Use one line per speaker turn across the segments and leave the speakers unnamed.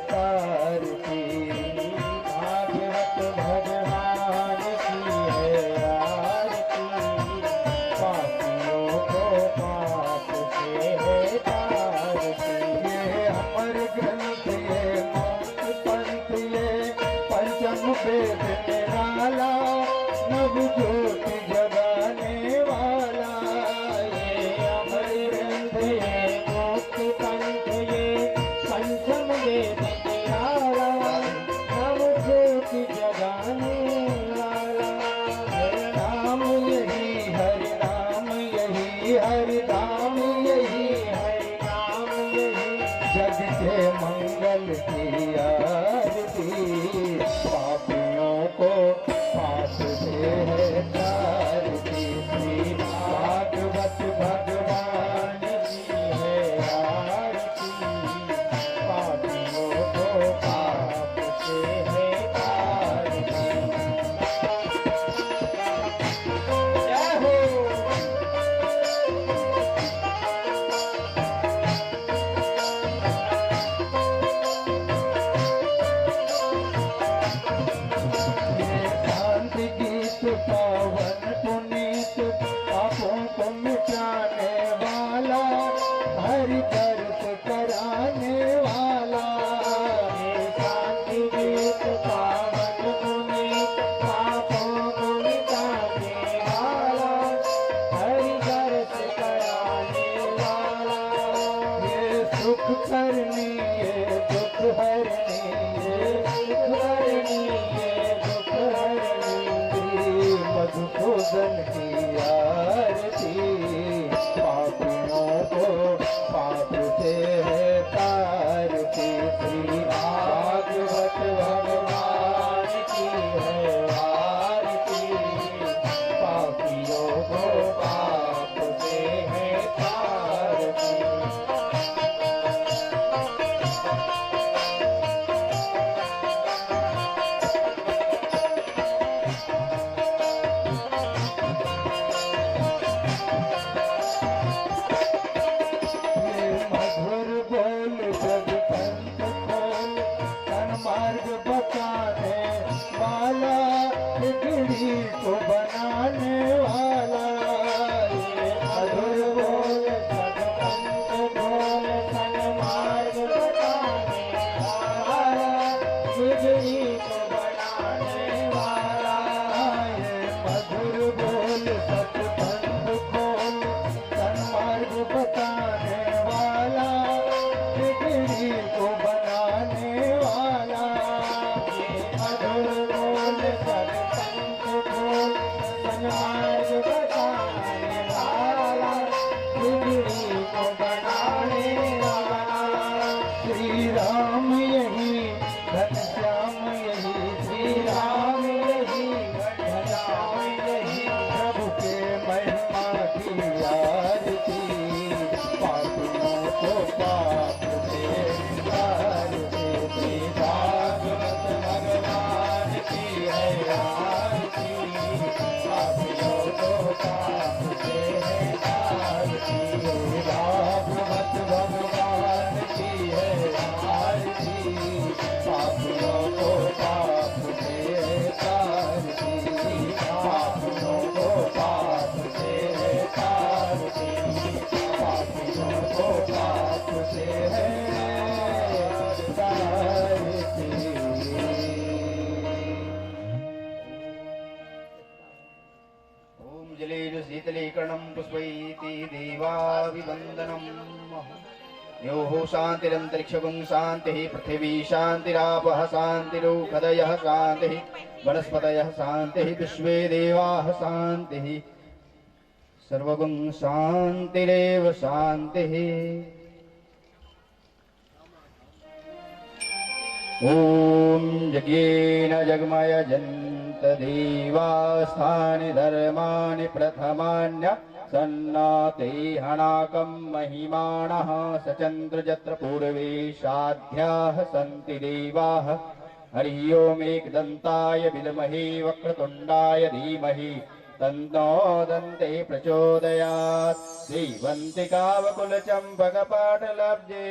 तार की। भागवत भगवान की है आरती, पापियों को पाप से है तारती। ये अमर ग्रंथ ये मोक्ष पंथ ये पंचम वेद निराला, नव ज्योति जगाने वाला। ये अमर ग्रंथ ये मोक्ष पंथ ये पंचम वेद निराला, नव ज्योति जगाने वाला। हरि नाम यही हरि नाम यही हरि नाम यही हरि नाम यही, जग के मंगल की आरती। पापियों को पाप से है तारती। श्री भागवत भगवान की है आरती, पापियों को पाप से है तारती। जय हो। शांति गीत पावन पुनीत, पापों को मिटाने वाला, हरि दर्श कराने वाला। ये शांति गीत पावन पुनीत, पापों को मिटाने वाला, हरि दर्श कराने वाला। ये सुख करनी ये दुख हरनी, ये सुख हरनी ये दुख हरनी, श्री मधुसूदन की आरती। पापियों को पाप से है तारती। श्री भागवत भगवान की है आरती, पापियों को पाप से है तारती। ये मधुर बोल जग पंथ खोल, तन मार्ग बताने वाला, बिगड़ी को बनाने वाला। ये मधुर बोल जग पंथ खोल, तन मार्ग बताने वाला, बिगड़ी को बनाने वाला। ये मधुर बोल सत पंथ खोल, तन मार्ग बताने वाला, बिगड़ी को बनाने वाला। ये मधुर बोल सत पंथ खोल, तन मार्ग बताने वाला, बिगड़ी को बनाने वाला। श्री राम यही घनश्याम यही, श्री राम यही घनश्याम यही, प्रभु के महिमा की आरती। पापियों को पाप से तारती। श्री भागवत भगवान की है आरती, पापियों को पाप से है तारती। भागवत भगवान की है आरती, पापियों को पाप से है तारती। पापियों को पाप से है तारती। पापियों को पाप से है तारती। ओम जलेन शीतलीकरणं पुष्पैति देवाभिवन्दनम्। यो शान्तिरन्तरिक्षगुं शान्तिः, पृथिवी शान्तिरापः शान्तिरोषधयः शान्तिः, वनस्पतयः शान्तिः, विश्वे देवाः शान्तिः, सर्वगुं शान्तिरेव शान्तिः। ॐ यज्ञेन जगमयजन्त देवास्थानि धर्माणि प्रथमान्य सन्नाते हणाकं महिमानः सचन्द्रजत्र पूर्वेशाध्याः सन्ति देवाः। हरि ओम् एकदन्ताय विद्महे वक्रतुण्डाय धीमहि तन्नो दन्ते प्रचोदयात्। श्रीवन्तिकावकुलचम्पकपाटलब्जे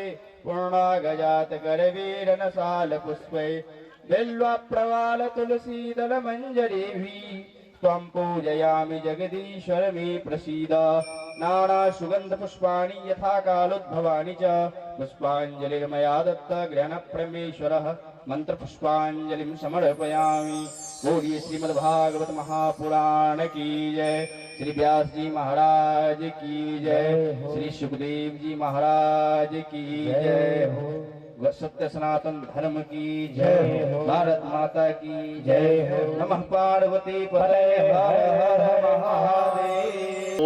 पूर्णागजात करवीरन साल पुष्पै बिल्वा प्रवाल तुलसी दल मंजरीभिः त्वं पूजयामि जगदीश्वर मे प्रसीद नाना सुगंध पुष्पाणि यथा कालोद्भवानि च पुष्पाञ्जलिर्मया दत्त ग्रहण परमेश्वरः मंत्र पुष्पाञ्जलिं समर्पयामि। बोलिए श्रीमद्भागवत महापुराण की जय। श्री व्यास जी महाराज की जय। श्री सुखदेव जी महाराज की जय। सत्य सनातन धर्म की जय। भारत माता की जय। नमः पार्वती पते हर हर महादेव।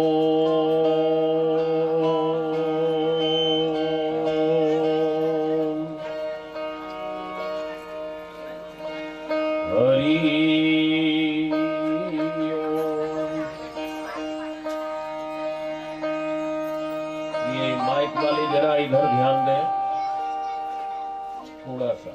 ये माइक वाले जरा इधर ध्यान दें थोड़ा सा।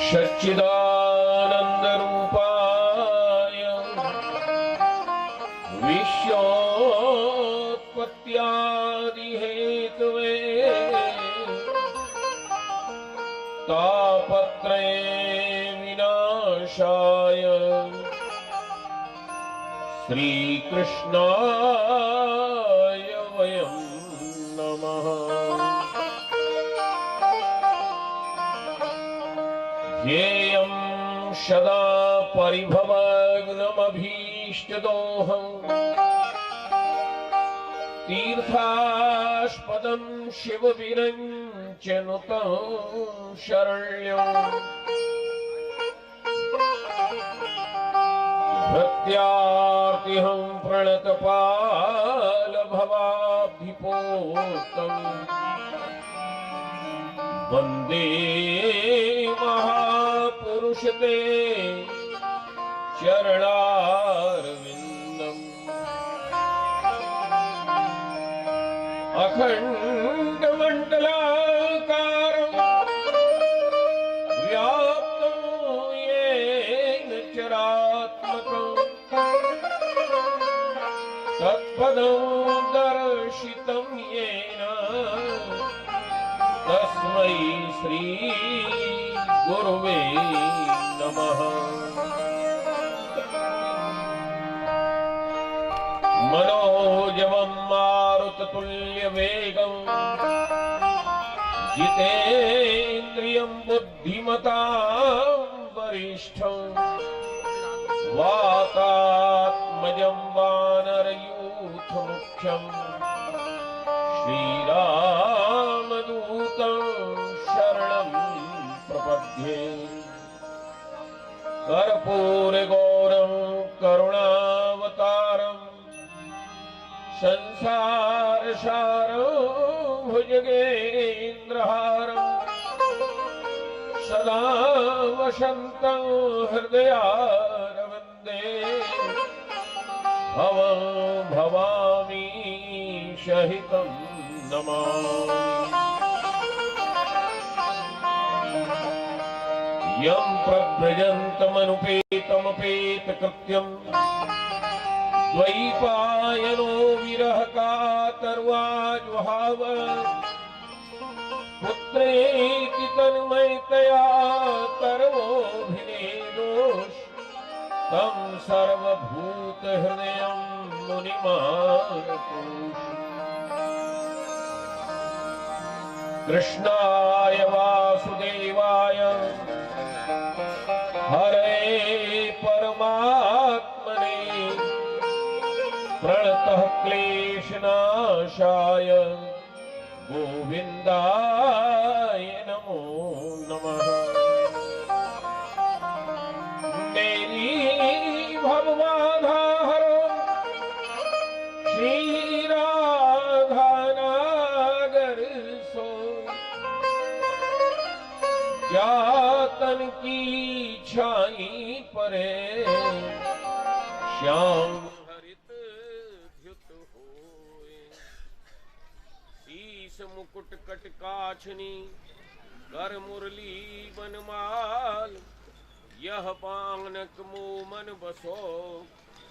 सच्चिदानंद रूपाय विश्वोत्पत्त्यादि हेतवे तापत्रय विनाशाय श्री कृष्णाय वयं नमः। ध्येयं सदा परिभवग्नमभीष्टदोहम् तीर्थास्पदं शिवविरञ्चनुतं शरण्यम् भृत्यार्तिहं प्रणतपालभवाब्धिपोतम् वन्दे महापुरुषते चरणारविन्दम्। अखण्डमण्डलाकारं व्याप्तं येन चरात्मकं तत्पदं दर्शितं येन तस्मै श्री गुरुवे नमः। मनोजवं मारुततुल्यवेगं जितेन्द्रियं बुद्धिमतां वरिष्ठं वातात्मजं वानरयूथमुख्यं श्रीरामदूतं शरणं प्रपद्ये। कर्पूरगौरं करुणावतारं संसारसारं भुजगेन्द्रहारं सदा वसन्तं हृदयारविन्दे भवं भवामि सहितं नमामि। यं प्रव्रजन्तमनुपेतमपेतकृत्यं द्वैपायनो विरह कातर्वाजुहाव पुत्रेति तन्मयतया कर्मोऽभिनेदोष तं सर्वभूतहृदयं मुनिमानतोष। कृष्णाय वासुदेवाय हरे परमात्मने प्रणतः क्लेशनाशाय गोविन्दाय नमो नमः। मेरी भवबाधा हरो श्री राधानागर सो जातन की छाई परे श्याम हरित द्युत होए।
केश मुकुट कटकाछनी कर मुरली बनमाल यह पानक मोमन बसो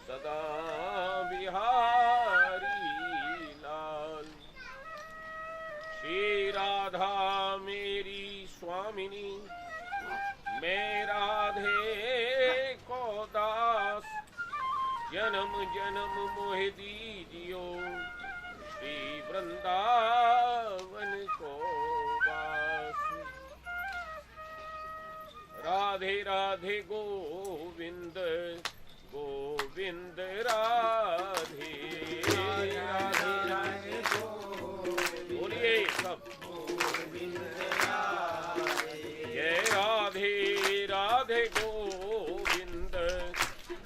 सदा बिहारी लाल। श्री राधा मेरी स्वामिनी मैं राधे को दास जन्म जन्म मोह दीजियो श्री वृंदावन को वास। राधे राधे गोविंद गोविंद राधे राधे राधे बोलिए सब जय राधे राधे गोविंद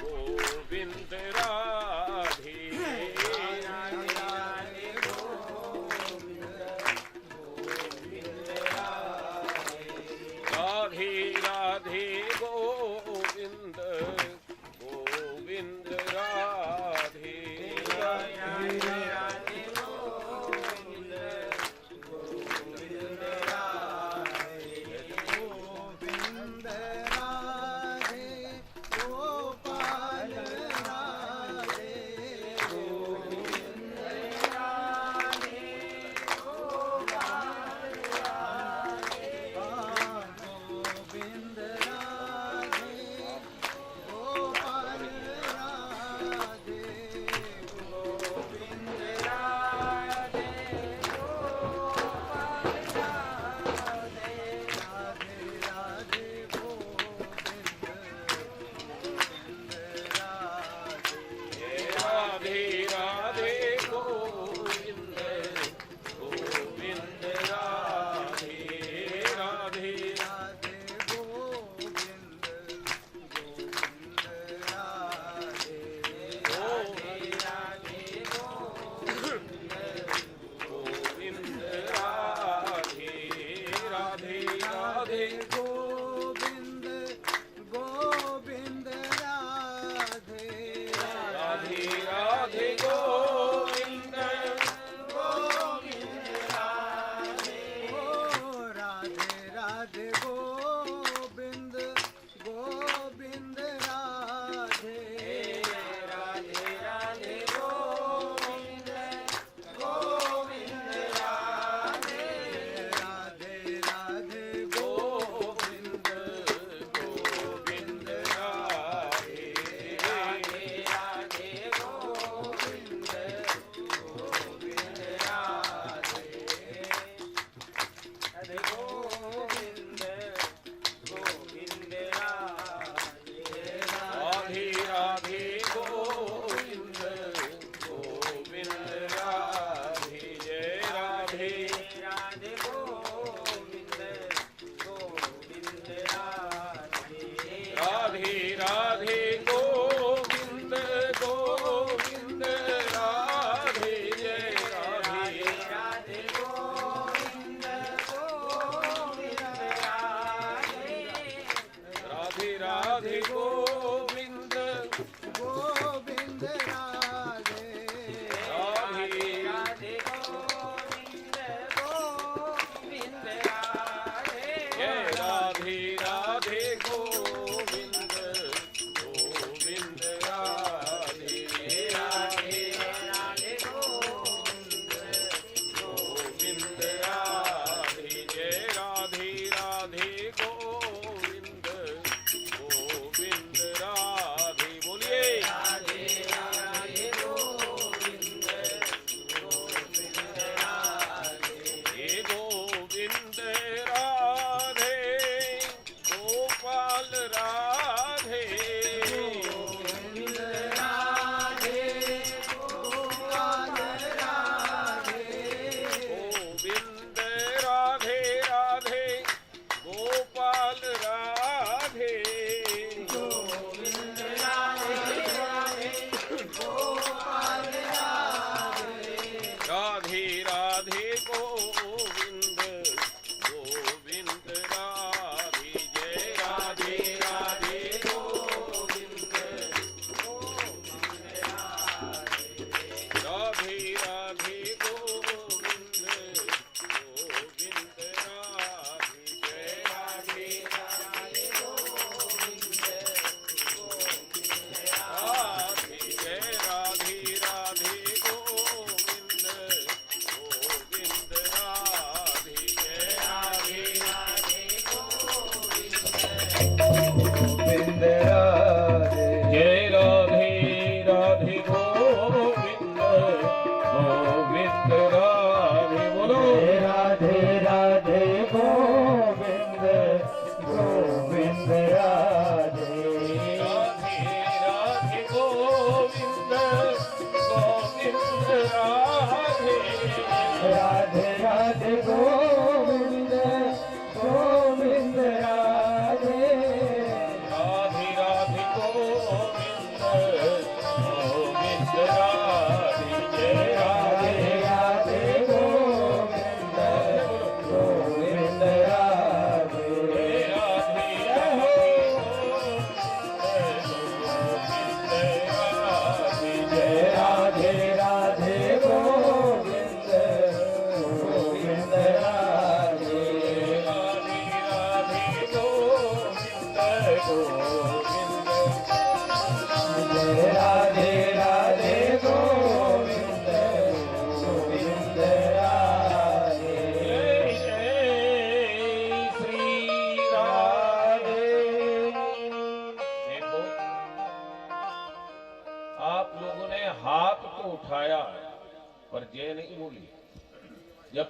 गोविंद राधे राधे राधे गोविंद गोविंद राधे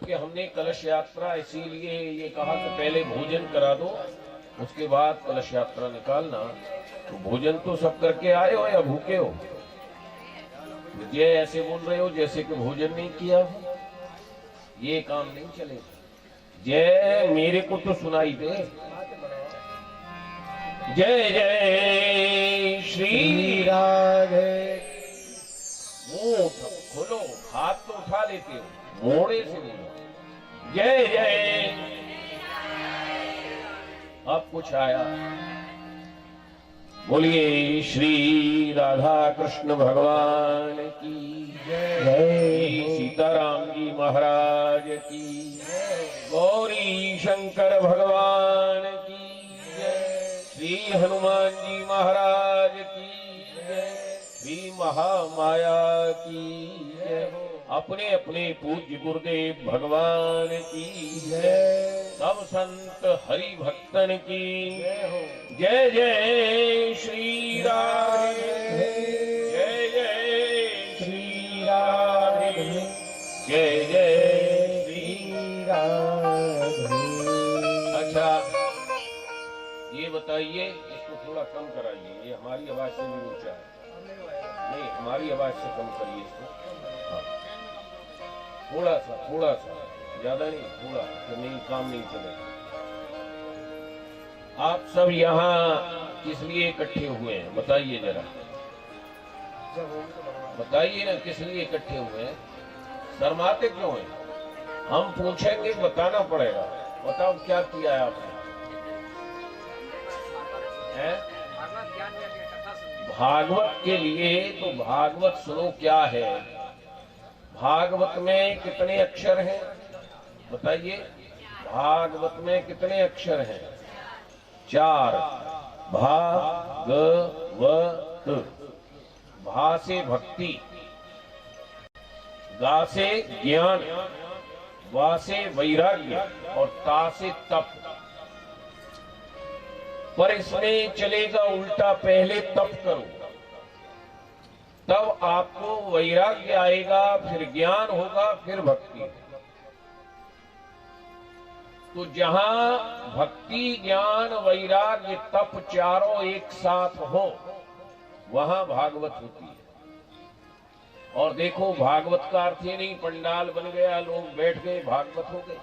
जबकि हमने कलश यात्रा इसीलिए ये कहा कि पहले भोजन करा दो, उसके बाद कलश यात्रा निकालना। तो भोजन तो सब करके आए हो या भूखे हो? ये ऐसे बोल रहे हो जैसे कि भोजन नहीं किया हो, ये काम नहीं चलेगा। जय मेरे को तो सुनाई दे। जय जय श्री राधे। मुंह खोलो, हाथ तो उठा लेते हो, मोड़े से बोलो जय जय। अब कुछ आया, बोलिए श्री राधा कृष्ण भगवान की जय, सीताराम जी महाराज की जय, गौरी शंकर भगवान की जय, श्री हनुमान जी महाराज की जय, श्री महामाया की जय, अपने अपने पूज्य गुरुदेव भगवान की जय, सब संत हरि भक्तन की जय। जय श्री राधे, जय जय श्री राधे, जय जय श्री राधे। अच्छा ये बताइए, इसको थोड़ा कम कराइए, ये हमारी आवाज से भी ऊंचा है। नहीं, हमारी आवाज से कम करिए इसको। हाँ। थोड़ा सा ज्यादा नहीं, थोड़ा, तो नहीं काम नहीं चलेगा। आप सब यहाँ किस लिए इकट्ठे हुए हैं बताइए जरा, बताइए ना किस लिए इकट्ठे हुए हैं? शर्माते क्यों हैं? हम पूछेंगे, बताना पड़ेगा। बताओ क्या किया है आपने? भागवत के लिए, तो भागवत सुनो क्या है। भागवत में कितने अक्षर हैं बताइए? भागवत में कितने अक्षर हैं? 4। भागवत, भा से भक्ति, गा से ज्ञान, वा से वैराग्य और ता से तप। पर इसमें चलेगा उल्टा, पहले तप करो तब आपको वैराग्य आएगा, फिर ज्ञान होगा, फिर भक्ति। तो जहां भक्ति, ज्ञान, वैराग्य, तप चारों एक साथ हो, वहां भागवत होती है। और देखो, भागवत का अर्थ ही नहीं पंडाल बन गया, लोग बैठ गए, भागवत हो गए।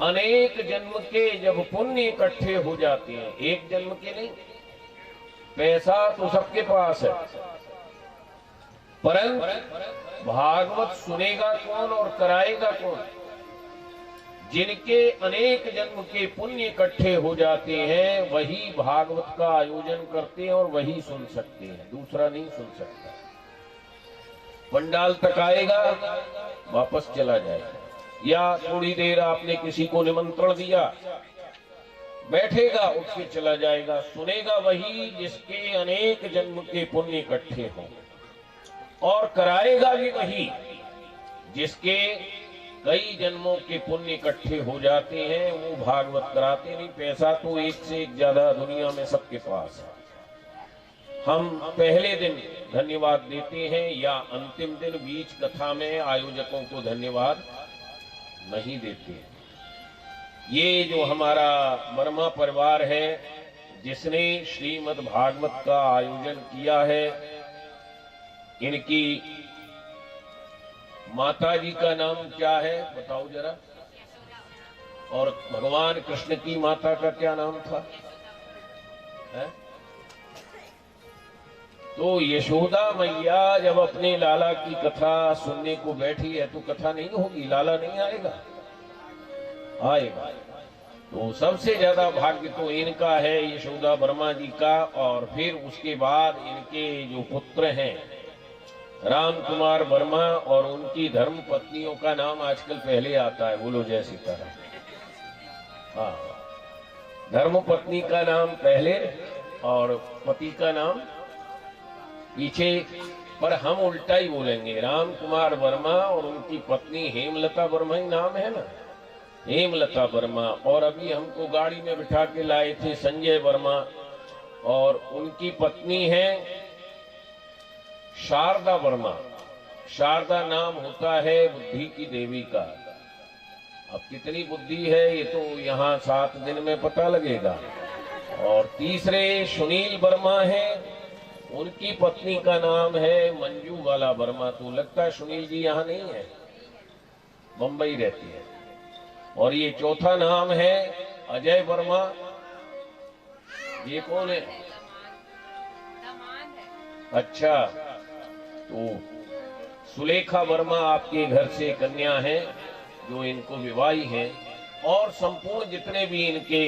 अनेक जन्म के जब पुण्य इकट्ठे हो जाते हैं, एक जन्म के नहीं। पैसा तो सबके पास है, परंतु भागवत सुनेगा कौन और कराएगा कौन? जिनके अनेक जन्म के पुण्य इकट्ठे हो जाते हैं, वही भागवत का आयोजन करते हैं और वही सुन सकते हैं, दूसरा नहीं सुन सकता। पंडाल तक आएगा, वापस चला जाएगा। या थोड़ी देर आपने किसी को निमंत्रण दिया, बैठेगा, उठ के चला जाएगा। सुनेगा वही जिसके अनेक जन्म के पुण्य इकट्ठे हों, और कराएगा भी वही जिसके कई जन्मों के पुण्य इकट्ठे हो जाते हैं। वो भागवत कराते नहीं। पैसा तो एक से एक ज्यादा दुनिया में सबके पास है। हम पहले दिन धन्यवाद देते हैं या अंतिम दिन बीच कथा में आयोजकों को धन्यवाद नहीं देते। ये जो हमारा वर्मा परिवार है, जिसने श्रीमद् भागवत का आयोजन किया है, इनकी माता जी का नाम क्या है बताओ जरा? और भगवान कृष्ण की माता का क्या नाम था? है? तो यशोदा मैया जब अपने लाला की कथा सुनने को बैठी है, तो कथा नहीं होगी, लाला नहीं आएगा? आएगा। तो सबसे ज्यादा भाग्य तो इनका है, यशोदा वर्मा जी का। और फिर उसके बाद इनके जो पुत्र हैं, राम कुमार वर्मा, और उनकी धर्म पत्नियों का नाम आजकल पहले आता है। बोलो जय सीताराम। हाँ, धर्म पत्नी का नाम पहले और पति का नाम पीछे। पर हम उल्टा ही बोलेंगे, राम कुमार वर्मा और उनकी पत्नी हेमलता वर्मा ही नाम है ना, हेमलता वर्मा। और अभी हमको गाड़ी में बिठा के लाए थे संजय वर्मा, और उनकी पत्नी है शारदा वर्मा। शारदा नाम होता है बुद्धि की देवी का। अब कितनी बुद्धि है ये तो यहाँ 7 दिन में पता लगेगा। और तीसरे सुनील वर्मा है, उनकी पत्नी का नाम है मंजू वाला वर्मा। तो लगता है सुनील जी यहाँ नहीं है, बंबई रहती है। और ये चौथा नाम है अजय वर्मा। ये कौन है? अच्छा, तो सुलेखा वर्मा आपके घर से कन्या है जो इनको विवाही है। और संपूर्ण जितने भी इनके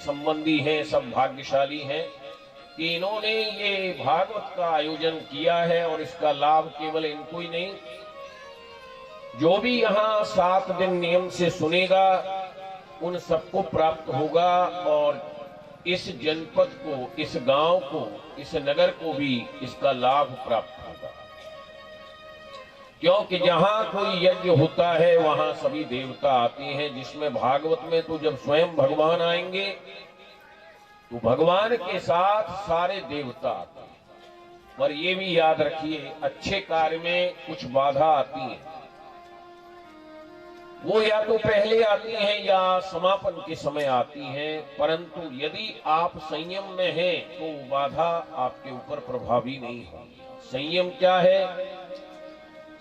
संबंधी हैं सब भाग्यशाली हैं कि इन्होंने ये भागवत का आयोजन किया है। और इसका लाभ केवल इनको ही नहीं, जो भी यहाँ 7 दिन नियम से सुनेगा उन सबको प्राप्त होगा। और इस जनपद को, इस गांव को, इस नगर को भी इसका लाभ प्राप्त होगा। क्योंकि जहां कोई यज्ञ होता है वहां सभी देवता आते हैं। जिसमें भागवत में तो जब स्वयं भगवान आएंगे तो भगवान के साथ सारे देवता आते हैं। पर ये भी याद रखिए, अच्छे कार्य में कुछ बाधा आती है, वो या तो पहले आती हैं या समापन के समय आती हैं। परंतु यदि आप संयम में हैं तो बाधा आपके ऊपर प्रभावी नहीं होगी। संयम क्या है?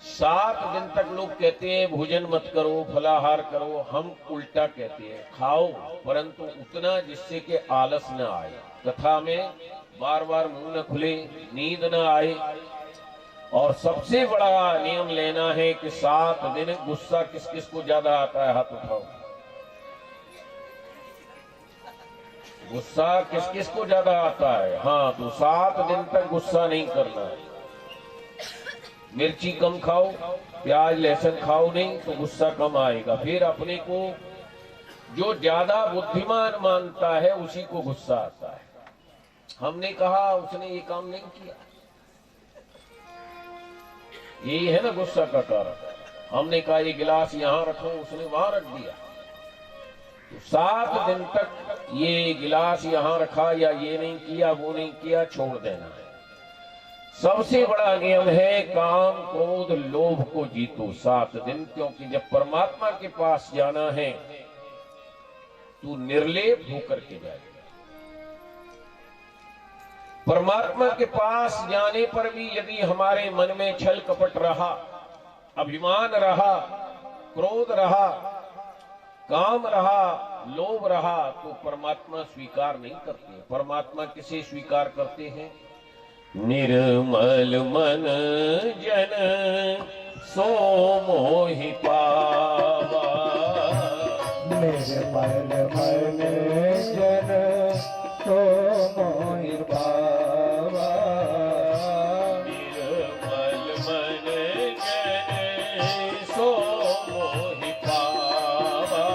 7 दिन तक लोग कहते हैं भोजन मत करो, फलाहार करो। हम उल्टा कहते हैं खाओ, परंतु उतना जिससे कि आलस न आए, कथा में बार बार मुंह न खुले, नींद न आए। और सबसे बड़ा नियम लेना है कि 7 दिन गुस्सा किस किस को ज्यादा आता है? हाथ उठाओ। गुस्सा किस किस को ज्यादा आता है? हाँ, तो 7 दिन तक गुस्सा नहीं करना है। मिर्ची कम खाओ, प्याज लहसुन खाओ नहीं तो गुस्सा कम आएगा। फिर अपने को जो ज्यादा बुद्धिमान मानता है उसी को गुस्सा आता है। हमने कहा उसने ये काम नहीं किया, यही है ना गुस्सा का कारण। हमने कहा ये गिलास यहां रखो, उसने वहां रख दिया। तो 7 दिन तक ये गिलास यहां रखा या ये नहीं किया, वो नहीं किया, छोड़ देना है। सबसे बड़ा नियम है काम क्रोध लोभ को जीतो 7 दिन। क्योंकि जब परमात्मा के पास जाना है तो निर्लेप होकर के जाएगा। परमात्मा के पास जाने पर भी यदि हमारे मन में छल कपट रहा, अभिमान रहा, क्रोध रहा, काम रहा, लोभ रहा, तो परमात्मा स्वीकार नहीं करते। परमात्मा किसे स्वीकार करते हैं? निर्मल मन जन सो मोहि पावा।
निर्मल मन जन सो मोहि पावा।
निर्मल मन जन सो मोहि पावा।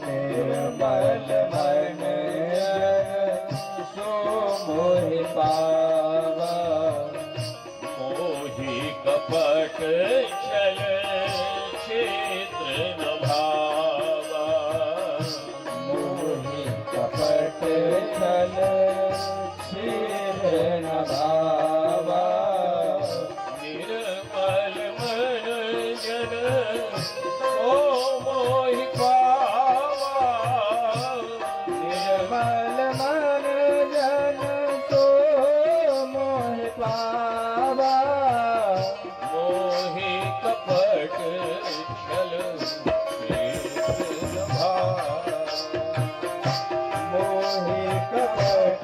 निर्मल मन जन सो मोहि पावा।
कपट छल क्षेत्र न भावा।
मोहि कपट छल क्षेत्र न भावा।
निर्मल मन जन सो मोहि पावा।
निर्मल मन जन सो मोहि पावा।
मोहि कपट छल क्षेत्र न भावा।
मोहि कपट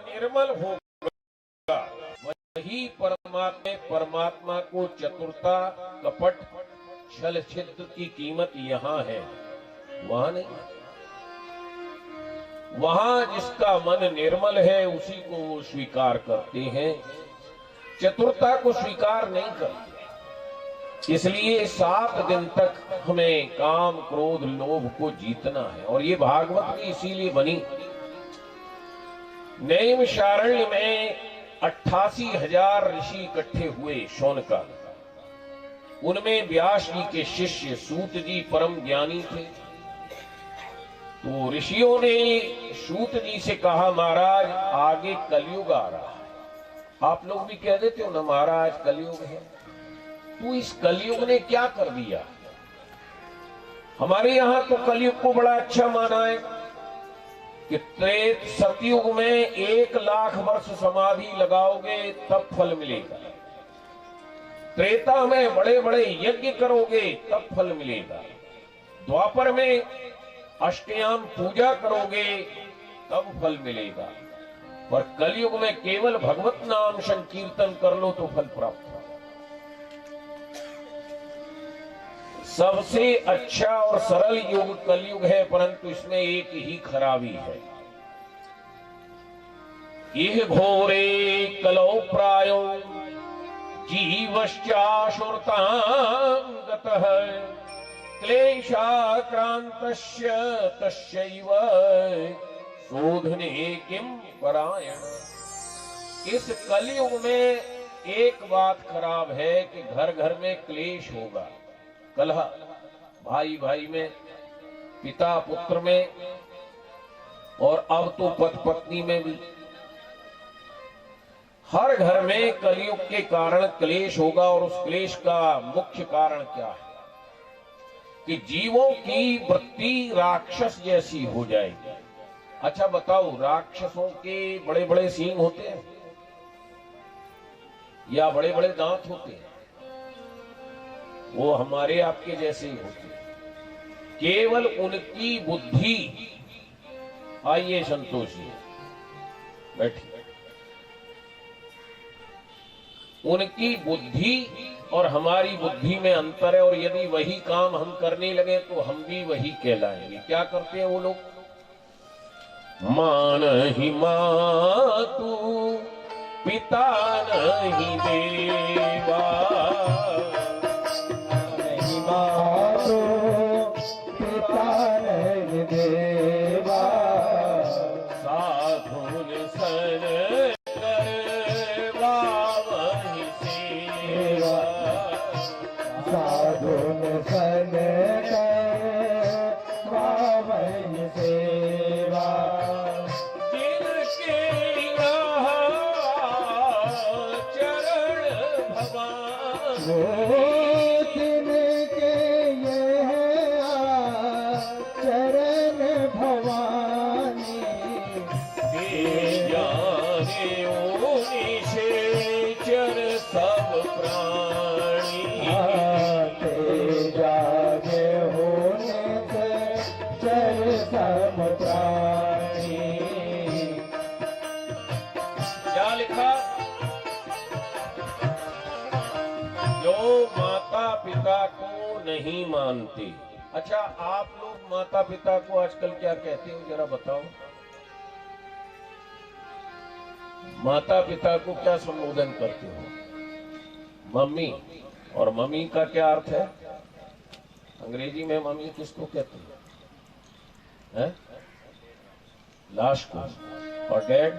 निर्मल होगा वही परमात्मा को चतुरता, कपट, छल छिद्र की कीमत यहाँ है, वहां नहीं। वहां जिसका मन निर्मल है उसी को वो स्वीकार करते हैं, चतुरता को स्वीकार नहीं करते। इसलिए 7 दिन तक हमें काम क्रोध लोभ को जीतना है। और ये भागवत भी इसीलिए बनी। नैमिषारण्य में 88,000 ऋषि इकट्ठे हुए शौनकाल। उनमें व्यास जी के शिष्य सूत जी परम ज्ञानी थे। तो ऋषियों ने सूत जी से कहा, महाराज आगे कलयुग आ रहा है। आप लोग भी कह देते हो ना महाराज कलयुग है। तो इस कलयुग ने क्या कर दिया? हमारे यहां तो कलयुग को बड़ा अच्छा माना है कि सतयुग में 1,00,000 वर्ष समाधि लगाओगे तब फल मिलेगा, त्रेता में बड़े बड़े यज्ञ करोगे तब फल मिलेगा, द्वापर में अष्टयाम पूजा करोगे तब फल मिलेगा, पर कलयुग में केवल भगवत नाम संकीर्तन कर लो तो फल प्राप्त हो। सबसे अच्छा और सरल युग कलयुग है, परंतु इसमें एक ही खराबी है। यह घोरे कलौ प्रायो जीवश्चाशुरतांगतः क्लेशाक्रांतस्य तस्यैव शोधने किम परायण। इस कलयुग में एक बात खराब है कि घर घर में क्लेश होगा, कलह, भाई भाई में, पिता पुत्र में, और अब तो पति पत्नी में भी। हर घर में कलयुग के कारण क्लेश होगा, और उस क्लेश का मुख्य कारण क्या है कि जीवों की वृत्ति राक्षस जैसी हो जाएगी। अच्छा बताओ, राक्षसों के बड़े बड़े सींग होते हैं या बड़े बड़े दांत होते हैं? वो हमारे आपके जैसे ही होते हैं, केवल उनकी बुद्धि। आइए संतोष जी बैठिए। उनकी बुद्धि और हमारी बुद्धि में अंतर है, और यदि वही काम हम करने लगे तो हम भी वही कहलाएंगे। क्या करते हैं वो लोग? मान ही मातु पिता नहीं देवा,
नहीं मातो पिता नहीं देवा,
साधुन सन करवा वही सेवा,
साधुन सन करवा वही सेवा,
जिनके यहाँ चरण भगवान,
वो तिनके ये चरण भवानी,
दे जाने उनिशे चर सब प्राणी,
आते जागे होने से चर सम प्राणी।
क्या लिखा? जो माता पिता को नहीं मानते। अच्छा, आप लोग माता पिता को आजकल क्या कहते हो जरा बताओ? माता पिता को क्या संबोधन करते हो? मम्मी। और मम्मी का क्या अर्थ है? अंग्रेजी में मम्मी किसको कहते हैं? लाश को। और डैड?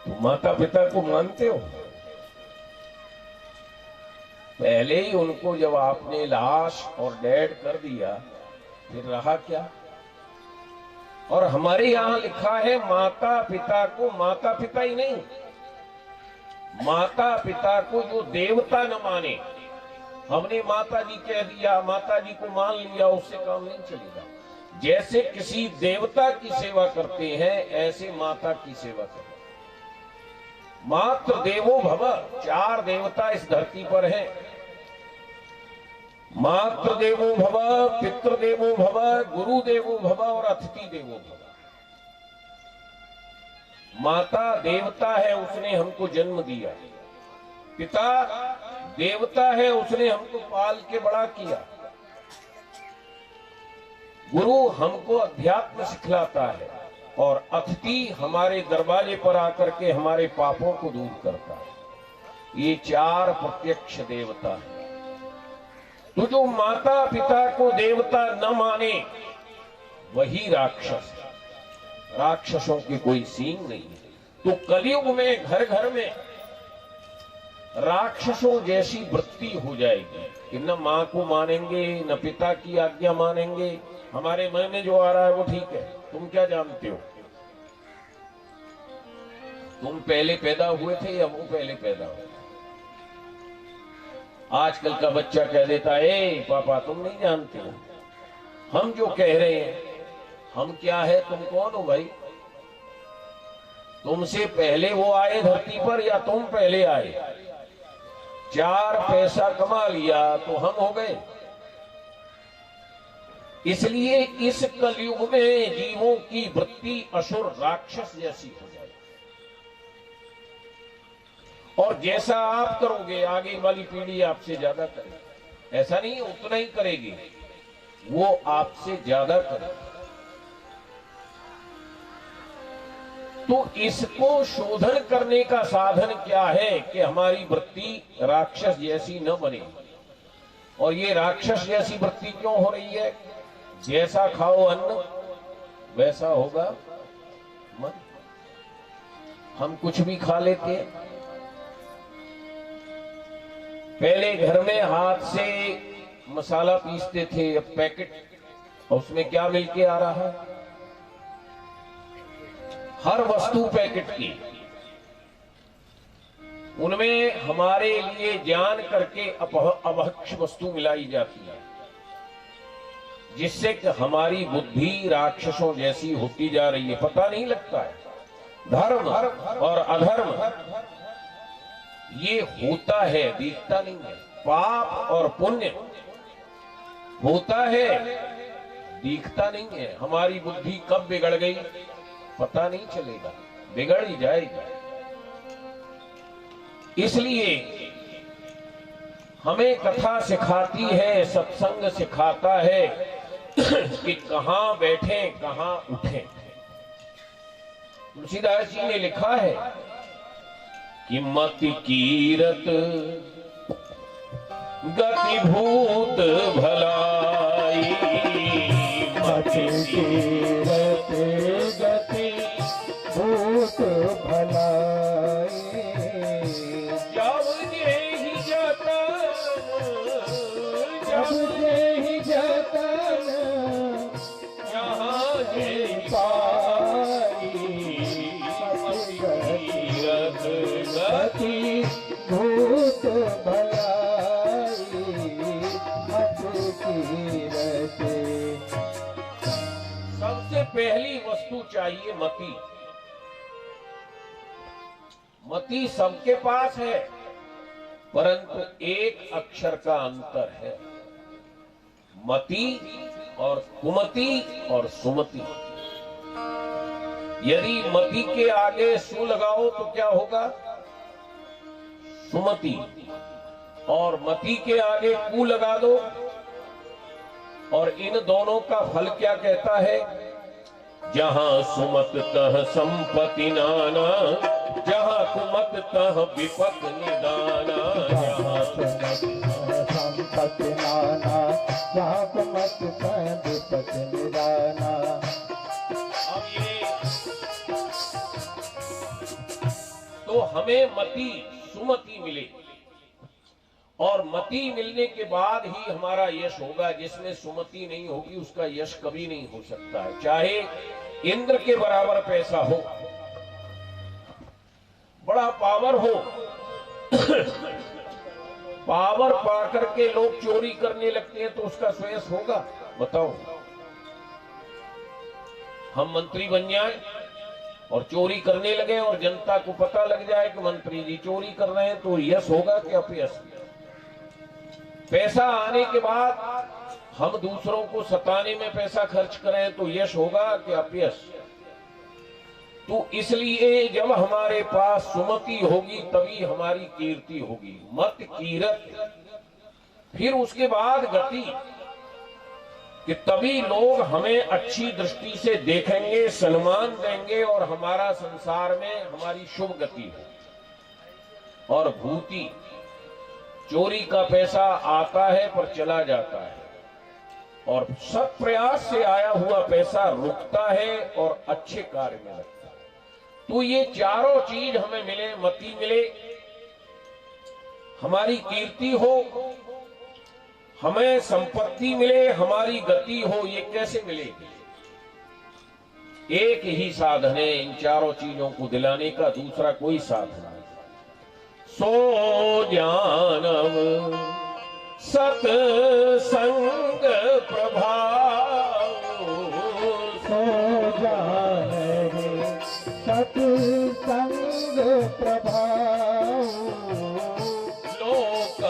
तो माता पिता को मानते हो? पहले ही उनको जब आपने लाश और डैड कर दिया, फिर रहा क्या? और हमारे यहां लिखा है माता पिता को, माता पिता ही नहीं, माता पिता को जो देवता न माने। हमने माता जी कह दिया, माता जी को मान लिया, उससे काम नहीं चलेगा। जैसे किसी देवता की सेवा करते हैं, ऐसे माता की सेवा करो। मातृ देवो भव, 4 देवता इस धरती पर हैं। मातृ देवो भव, पितृ देवो भव, गुरु देवो भव और अतिथि देवो भव। माता देवता है, उसने हमको जन्म दिया। पिता देवता है, उसने हमको पाल के बड़ा किया। गुरु हमको अध्यात्म सिखलाता है, और अतिथि हमारे दरवाजे पर आकर के हमारे पापों को दूर करता है। ये 4 प्रत्यक्ष देवता है। तो जो माता पिता को देवता न माने वही राक्षस है। राक्षसों की कोई सींग नहीं है। तो कलयुग में घर घर में राक्षसों जैसी वृत्ति हो जाएगी कि न माँ को मानेंगे न पिता की आज्ञा मानेंगे, हमारे मन में जो आ रहा है वो ठीक है, तुम क्या जानते हो? तुम पहले पैदा हुए थे या वो पहले पैदा हुए? आजकल का बच्चा कह देता है ए पापा तुम नहीं जानते हो, हम जो कह रहे हैं हम क्या है, तुम कौन हो भाई? तुमसे पहले वो आए धरती पर या तुम पहले आए? 4 पैसा कमा लिया तो हम हो गए। इसलिए इस कलयुग में जीवों की वृत्ति असुर राक्षस जैसी हो जाए, और जैसा आप करोगे आगे वाली पीढ़ी आपसे ज्यादा करेगी। ऐसा नहीं उतना ही करेगी, वो आपसे ज्यादा करेगी। तो इसको शोधन करने का साधन क्या है कि हमारी वृत्ति राक्षस जैसी न बने। और ये राक्षस जैसी वृत्ति क्यों हो रही है? जैसा खाओ अन्न वैसा होगा मन। हम कुछ भी खा लेते हैं। पहले घर में हाथ से मसाला पीसते थे, अब पैकेट, उसमें क्या मिलके आ रहा है? हर वस्तु पैकेट की, उनमें हमारे लिए जान करके अभक्ष वस्तु मिलाई जाती है, जिससे कि हमारी बुद्धि राक्षसों जैसी होती जा रही है, पता नहीं लगता है। धर्म और अधर्म ये होता है, दिखता नहीं है। पाप और पुण्य होता है, दिखता नहीं है। हमारी बुद्धि कब बिगड़ गई पता नहीं चलेगा, बिगड़ ही जाएगी। इसलिए हमें कथा सिखाती है, सत्संग सिखाता है कि कहां बैठे कहां उठे। तुलसीदास जी ने लिखा है कि मति कीरत गति भूत भलाई,
मति कीरत गति भूत भलाई,
जब जेहि जतन,
जब जेहि जतन
जहाँ जेहि
पाई,
मति कीरत
गति भूत भलाई, मति कीरत।
सबसे पहली वस्तु चाहिए मति। मति सबके पास है, परंतु एक अक्षर का अंतर है। मति और कुमति और सुमति। यदि मति के आगे सु लगाओ तो क्या होगा? सुमति। और मति के आगे कु लगा दो, और इन दोनों का फल क्या कहता है? जहां सुमत तह संपत्ति नाना, जहां कुमत तह विपत निदाना।
जहाँ संपत्ति नाना, जहाँ कुमत तह विपत निदाना।
अब ये तो हमें मति सुमति मिले, और मति मिलने के बाद ही हमारा यश होगा। जिसमें सुमति नहीं होगी उसका यश कभी नहीं हो सकता है, चाहे इंद्र के बराबर पैसा हो, बड़ा पावर हो। पावर पाकर के लोग चोरी करने लगते हैं तो उसका श्रेयस होगा? बताओ। हम मंत्री बन जाए और चोरी करने लगे और जनता को पता लग जाए कि मंत्री जी चोरी कर रहे हैं, तो यश होगा कि अपयश? पैसा आने के बाद हम दूसरों को सताने में पैसा खर्च करें तो यश होगा कि अपयश? तो इसलिए जब हमारे पास सुमति होगी तभी हमारी कीर्ति होगी। मत कीरत, फिर उसके बाद गति, कि तभी लोग हमें अच्छी दृष्टि से देखेंगे, सम्मान देंगे और हमारा संसार में हमारी शुभ गति हो। और भूति, चोरी का पैसा आता है पर चला जाता है, और सब प्रयास से आया हुआ पैसा रुकता है और अच्छे कार्य में लगता है। तो ये चारों चीज हमें मिले, मति मिले, हमारी कीर्ति हो, हमें संपत्ति मिले, हमारी गति हो, ये कैसे मिलेगी? एक ही साधन है इन चारों चीजों को दिलाने का, दूसरा कोई साधन नहीं। सो जानव सत्संग प्रभाव,
सो जानव सत्संग प्रभाव,
लोक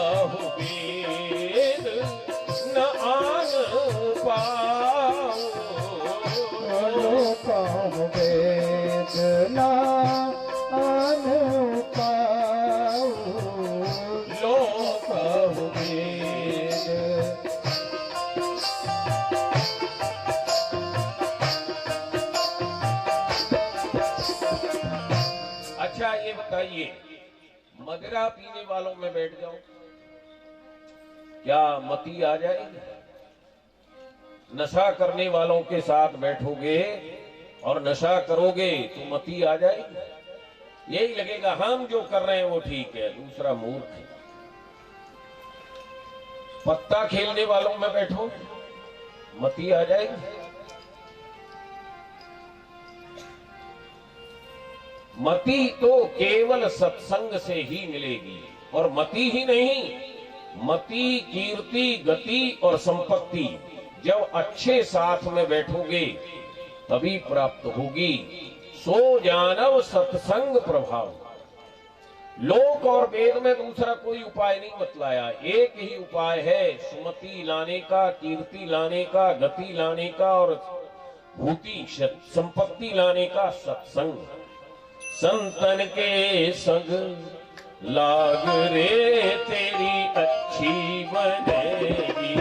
वेद न आन पाओ,
लोक वेद न आन पाओ,
लोक
वेद।
अच्छा ये बताइए, मदिरा पीने वालों में बैठ जाओ, क्या मति आ जाएगी? नशा करने वालों के साथ बैठोगे और नशा करोगे तो मति आ जाएगी? यही लगेगा हम जो कर रहे हैं वो ठीक है, दूसरा मूर्ख है। पत्ता खेलने वालों में बैठो, मति आ जाएगी? मति तो केवल सत्संग से ही मिलेगी, और मति ही नहीं, मति, कीर्ति, गति और संपत्ति जब अच्छे साथ में बैठोगे तभी प्राप्त होगी। सो जानव सत्संग प्रभाव। लोक और वेद में दूसरा कोई उपाय नहीं बतलाया, एक ही उपाय है सुमति लाने का, कीर्ति लाने का, गति लाने का और भूति संपत्ति लाने का, सत्संग। संतन के संग लाग रे तेरी अच्छी बनेगी,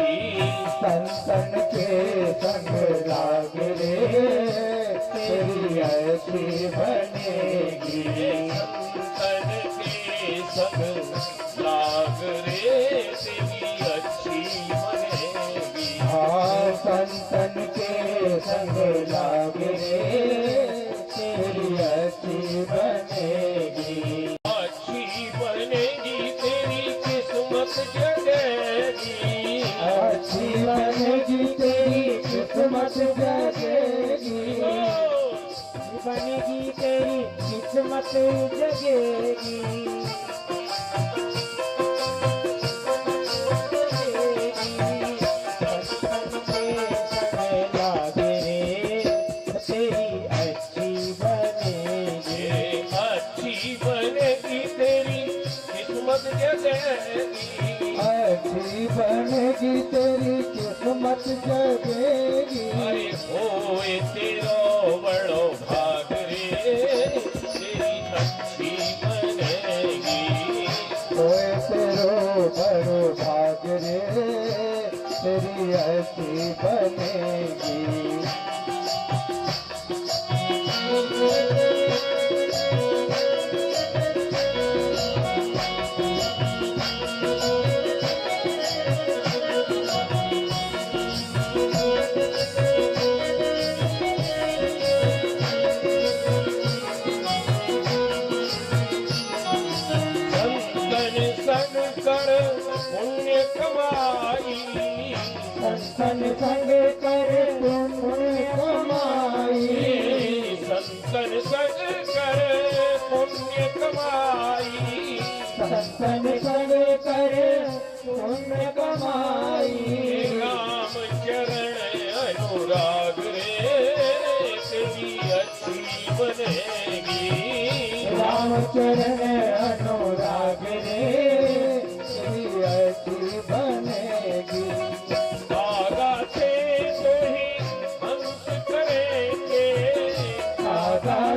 संतन के संग लाग रे तेरी अच्छी बनेगी,
संतन के संग लाग रे तेरी अच्छी बनेगी।
हाँ संतन के संग लाग रे तेरी अच्छी बनेगी,
अच्छी बनेगी तेरी किस्मत जगेगी,
अच्छी बनेगी तेरी किस्मत जगेगी, बनेगी तेरी किस्मत जगेगी। अच्छी बनेगी तेरी किस्मत जगेगी।
अरे होए तेरो बड़ो भाग रे तेरी अच्छी बनेगी,
होए तेरो बड़ो भाग रे तेरी अच्छी बनेगी। संतन संग कर पुण्य कमाई,
संतन संग कर पुण्य कमाई,
संतन संग कर पुण्य कमाई।
राम चरण अनुराग रे तेरी अच्छी बनेगी,
राम चरण अनुराग रे तेरी अच्छी बनेगी।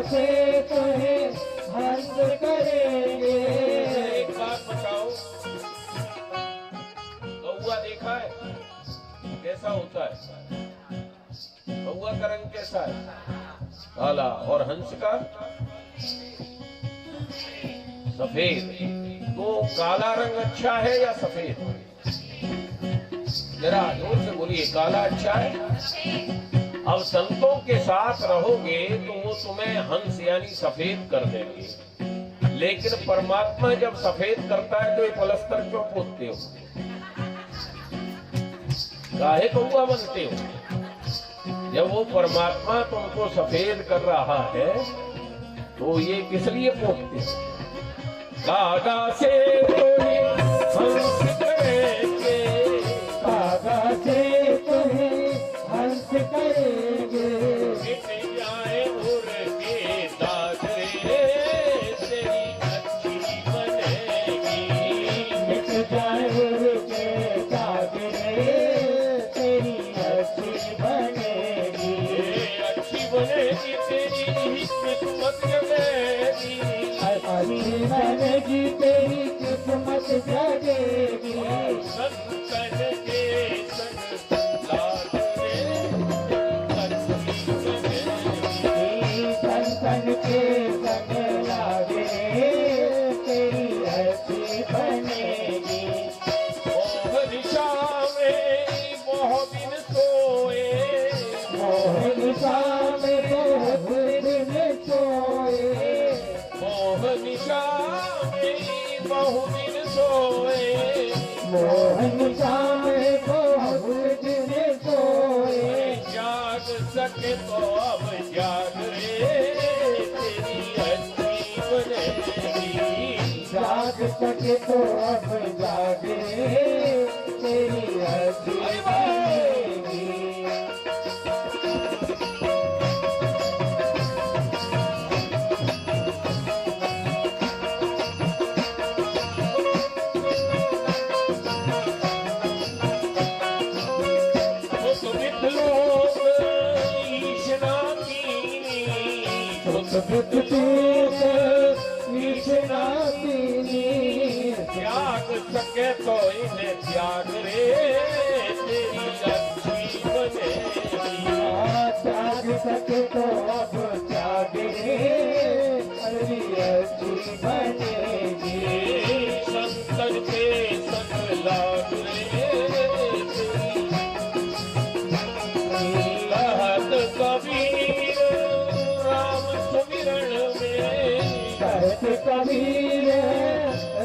से तुम्हें हंस करेंगे।
एक बात बताओ, कौआ देखा है कैसा होता है? कौआ का रंग कैसा है? काला, और हंस का सफेद। तो काला रंग अच्छा है या सफेद? जरा जोर से बोलिए, काला अच्छा है? अब संतों के साथ रहोगे तो वो तुम्हें हंस यानी सफेद कर देंगे, लेकिन परमात्मा जब सफेद करता है तो ये पलस्तर क्यों पोतते हो? काहे कौआ बनते हो? जब वो परमात्मा तुमको सफेद कर रहा है तो ये किस लिए पोतते हो? कागा से तुम्हें हंस करेंगे,
कागा से तुम्हें हंस करेंगे,
मिट जाए उर के दाग रे, तेरी अच्छी बनेगी,
मिट जाए उर के दाग रे, तेरी अच्छी बनेगी,
अच्छी बनेगी तेरी किस्मत जगेगी,
अच्छी बनेगी तेरी किस्मत जगेगी,
संतन के संग लाग रे, अच्छी बनेगी,
संतन के संग लागे तेरी अच्छी बनेगी,
मोह निशा में बहुत दिन सोए,
मोहन शाम बहुत दिन सोए,
मोह निशा में बहु दिन सोए,
मोहन शाम बहुत दिन सोए,
जाग सके तो अब जाग रे, तेरी अच्छी बनेगी,
जाग सके तो अब जागे तेरी अच्छी बनेगी, बुद्ध तीत कृष्णा तीनी,
त्याग सके तो इन्हें त्याग रे, तेरी अच्छी बनेगी,
त्याग सके तो अब त्यागे तेरी अच्छी बनेगी,
संतन के संग लाग रे, कहत कबीर राम सुमिरन में,
कहत कबीर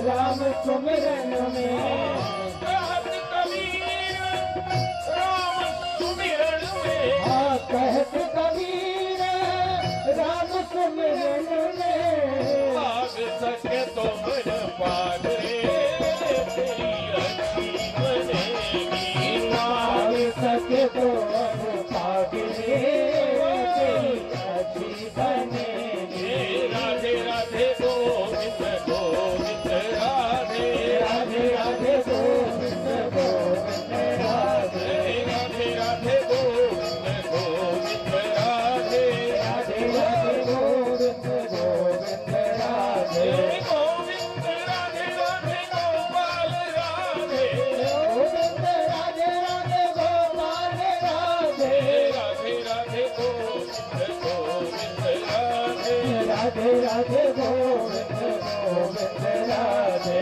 राम सुमिरन में,
कहत कबीर राम सुमिरन में,
हाँ कहत कबीर राम सुमिरन में,
भाग सके तो मन पाग रे, तेरी अच्छी बनेगी,
भाग सके तो अब भागे तेरी अच्छी बनेगी,
राधे राधे गोविंद गोविंद राधे,
राधे राधे गोविंद गोविंद राधे,
राधे राधे गोविंद गोविंद राधे,
राधे राधे गोविंद गोविंद राधे,
गोविंद राधे राधे गोपाल राधे,
गोविंद राधे राधे गोपाल राधे,
राधे राधे गोविंद गोविंद राधे,
राधे राधे गोविंद गोविंद राधे,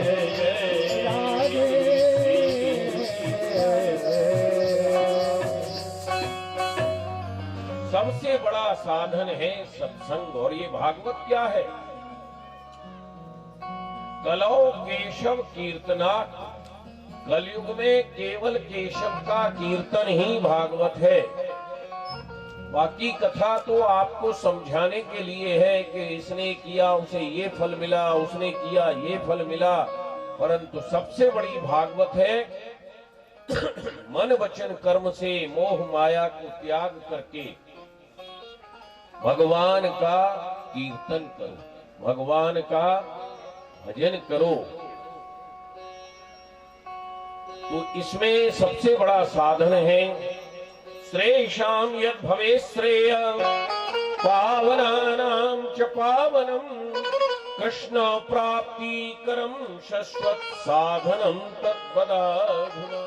सबसे बड़ा साधन है सत्संग। और ये भागवत क्या है? कलौ केशव कीर्तनात्, कलयुग में केवल केशव का कीर्तन ही भागवत है। बाकी कथा तो आपको समझाने के लिए है कि इसने किया उसे ये फल मिला, उसने किया ये फल मिला, परंतु सबसे बड़ी भागवत है मन वचन कर्म से मोह माया को त्याग करके भगवान का कीर्तन करो, भगवान का भजन करो। तो इसमें सबसे बड़ा साधन है श्रेयशाम यद भवे श्रेय पावनानां च पावनम कृष्ण प्राप्ति करम शाश्वत साधनम तत्पदाधुना।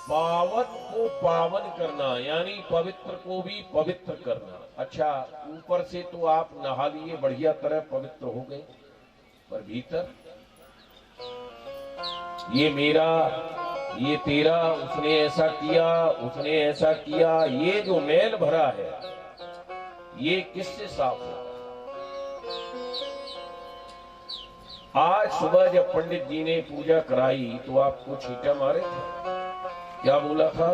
पावन को पावन करना यानी पवित्र को भी पवित्र करना। अच्छा, ऊपर से तो आप नहा लिए, बढ़िया तरह पवित्र हो गए, पर भीतर ये मेरा, ये तेरा, उसने ऐसा किया, उसने ऐसा किया, ये जो मैल भरा है ये किससे साफ होगा? आज सुबह जब पंडित जी ने पूजा कराई तो आपको छींटा मारे थे, क्या बोला था?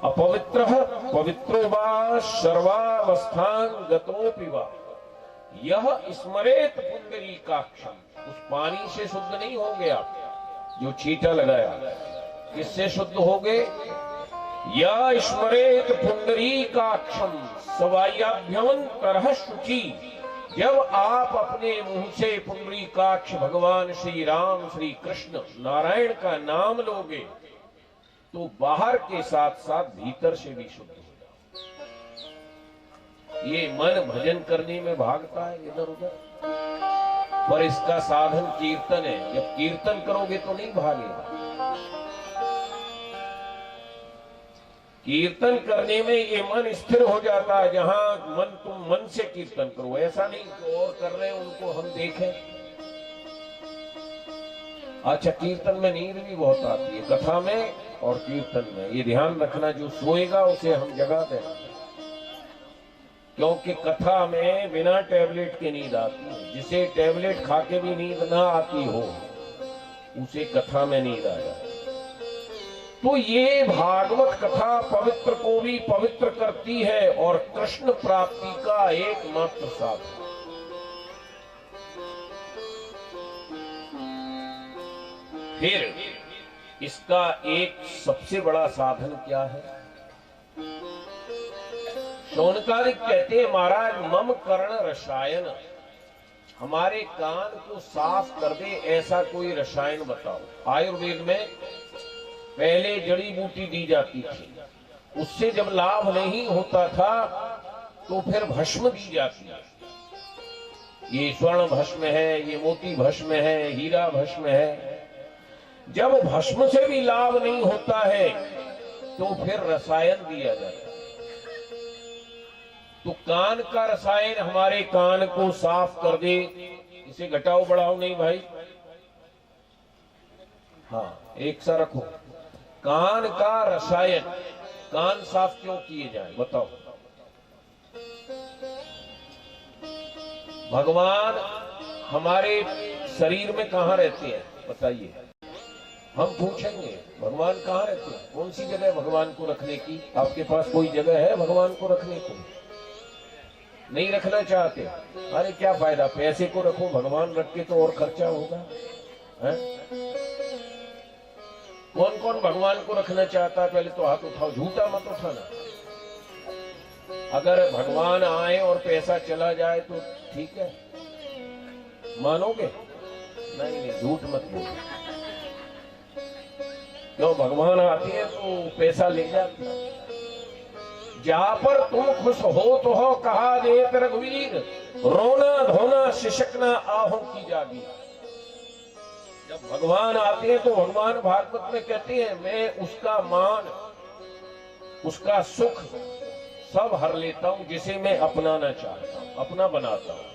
अपवित्र पवित्रो वा सर्वावस्थान गतोपि वा यह स्मरेत पुंडरीकाक्षम। उस पानी से शुद्ध नहीं होंगे आप जो छींटा लगाया, किससे शुद्ध होगे? या स्मरेत पुंडरीकाक्षम सवायाभ्यवंतरः शुचि। जब आप अपने मुंह से पुंडरीकाक्ष भगवान श्री राम, श्री कृष्ण, नारायण का नाम लोगे तो बाहर के साथ साथ भीतर से भी शुद्ध हो जाओ। ये मन भजन करने में भागता है इधर उधर, पर इसका साधन कीर्तन है। जब कीर्तन करोगे तो नहीं भागेगा। कीर्तन करने में ये मन स्थिर हो जाता है। जहां मन, तुम मन से कीर्तन करो, ऐसा नहीं कि और कर रहे हैं उनको हम देखें। अच्छा, कीर्तन में नींद भी बहुत आती है, कथा में और कीर्तन में। ये ध्यान रखना, जो सोएगा उसे हम जगा दें, क्योंकि कथा में बिना टैबलेट के नींद आती है। जिसे टैबलेट खा के भी नींद ना आती हो उसे कथा में नींद आ जाती। तो ये भागवत कथा पवित्र को भी पवित्र करती है और कृष्ण प्राप्ति का एकमात्र साधन। फिर इसका एक सबसे बड़ा साधन क्या है? शौनकादिक कहते हैं, महाराज मम कर्ण रसायन, हमारे कान को साफ कर दे ऐसा कोई रसायन बताओ। आयुर्वेद में पहले जड़ी बूटी दी जाती थी, उससे जब लाभ नहीं होता था तो फिर भस्म दी जाती है। ये स्वर्ण भस्म है, ये मोती भस्म है, हीरा भस्म है। जब भस्म से भी लाभ नहीं होता है तो फिर रसायन दिया जाता है। तो कान का रसायन हमारे कान को साफ कर दे। इसे घटाओ बढ़ाओ नहीं भाई, हाँ एक सा रखो। कान का रसायन, कान साफ क्यों किए जाए बताओ? भगवान हमारे शरीर में कहां रहते हैं बताइए? हम पूछेंगे भगवान कहां रहते हैं? कौन सी जगह भगवान को रखने की? आपके पास कोई जगह है भगवान को रखने को? नहीं रखना चाहते? अरे क्या फायदा, पैसे को रखो, भगवान रख के तो और खर्चा होगा है? कौन कौन भगवान को रखना चाहता है? पहले तो हाथ उठाओ, झूठा मत उठाना। अगर भगवान आए और पैसा चला जाए तो ठीक है, मानोगे? नहीं, झूठ मत बोलो। क्यों? भगवान आती है तो पैसा ले जाती है। जहां पर तुम खुश हो तो हो, कहा देत रघुवीर, रोना धोना शिशकना आहों की जागी। जब भगवान आते हैं तो भगवान भागवत में कहते हैं, मैं उसका मान, उसका सुख सब हर लेता हूं जिसे मैं अपनाना चाहता हूं, अपना बनाता हूं,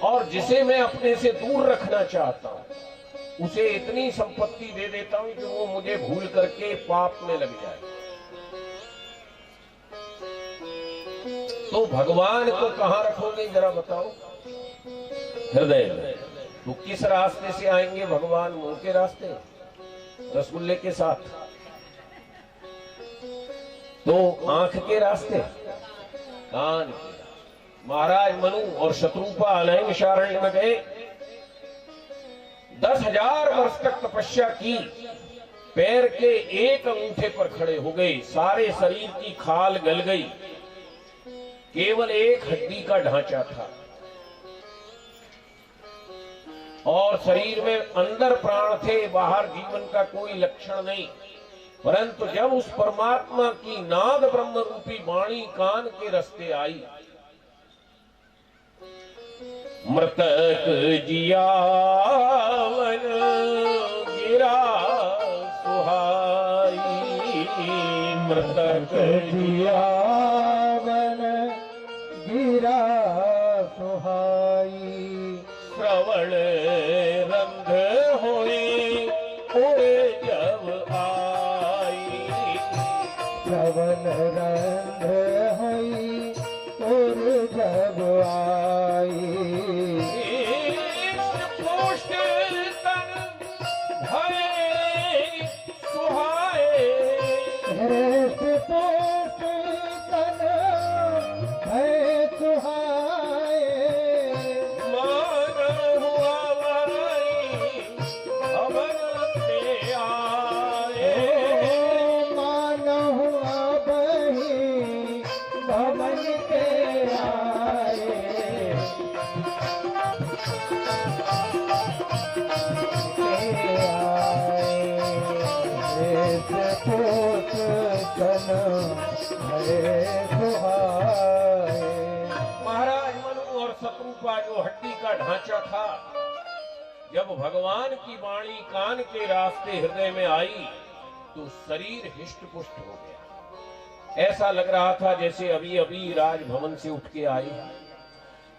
और जिसे मैं अपने से दूर रखना चाहता हूं उसे इतनी संपत्ति दे देता हूं कि वो मुझे भूल करके पाप में लग जाए। तो भगवान को कहां रखोगे जरा बताओ? हृदय में। तो किस रास्ते से आएंगे भगवान? मुंह के रास्ते, रसगुल्ले के साथ? तो आंख के रास्ते, कान के। महाराज मनु और शत्रुपा नैमिषारण्य में गए, 10,000 वर्ष तक तपस्या की, पैर के एक अंगूठे पर खड़े हो गए, सारे शरीर की खाल गल गई, केवल एक हड्डी का ढांचा था और शरीर में अंदर प्राण थे, बाहर जीवन का कोई लक्षण नहीं। परंतु जब उस परमात्मा की नाद ब्रह्म रूपी वाणी कान के रास्ते आई, मृतक जियावन गिरा सुहाई, मृतक
जियावन गिरा सुहाई,
श्रवण रंध होए उड़े जब आई,
श्रवण रंध होई उड़ जब आई,
पुष्ट
पवन के आए
महाराज मनु और शत्रुपा जो हड्डी का ढांचा था, जब भगवान की वाणी कान के रास्ते हृदय में आई तो शरीर हिष्ट पुष्ट हो गया। ऐसा लग रहा था जैसे अभी अभी राजभवन से उठ के आई।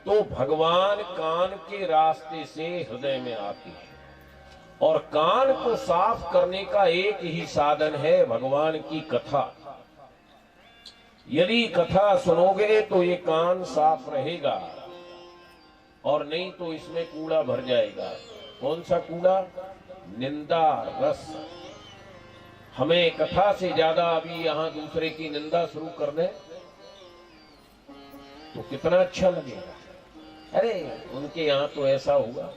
तो भगवान कान के रास्ते से हृदय में आते हैं और कान को साफ करने का एक ही साधन है, भगवान की कथा। यदि कथा सुनोगे तो ये कान साफ रहेगा और नहीं तो इसमें कूड़ा भर जाएगा। कौन सा कूड़ा? निंदा रस। हमें कथा से ज्यादा अभी यहाँ दूसरे की निंदा शुरू कर दें तो कितना अच्छा लगेगा। अरे उनके यहाँ तो ऐसा हुआ।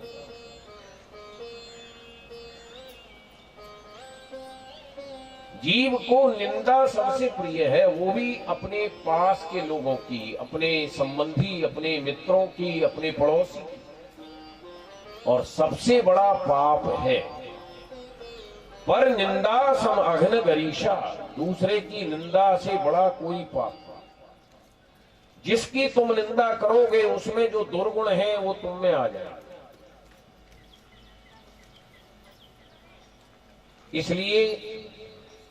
जीव को निंदा सबसे प्रिय है, वो भी अपने पास के लोगों की, अपने संबंधी, अपने मित्रों की, अपने पड़ोसी की। और सबसे बड़ा पाप है पर निंदा सम अघन गरीशा। दूसरे की निंदा से बड़ा कोई पाप। जिसकी तुम निंदा करोगे उसमें जो दुर्गुण है वो तुम में आ जाएगा। इसलिए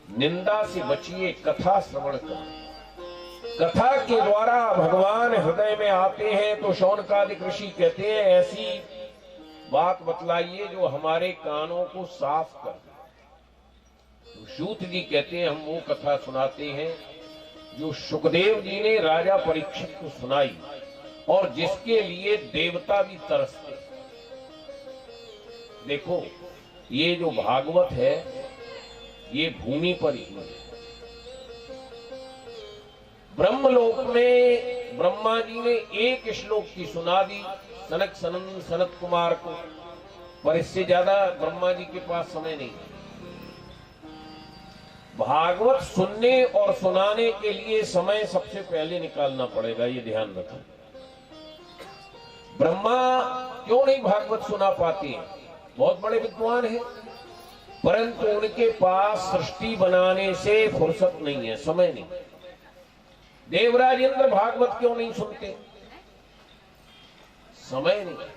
निंदा से बचिए, कथा श्रवण करें। कथा के द्वारा भगवान हृदय में आते हैं। तो शौनकादिक ऋषि कहते हैं ऐसी बात बतलाइए जो हमारे कानों को साफ कर दे। तो सूत जी कहते हैं हम वो कथा सुनाते हैं जो सुखदेव जी ने राजा परीक्षित को सुनाई और जिसके लिए देवता भी तरसते। देखो ये जो भागवत है ये भूमि पर ही है। ब्रह्मलोक में ब्रह्मा जी ने एक श्लोक की सुना दी सनत कुमार को, पर इससे ज्यादा ब्रह्मा जी के पास समय नहीं है। भागवत सुनने और सुनाने के लिए समय सबसे पहले निकालना पड़ेगा, ये ध्यान रखें। ब्रह्मा क्यों नहीं भागवत सुना पाते हैं? बहुत बड़े विद्वान हैं, परंतु उनके पास सृष्टि बनाने से फुर्सत नहीं है, समय नहीं। देवराज इंद्र भागवत क्यों नहीं सुनते? समय नहीं।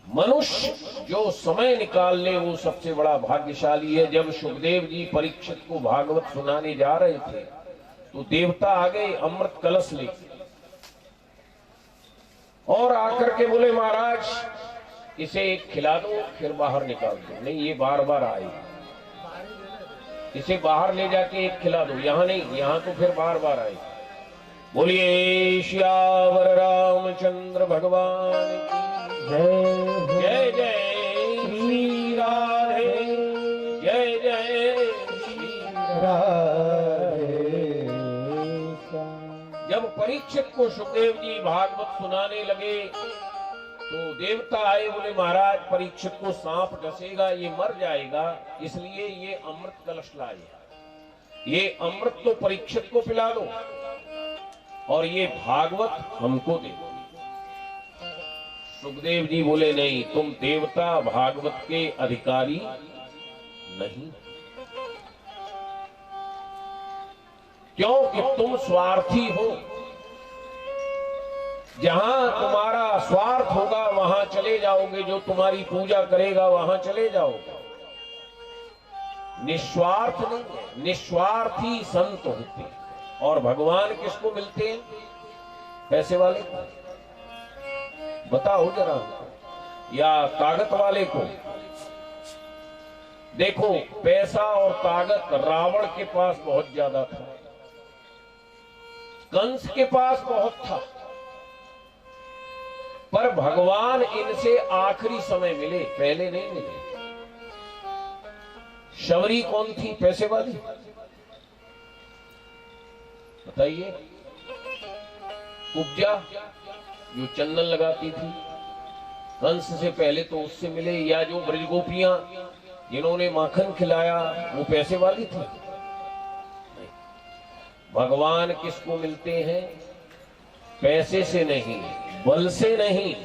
मनुष्य जो समय निकाल ले वो सबसे बड़ा भाग्यशाली है। जब सुखदेव जी परीक्षित को भागवत सुनाने जा रहे थे तो देवता आ गए अमृत कलश लेके और आकर के बोले महाराज इसे एक खिला दो फिर बाहर निकाल दो। नहीं, ये बार बार आए, इसे बाहर ले जाके एक खिला दो। यहाँ नहीं, यहाँ तो फिर बार बार आए। बोलिए श्यावर रामचंद्र भगवान की जय। जय जय श्री राधे, जय जय श्री राधे। जब परीक्षित को सुखदेव जी भागवत सुनाने लगे तो देवता आए, बोले महाराज परीक्षित को सांप डसेगा, ये मर जाएगा, इसलिए ये अमृत कलश लाए। ये अमृत तो परीक्षित को पिला दो और ये भागवत हमको दे दो। सुखदेव जी बोले नहीं, तुम देवता भागवत के अधिकारी नहीं, क्योंकि तुम स्वार्थी हो। जहां तुम्हारा स्वार्थ होगा वहां चले जाओगे, जो तुम्हारी पूजा करेगा वहां चले जाओगे। निस्वार्थ नहीं है, निस्वार्थी संत होते हैं। और भगवान किसको मिलते हैं? पैसे वाले को? बताओ जरा, या ताकत वाले को? देखो पैसा और ताकत रावण के पास बहुत ज्यादा था, कंस के पास बहुत था, पर भगवान इनसे आखिरी समय मिले, पहले नहीं मिले। शबरी कौन थी? पैसे वाली? बताइए। उपजा जो चंदन लगाती थी, कंस से पहले तो उससे मिले। या जो ब्रजगोपियां जिन्होंने माखन खिलाया वो पैसे वाली थी? भगवान किसको मिलते हैं? पैसे से नहीं, बल से नहीं,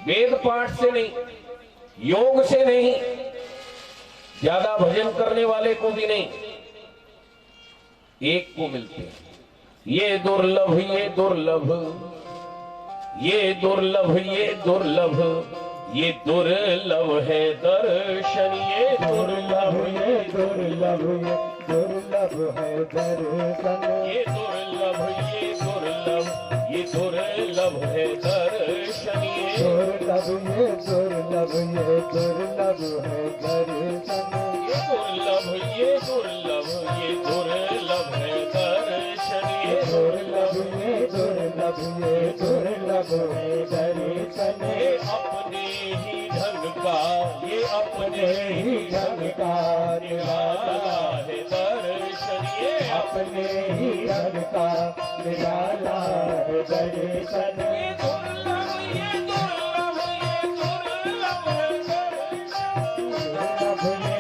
वेद पाठ से नहीं, योग से नहीं, ज्यादा भजन करने वाले को भी नहीं, एक को मिलते हैं। ये दुर्लभ, ये दुर्लभ, ये दुर्लभ, ये दुर्लभ, ये दुर्लभ है दर्शन, ये दुर्लभ, ये दुर्लभ, ये दुर्लभ है दर्शन, ये दुर्लभ, ये दुर्लभ, ये दुर्लभ है दर्शन, ये दुर्लभ, ये दुर्लभ, ये दुर्लभ है दर्शन, ये दुर्लभ, ये दुर्लभ, ये दुर्लभ है दर्शन, ये दुर्लभ, ये दुर्लभ, ये दुर्लभ है दर्शन। ये अपने ही ढंग का, ये अपने ही ढंग का निराला है दर्शन, ये अपने ही ढंग का निराला है दर्शन, ये दुर्लभ, ये दुर्लभ, ये दुर्लभ है दर्शन,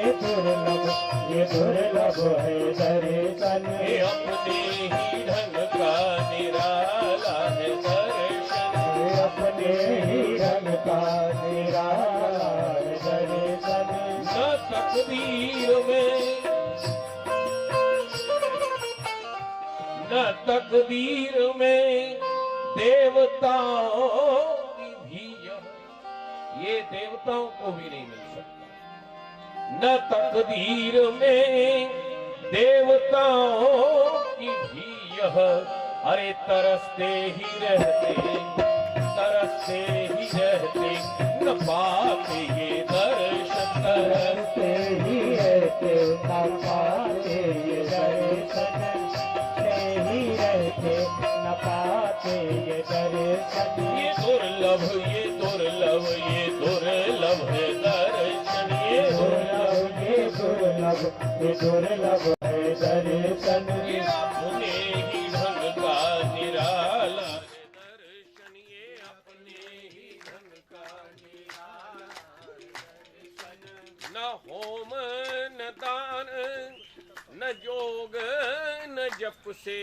ये दुर्लभ, ये दुर्लभ है दर्शन, ये अपने ही ढंग का निराला है दर्शन, ये अपने ही ढंग का निराला है दर्शन। न तकदीर में, न तकदीर में देवताओं की भी ये देवताओं को भी नहीं मिल सकता। न तकदीर में देवताओं की भी यह, अरे तरसते ही रहते, तरसते ही रहते, न पाते ये दर्शन, तरसते ही रहते, न पाते ये दर्शन, ही रहते, न पाते ये दर्शन, ये दुर्लभ, ये दुर्लभ, ये दुर्लभ है दर्शन, ये दुर्लभ, ये दुर्लभ, ये दुर्लभ है दर्शन, ये अपने ही ढंग का निराला है दर्शन, ये अपने ही ढंग का निराला है दर्शन। न होम न दान न जोग न जप से,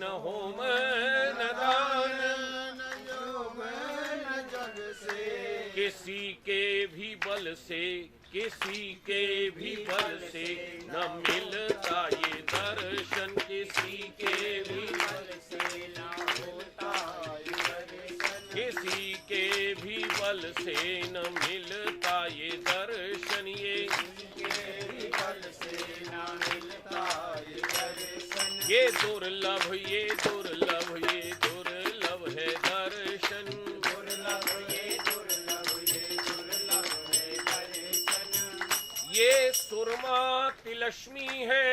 न होम न दान न योग न जग से, किसी के भी बल से, किसी के भी बल से न मिलता ये दर्शन, किसी के भी बल से न होता ये दर्शन, किसी के भी बल से न मिलता ये दर्शन, ये बल से न मिलता ये दर्शन, ये दुर्लभ, ये दुर्लभ, ये दुर्लभ है दर्शन, दुर्लभ, ये दुर्लभ, ये दुर्लभ है दर्शन। ये सुरमा तिलस्मी है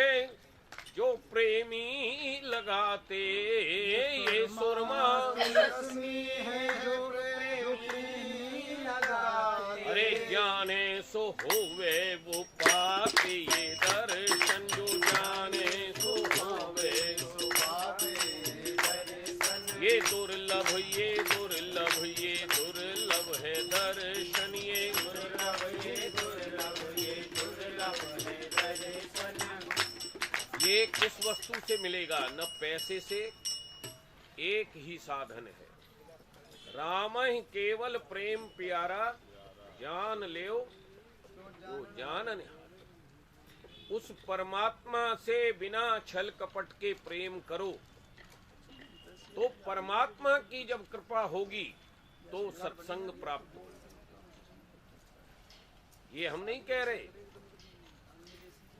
जो प्रेमी लगाते, ये सुरमा तिलस्मी है जो प्रेमी लगाते, अरे जाने सो होवे वो पाते ये दर्शन, जो जाने सो होवे वो पाते ये दर्शन, ये दुर्लभ, ये दुर्लभ, ये दुर्लभ है दर्शन, ये दुर्लभ, ये दुर्लभ, ये दुर्लभ है दर्शन। ये किस वस्तु से मिलेगा? न पैसे से, एक ही साधन है, राम ही केवल प्रेम प्यारा, जान लेओ वो जान निहार। उस परमात्मा से बिना छल कपट के प्रेम करो तो परमात्मा की जब कृपा होगी तो सत्संग प्राप्त हो। ये हम नहीं कह रहे,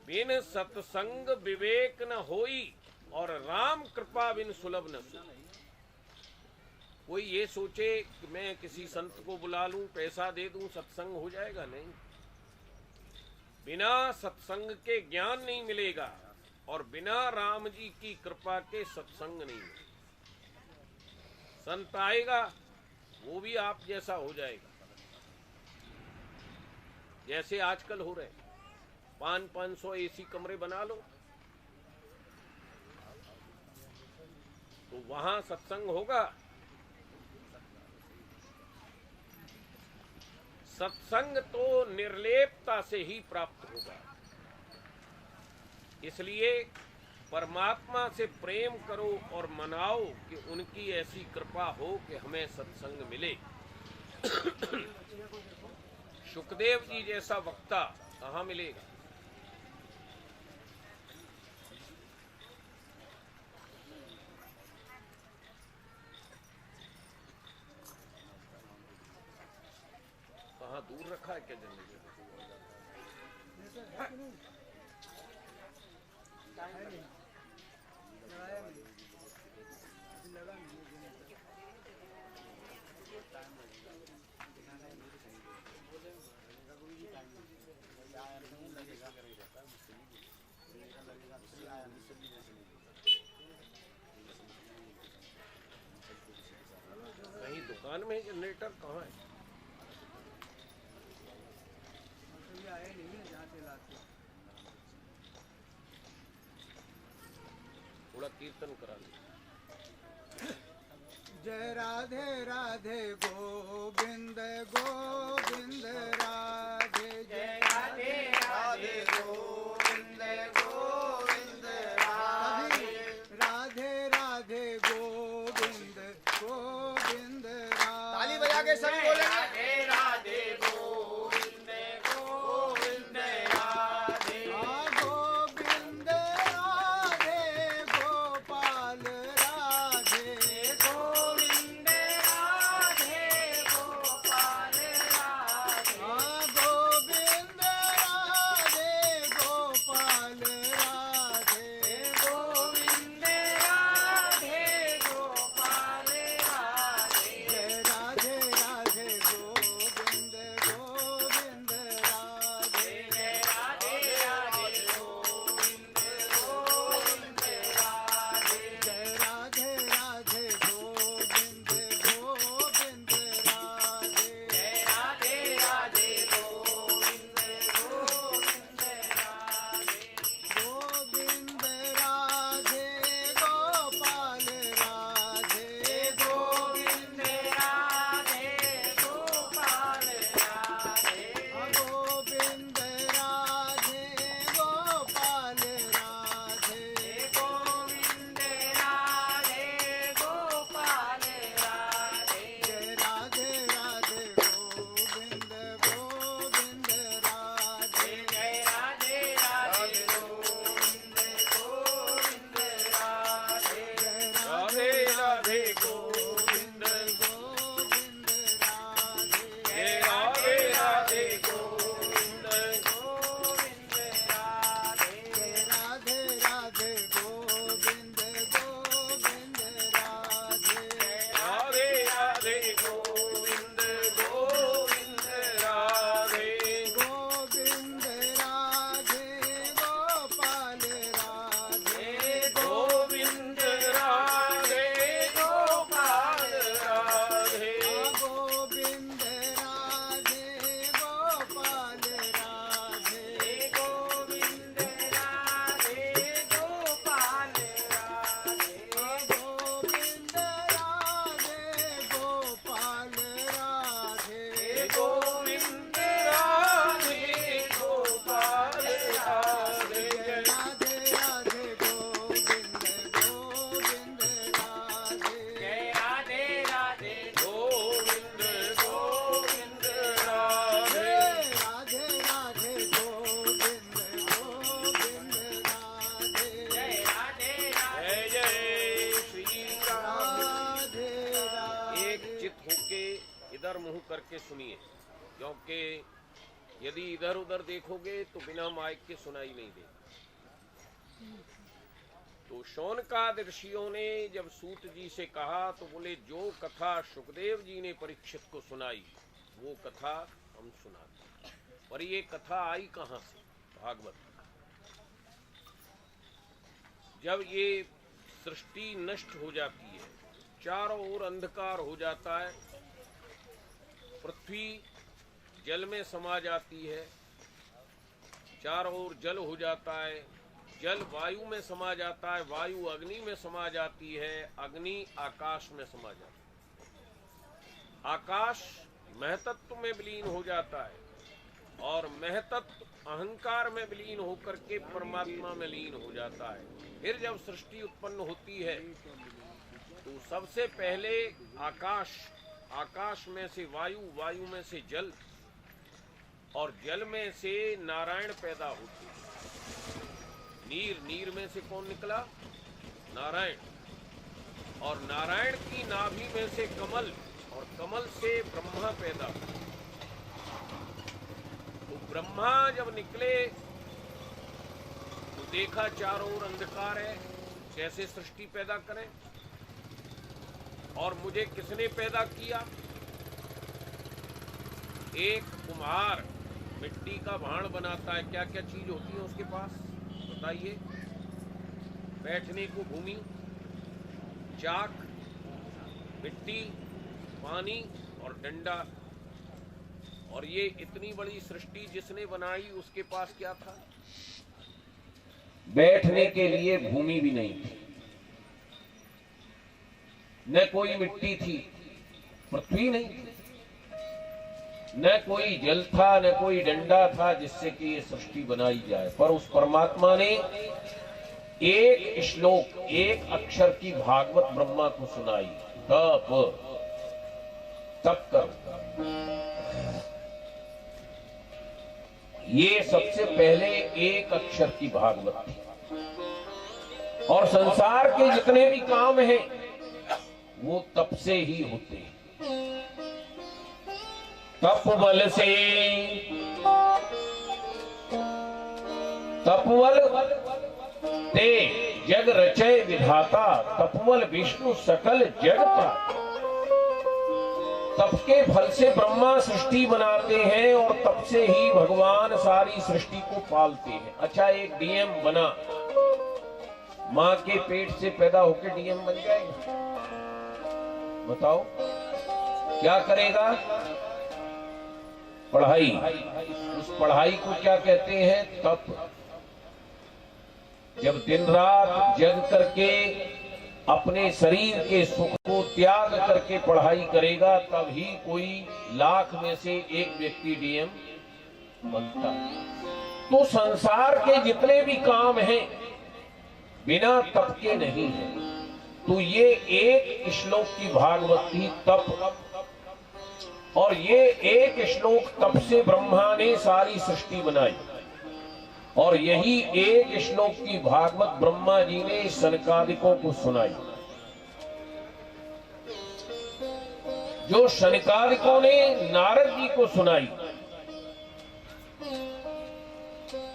बिन सत्संग विवेक न होई और राम कृपा बिन सुलभ न सो। कोई ये सोचे कि मैं किसी संत को बुला लूं, पैसा दे दूं, सत्संग हो जाएगा, नहीं। बिना सत्संग के ज्ञान नहीं मिलेगा और बिना राम जी की कृपा के सत्संग नहीं मिलेगा। संत आएगा वो भी आप जैसा हो जाएगा, जैसे आजकल हो रहे 500 एसी कमरे बना लो तो वहां सत्संग होगा। सत्संग तो निर्लेपता से ही प्राप्त होगा। इसलिए
परमात्मा से प्रेम करो और मनाओ कि उनकी ऐसी कृपा हो कि हमें सत्संग मिले। सुखदेव जी जैसा वक्ता कहाँ मिलेगा। कहाँ दूर रखा है क्या जल्दी? कहीं दुकान में जनरेटर कहाँ है? थोड़ा कीर्तन करा लो।
जय राधे राधे गोविंद गोविंद राधे, जय राधे राधे गोविंद गोविंद राधे, राधे राधे गोविंद गोविंद राधे। ताली बजा के सभी बोलेंगे। राधे राधे गोविंद गोविंद राधे, गोविंद राधे गोपाल राधे, गोविंद राधे गोपाल राधे, गोविंद राधे गोपाल राधे, गोविंद राधे गोपाल राधे, जय राधे राधे गोविंद गोविंद राधे, जय राधे राधे गोविंद गोविंद राधे, जय राधे राधे गोविंद गोविंद राधे, जय राधे राधे गोविंद गोविंद राधे, गोविंद राधे गोपाल राधे, गोविंद राधे गोपाल राधे, गोविंद राधे गोपाल राधे, गोविंद राधे गोपाल राधे, जय राधे राधे गोविंद गोविंद राधे, जय राधे राधे गोविंद गोविंद राधे, जय
राधे राधे गोविंद,
गोविंद राधे,
जय राधे राधे गोविंद,
गोविंद राधे, जय राधे राधे गोविंद गोविंद राधे,
राधे राधे गोविंद गोविंद राधे,
गोविंद राधे गोपाल राधे,
गोविंद राधे गोपाल राधे,
गोविंद राधे गोपाल राधे, गोविंद राधे गोपाल राधे, गोविंद राधे गोपाल राधे,
गोविंद राधे गोपाल राधे,
राधे राधे गोविंद गोविंद राधे,
जय राधे राधे गोविंद गोविंद राधे,
राधे राधे गोविंद गोविंद राधे,
जय राधे राधे, जय श्री राम।
राधे राधे।
एक चित होके इधर मुंह करके सुनिए, क्योंकि यदि इधर उधर देखोगे तो बिना माइक के सुनाई नहीं दे। तो शौनकादि ऋषियों ने जब सूत जी से कहा तो बोले जो कथा सुखदेव जी ने परीक्षित को सुनाई वो कथा हम सुनाते। पर ये कथा आई कहाँ से? भागवत। जब ये सृष्टि नष्ट हो जाती है, चारों ओर अंधकार हो जाता है, पृथ्वी जल में समा जाती है, चारों ओर जल हो जाता है, जल वायु में समा जाता है, वायु अग्नि में समा जाती है, अग्नि आकाश में समा जाती है, आकाश महतत्व में विलीन हो जाता है और महतत्व अहंकार में विलीन होकर के परमात्मा में लीन हो जाता है। फिर जब सृष्टि उत्पन्न होती है तो सबसे पहले आकाश, आकाश में से वायु, वायु में से जल और जल में से नारायण पैदा होते हैं। नीर, नीर में से कौन निकला? नारायण। और नारायण की नाभि में से कमल और कमल से ब्रह्मा पैदा हुए। तो ब्रह्मा जब निकले तो देखा चारों ओर अंधकार है, कैसे सृष्टि पैदा करें। और मुझे किसने पैदा किया? एक कुम्हार मिट्टी का भांड बनाता है, क्या क्या चीज होती है उसके पास बताइए? बैठने को भूमि, चाक, मिट्टी, पानी और डंडा। और ये इतनी बड़ी सृष्टि जिसने बनाई उसके पास क्या था?
बैठने के लिए भूमि भी नहीं थी, न कोई मिट्टी थी, पृथ्वी नहीं थी, न कोई जल था, न कोई डंडा था जिससे कि ये सृष्टि बनाई जाए। पर उस परमात्मा ने एक श्लोक, एक अक्षर की भागवत ब्रह्मा को सुनाई। तप कर, ये सबसे पहले एक अक्षर की भागवत थी। और संसार के जितने भी काम हैं वो तप से ही होते हैं। तप बल से, तपवल ते जग रचय विधाता, तपवल विष्णु सकल जगता। तप के फल से ब्रह्मा सृष्टि बनाते हैं और तप से ही भगवान सारी सृष्टि को पालते हैं। अच्छा, एक डीएम बना, मां के पेट से पैदा होकर डीएम बन जाएगा? बताओ क्या करेगा? पढ़ाई। उस पढ़ाई को क्या कहते हैं? तप। जब दिन रात जग करके अपने शरीर के सुख को त्याग करके पढ़ाई करेगा तभी कोई लाख में से एक व्यक्ति डीएम बनता। तो संसार के जितने भी काम हैं बिना तप के नहीं है। तो ये एक श्लोक की भागवत थी, तप। और ये एक श्लोक तप से ब्रह्मा ने सारी सृष्टि बनाई। और यही एक श्लोक की भागवत ब्रह्मा जी ने शनकादिकों को सुनाई। जो शनकादिकों ने नारद जी को सुनाई।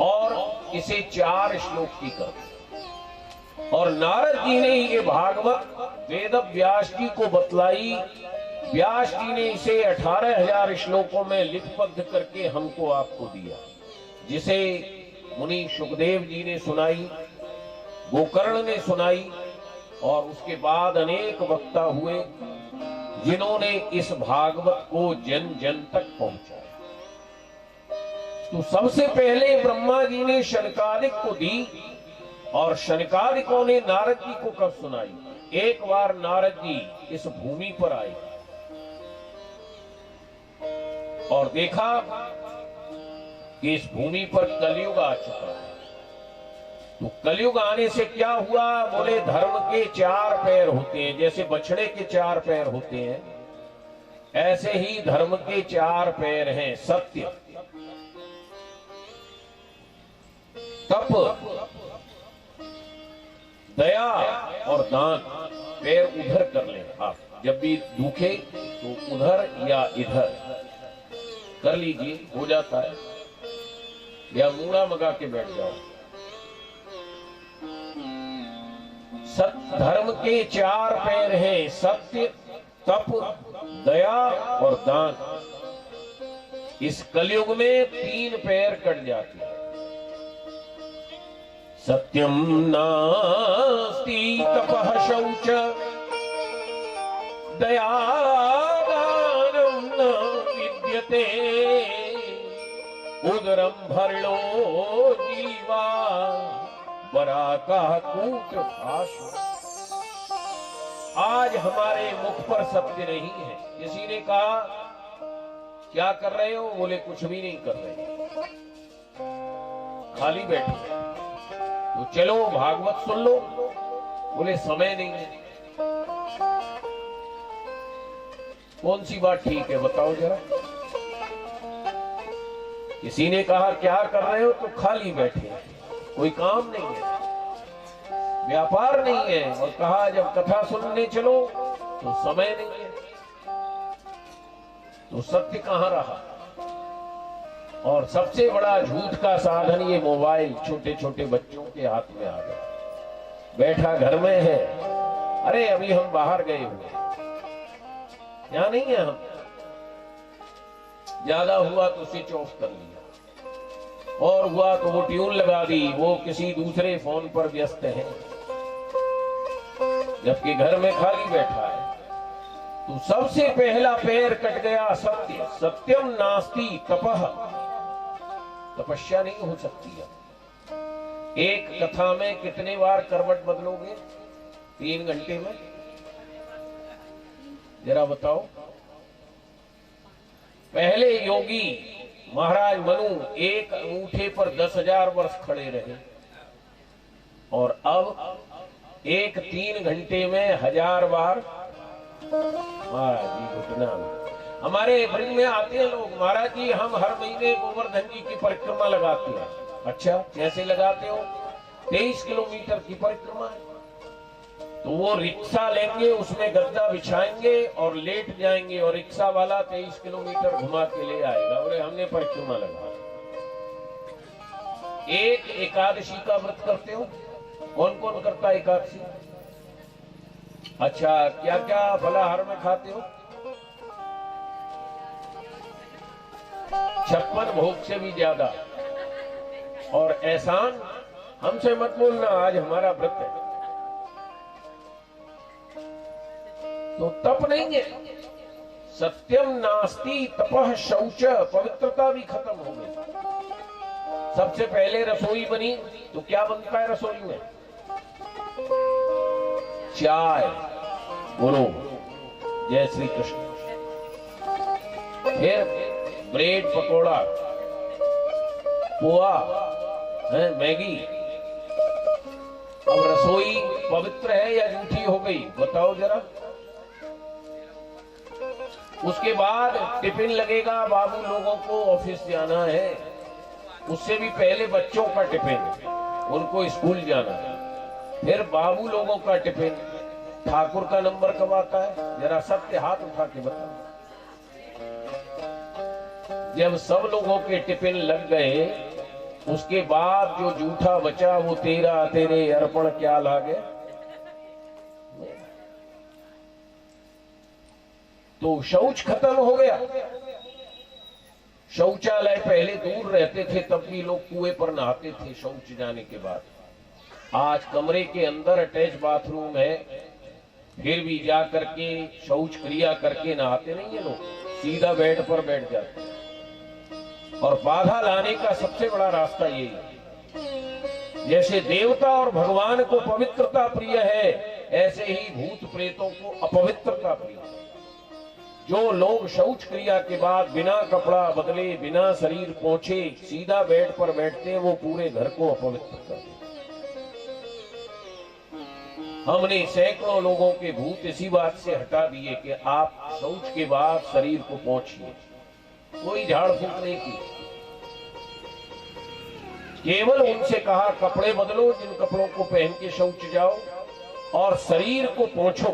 और इसे 4 श्लोक की कर। और नारद जी ने ये भागवत वेद व्यास जी को बतलाई। व्यास जी ने इसे 18,000 श्लोकों में लिखबद्ध करके हमको आपको दिया, जिसे मुनि सुखदेव जी ने सुनाई, गोकर्ण ने सुनाई। और उसके बाद अनेक वक्ता हुए जिन्होंने इस भागवत को जन जन तक पहुंचाया। तो सबसे पहले ब्रह्मा जी ने शनकादिक को दी और शनकादिकों ने नारद जी को कब सुनाई? एक बार नारद जी इस भूमि पर आए और देखा कि इस भूमि पर कलयुग आ चुका है। तो कलयुग आने से क्या हुआ? बोले धर्म के 4 पैर होते हैं, जैसे बछड़े के 4 पैर होते हैं ऐसे ही धर्म के 4 पैर हैं। सत्य, तप, दया और दान। पैर उधर कर ले आप, जब भी दुखे तो उधर या इधर कर लीजिए, हो जाता है। या मूड़ा मगा के बैठ जाओ। धर्म के 4 पैर हैं, सत्य, तप, दया और दान। इस कलयुग में 3 पैर कट जाते हैं। सत्यम नास्ति तपः शौच दया दानं न विद्यते उदरम भरणो जीवा बराका कूट भाषा। आज हमारे मुख पर सत्य नहीं है। किसी ने कहा क्या कर रहे हो? बोले कुछ भी नहीं कर रहे, खाली बैठे। तो चलो भागवत सुन लो। बोले समय नहीं है। कौन सी बात ठीक है बताओ जरा। किसी ने कहा क्या कर रहे हो, तो खाली बैठे, कोई काम नहीं है, व्यापार नहीं है। और कहा जब कथा सुनने चलो तो समय नहीं है। तो सत्य कहां रहा। और सबसे बड़ा झूठ का साधन ये मोबाइल छोटे छोटे बच्चों के हाथ में आ गया। बैठा घर में है, अरे अभी हम बाहर गए हुए, यहां नहीं है हम, ज्यादा हुआ तो स्विच ऑफ कर लिया, और हुआ तो वो ट्यून लगा दी, वो किसी दूसरे फोन पर व्यस्त है, जबकि घर में खाली बैठा है। तो सबसे पहला पैर कट गया सत्य। सत्यम नास्ति तपः, तपस्या नहीं हो सकती है। एक कथा में कितने बार करवट बदलोगे 3 घंटे में, जरा बताओ। पहले योगी महाराज मनु एक अंगूठे पर 10,000 वर्ष खड़े रहे, और अब एक 3 घंटे में 1000 बार महाराज जी घुटना। हमारे ब्रिज में आते हैं लोग, महाराज जी हम हर महीने गोवर्धन जी की परिक्रमा लगाते हैं। अच्छा कैसे लगाते हो? 23 किलोमीटर की परिक्रमा है। तो वो रिक्शा लेंगे, उसमें गद्दा बिछाएंगे और लेट जाएंगे, और रिक्शा वाला 23 किलोमीटर घुमा के ले आएगा। बोले हमने परिक्रमा लगा। एक एकादशी का व्रत करते हो? कौन कौन करता है एकादशी? अच्छा क्या क्या फलाहार में खाते हो? 56 भोग से भी ज्यादा। और एहसान हमसे मत बोलना, आज हमारा व्रत है। तो तप नहीं है। सत्यम नास्ति तपः शौच, पवित्रता भी खत्म हो गई। सबसे पहले रसोई बनी तो क्या बनता है रसोई में? चाय। बोलो जय श्री कृष्ण। फिर ब्रेड पकोड़ा, पोहा है, मैगी। अब रसोई पवित्र है या झूठी हो गई बताओ जरा। उसके बाद टिफिन लगेगा, बाबू लोगों को ऑफिस जाना है। उससे भी पहले बच्चों का टिफिन, उनको स्कूल जाना है। फिर बाबू लोगों का टिफिन। ठाकुर का नंबर कब आता है? जरा सत्य हाथ उठा के बताओ। जब सब लोगों के टिफिन लग गए, उसके बाद जो जूठा बचा वो तेरा तेरे अर्पण क्या लागे। तो शौच खत्म हो गया। शौचालय पहले दूर रहते थे, तब भी लोग कुएं पर नहाते थे शौच जाने के बाद। आज कमरे के अंदर अटैच बाथरूम है, फिर भी जा करके शौच क्रिया करके नहाते नहीं है लोग, सीधा बेड पर बैठ जाते हैं। और बाधा लाने का सबसे बड़ा रास्ता यही है। जैसे देवता और भगवान को पवित्रता प्रिय है, ऐसे ही भूत प्रेतों को अपवित्रता प्रिय है। जो लोग शौच क्रिया के बाद बिना कपड़ा बदले, बिना शरीर पोंछे सीधा बेड पर बैठते हैं, वो पूरे घर को अपवित्र कर देते। हमने सैकड़ों लोगों के भूत इसी बात से हटा दिए कि आप शौच के बाद शरीर को पोंछिए। कोई झाड़ फूक नहीं की, केवल उनसे कहा कपड़े बदलो, जिन कपड़ों को पहन के शौच जाओ, और शरीर को पोंछो।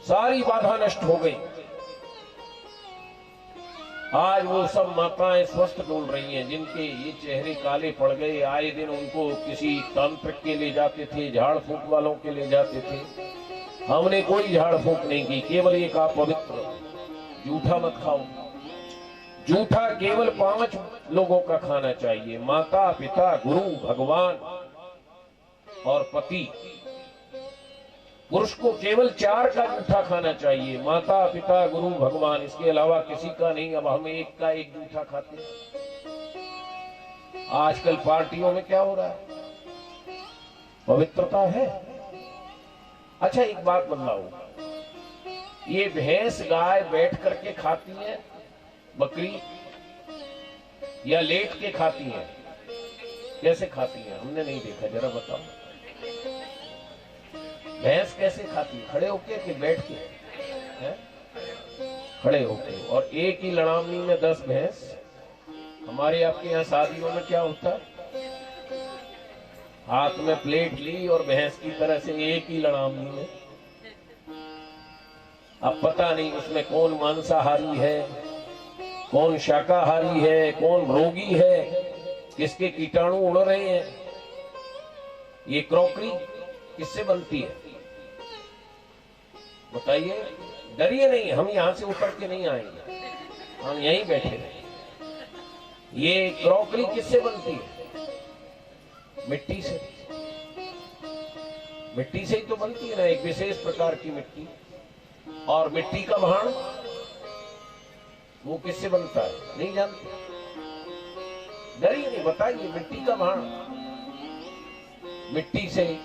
सारी बाधा नष्ट हो गई। आज वो सब माताएं स्वस्थ डोल रही हैं, जिनके ये चेहरे काले पड़ गए। आए दिन उनको किसी तांत्रिक के ले जाते थे, झाड़ फूक वालों के ले जाते थे। हमने कोई झाड़ फूक नहीं की, केवल ये कहा पवित्र, जूठा मत खाओ। जूठा केवल 5 लोगों का खाना चाहिए, माता पिता गुरु भगवान और पति। पुरुष को केवल 4 का जूठा खाना चाहिए, माता पिता गुरु भगवान, इसके अलावा किसी का नहीं। अब हम एक का एक जूठा खाते हैं। आजकल पार्टियों में क्या हो रहा है? पवित्रता है। अच्छा एक बात बदलाओ, ये भैंस गाय बैठ करके खाती है, बकरी, या लेट के खाती है? कैसे खाती है? हमने नहीं देखा, जरा बताओ। भैंस कैसे खाती है? खड़े होके कि बैठ के? है? खड़े होके। और एक ही लड़ावनी में 10 भैंस। हमारे आपके यहाँ शादियों में क्या होता है? हाथ में प्लेट ली और भैंस की तरह से एक ही लड़ावनी में। अब पता नहीं उसमें कौन मांसाहारी है, कौन शाकाहारी है, कौन रोगी है, किसके कीटाणु उड़ रहे हैं। ये क्रॉकरी किससे बनती है बताइए? डरिए नहीं, हम यहां से उतर के नहीं आएंगे, हम यहीं बैठे रहे। ये क्रॉकरी किससे बनती है? मिट्टी से। मिट्टी से ही तो बनती है ना, एक विशेष प्रकार की मिट्टी। और मिट्टी का भाण वो किससे बनता है? नहीं जानते? डरिए नहीं, बताइए। मिट्टी का भाण मिट्टी से।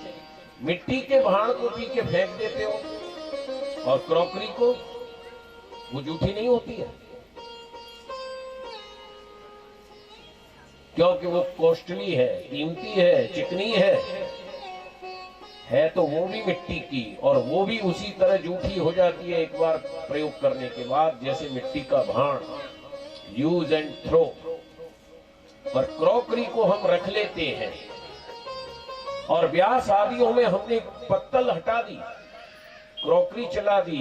मिट्टी के भाण को पी के फेंक देते हो। और क्रॉकरी को, वो जूठी नहीं होती है क्योंकि वो कॉस्टली है, कीमती है, चिकनी है तो वो भी मिट्टी की, और वो भी उसी तरह जूठी हो जाती है एक बार प्रयोग करने के बाद, जैसे मिट्टी का भाण, यूज एंड थ्रो। पर क्रॉकरी को हम रख लेते हैं। और ब्याह शादियों में हमने पत्तल हटा दी, क्रॉकरी चला दी।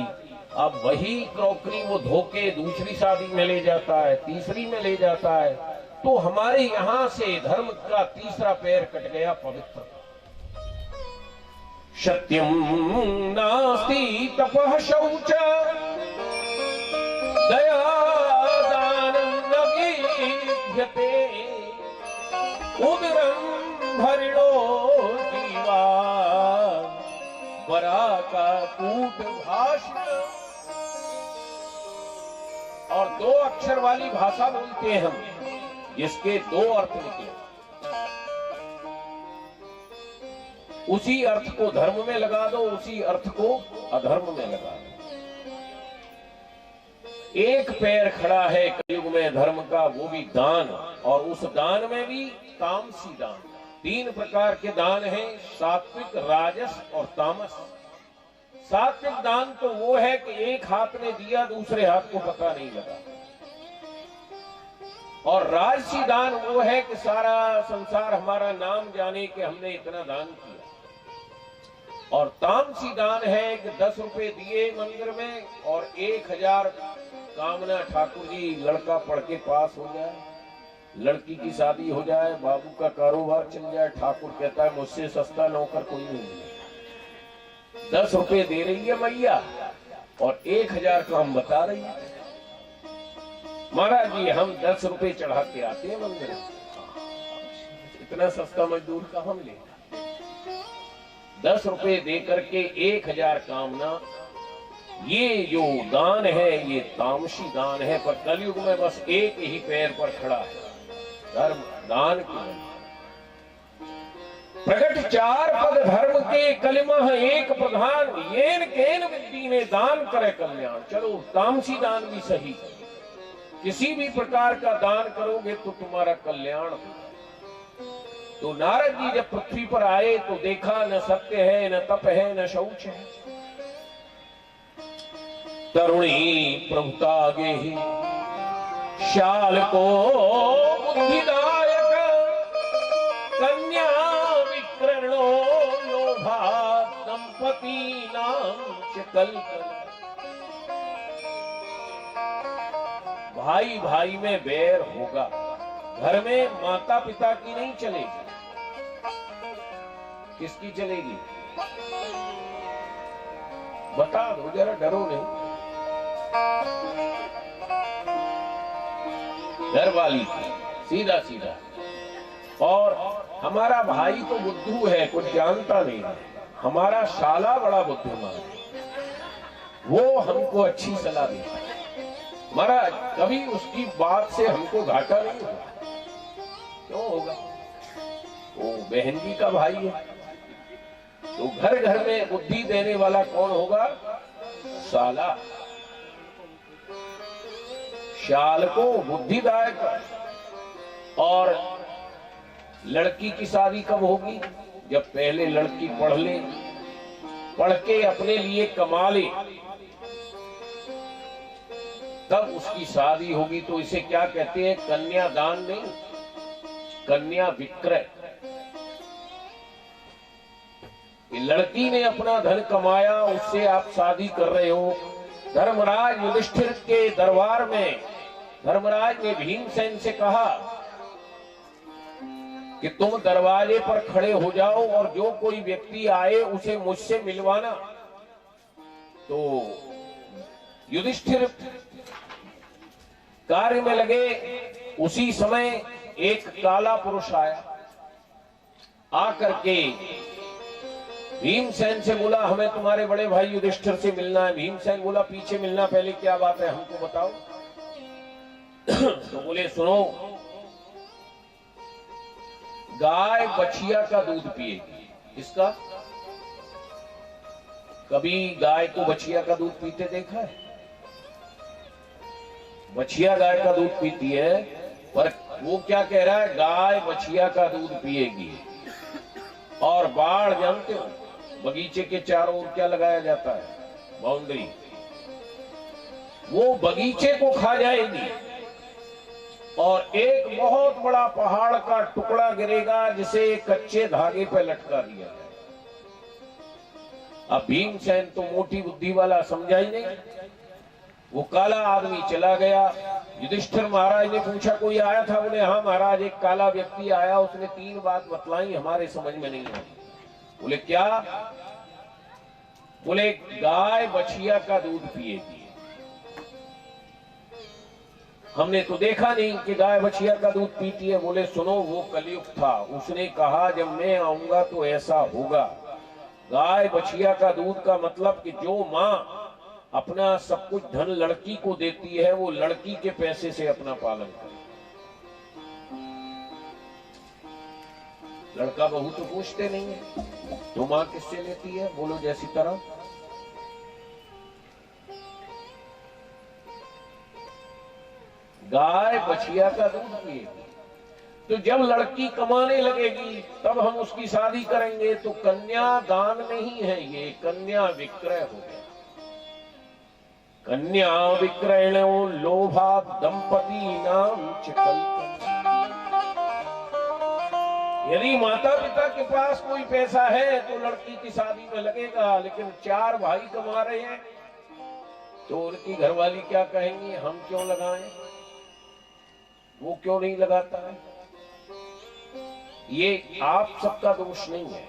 अब वही क्रॉकरी वो धोके दूसरी शादी में ले जाता है, तीसरी में ले जाता है। तो हमारे यहां से धर्म का तीसरा पैर कट गया, पवित्र। सत्यम नास्ति तपः शौच दया दानं न विद्यते उदरं भरिणो जीवा वरा का कूट भाषण। और 2 अक्षर वाली भाषा बोलते हैं हम, इसके 2 अर्थ निकले। उसी अर्थ को धर्म में लगा दो, उसी अर्थ को अधर्म में लगा दो। एक पैर खड़ा है कलयुग में धर्म का, वो भी दान। और उस दान में भी तामसी दान। 3 प्रकार के दान हैं, सात्विक, राजस और तामस। सात्विक दान तो वो है कि एक हाथ ने दिया, दूसरे हाथ को पता नहीं लगा। और राजसी दान वो है कि सारा संसार हमारा नाम जाने कि हमने इतना दान किया। और तामसी दान है कि 10 रुपए दिए मंदिर में और 1000 कामना, ठाकुर जी लड़का पढ़ के पास हो जाए, लड़की की शादी हो जाए, बाबू का कारोबार चल जाए। ठाकुर कहता है मुझसे सस्ता नौकर कोई नहीं है। 10 रुपए दे रही है मैया और 1000 काम बता रही है। महाराज जी हम 10 रुपए चढ़ा के आते हैं मंदिर, इतना सस्ता मजदूर का हम ले। 10 रुपए दे करके 1000 कामना, ये जो दान है ये तामसी दान है। पर कलयुग में बस एक ही पैर पर खड़ा है, धर्म दान की। प्रकट 4 पद धर्म के, कलिमह एक प्रधान, येन केन विद्धि में दान करे कल्याण। चलो तामसी दान भी सही, किसी भी प्रकार का दान करोगे तो तुम्हारा कल्याण होगा। तो नारद जी जब पृथ्वी पर आए तो देखा न सत्य है, न तप है, न शौच है। तरुणी प्रभुता गे ही शाल को बुद्धिदायक, कन्या विक्ररणो लोभा दंपति नाम चकल। भाई भाई में बैर होगा, घर में माता पिता की नहीं चलेगी, किसकी चलेगी? बता दो जरा, डरो नहीं। घर वाली की, सीधा सीधा। और हमारा भाई तो बुद्धू है, कुछ जानता नहीं है। हमारा शाला बड़ा बुद्धिमान है, वो हमको अच्छी सलाह देता है। महाराज कभी उसकी बात से हमको घाटा नहीं होगा। क्यों होगा? वो बहन जी का भाई है। तो घर घर में बुद्धि देने वाला कौन होगा? शाला। शाल को बुद्धिदायक और लड़की की शादी कब होगी? जब पहले लड़की पढ़ ले, पढ़ के अपने लिए कमा ले, तब उसकी शादी होगी। तो इसे क्या कहते हैं? कन्यादान नहीं, कन्या विक्रय। ये लड़की ने अपना धन कमाया, उससे आप शादी कर रहे हो। धर्मराज युधिष्ठिर के दरबार में धर्मराज ने भीमसेन से कहा कि तुम दरवाजे पर खड़े हो जाओ और जो कोई व्यक्ति आए उसे मुझसे मिलवाना। तो युधिष्ठिर कार्य में लगे। उसी समय एक काला पुरुष आया, आकर के भीमसेन से बोला, हमें तुम्हारे बड़े भाई युधिष्ठिर से मिलना है। भीमसेन बोला, पीछे मिलना, पहले क्या बात है हमको बताओ। तो बोले, सुनो, गाय बछिया का दूध पिएगी। इसका कभी गाय को बछिया का दूध पीते देखा है? बछिया गाय का दूध पीती है, पर वो क्या कह रहा है? गाय बछिया का दूध पिएगी। और बाढ़ जानते हो, बगीचे के चारों ओर क्या लगाया जाता है? बाउंड्री। वो बगीचे को खा जाएगी और एक बहुत बड़ा पहाड़ का टुकड़ा गिरेगा जिसे कच्चे धागे पर लटका दिया जाए। अब भीमसेन तो मोटी बुद्धि वाला, समझा ही नहीं। वो काला आदमी चला गया। युधिष्ठिर महाराज ने पूछा, कोई आया था? बोले, हाँ महाराज, एक काला व्यक्ति आया, उसने 3 बात बतलाई, हमारे समझ में नहीं आई। बोले, क्या? बोले, गाय बछिया का दूध पिएगी। हमने तो देखा नहीं कि गाय बछिया का दूध पीती है। बोले, सुनो, वो कलयुग था, उसने कहा जब मैं आऊंगा तो ऐसा होगा। गाय बछिया का दूध का मतलब कि जो माँ अपना सब कुछ धन लड़की को देती है, वो लड़की के पैसे से अपना पालन करे। लड़का बहू तो पूछते नहीं है, तो माँ किससे लेती है? बोलो जैसी तरह। गाय बछिया का दूध पिएगी। तो जब लड़की कमाने लगेगी तब हम उसकी शादी करेंगे। तो कन्या दान नहीं है, ये कन्या विक्रय हो गया। कन्या विक्रयणो लोभा दंपती नाम यदि माता पिता के पास कोई पैसा है तो लड़की की शादी में लगेगा, लेकिन 4 भाई कमा रहे हैं तो उनकी घरवाली क्या कहेंगी? हम क्यों लगाएं? वो क्यों नहीं लगाता है? ये आप सबका दोष नहीं है,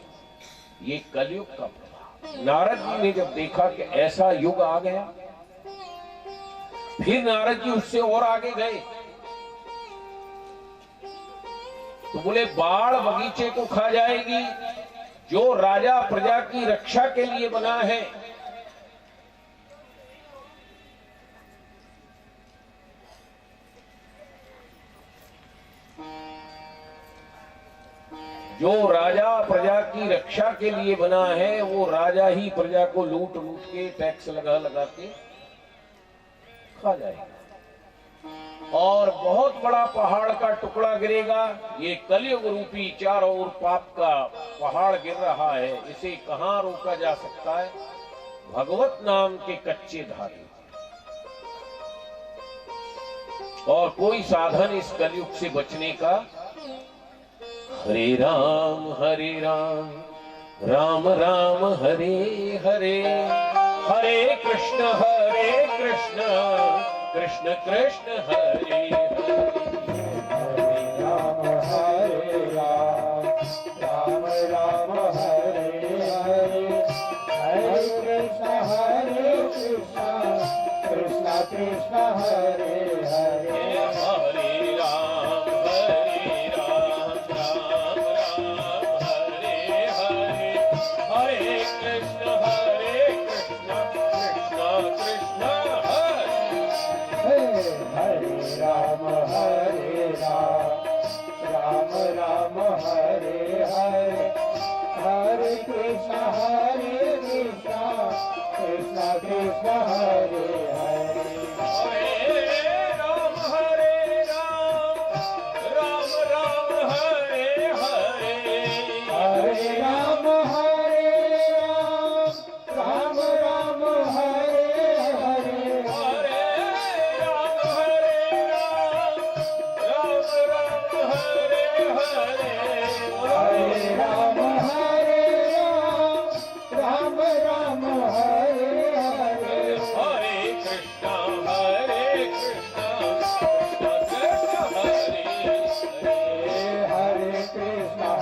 ये कलयुग का प्रभाव। नारद जी ने जब देखा कि ऐसा युग आ गया, फिर नारद जी उससे और आगे गए। तो बोले, बाढ़ बगीचे को खा जाएगी, जो राजा प्रजा की रक्षा के लिए बना है। जो राजा प्रजा की रक्षा के लिए बना है, वो राजा ही प्रजा को लूट लूट के टैक्स लगा लगा के खा जाएगा और बहुत बड़ा पहाड़ का टुकड़ा गिरेगा। ये कलयुग रूपी चारों ओर पाप का पहाड़ गिर रहा है, इसे कहां रोका जा सकता है? भगवत नाम के कच्चे धागे। और कोई साधन इस कलयुग से बचने का? हरे राम राम राम हरे हरे, हरे कृष्ण कृष्ण कृष्ण हरे हरे।
राम हरे राम राम राम हरे हरे, हरे कृष्ण कृष्ण कृष्ण हरे हरे।
हरे राम राम राम हरे हरे, हरे कृष्ण कृष्ण कृष्ण हरे।
हरे राम राम राम हरे हरे, हरे कृष्ण कृष्ण कृष्ण हरे हरे।
हरे राम राम राम हरे हरे,
राम हरे हरे
हरे कृष्णा कृष्ण कृष्ण हरे हरे
हरे कृष्णा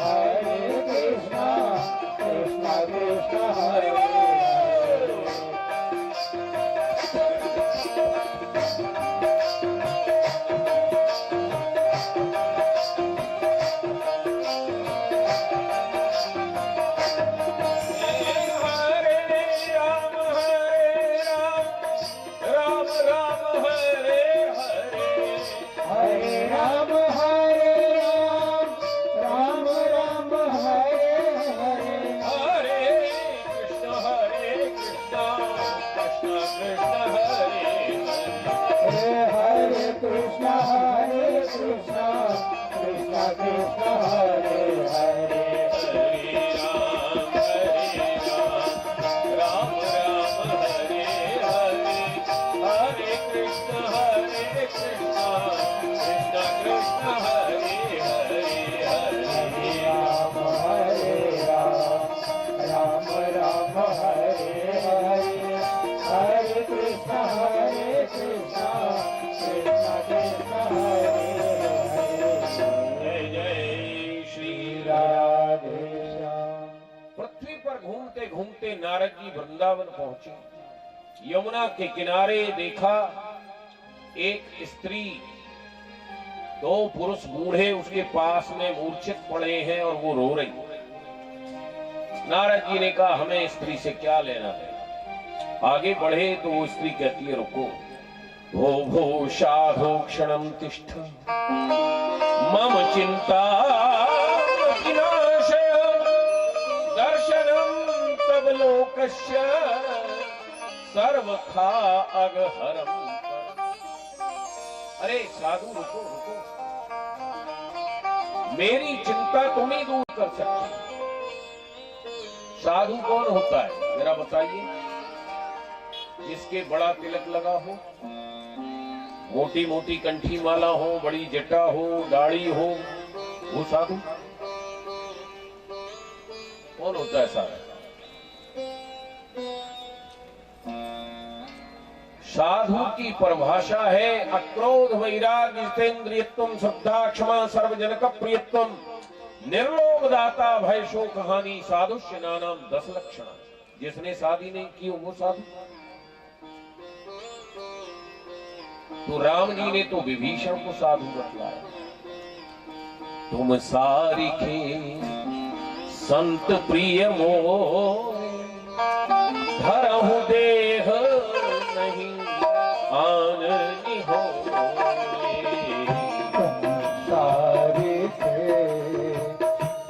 कृष्ण कृष्ण हरे हरे हरे राम राम राम हरे हरे
हरे कृष्ण कृष्ण हरे हरे
हरे कृष्ण कृष्ण कृष्ण हरे हरे
हरे राम हरे हरे हरे कृष्ण कृष्ण कृष्ण हरे हरे हरे
राम हरे राम राम हरे हरे हरे कृष्ण कृष्ण कृष्ण हरे हरे
जय जय श्री
राधे श्याम।
पृथ्वी पर घूमते घूमते नारद जी वृंदावन पहुंचे। यमुना के किनारे देखा एक स्त्री, दो पुरुष बूढ़े उसके पास में मूर्छित पड़े हैं और वो रो रही। नारद जी ने कहा हमें स्त्री से क्या लेना देना। आगे बढ़े तो वो स्त्री कहती है रुको, भो भो साधु क्षणम तिष्ठ मम चिंता विनाशय दर्शनम तब लोकस्य सर्वथा अगहरम। अरे साधु रुको रुको, मेरी चिंता तुम ही दूर कर सकते। साधु कौन होता है जरा बताइए? जिसके बड़ा तिलक लगा हो, मोटी मोटी कंठी माला हो, बड़ी जटा हो, दाढ़ी हो, वो साधु कौन होता है? साधु साधु की परिभाषा है अक्रोध वैराग्य जितेंद्रियत्वम श्रद्धा क्षमा सर्वजनक प्रियत्वम निर्लोभ दाता भय शोक हानि साधुष्य नानाम 10 लक्षण। जिसने शादी नहीं की वो साधु। तो राम जी ने तो विभीषण को साधु बतलाया। तुम सारिखे संत प्रिय मोह धरहु देह नहीं आन निहो।
सारे थे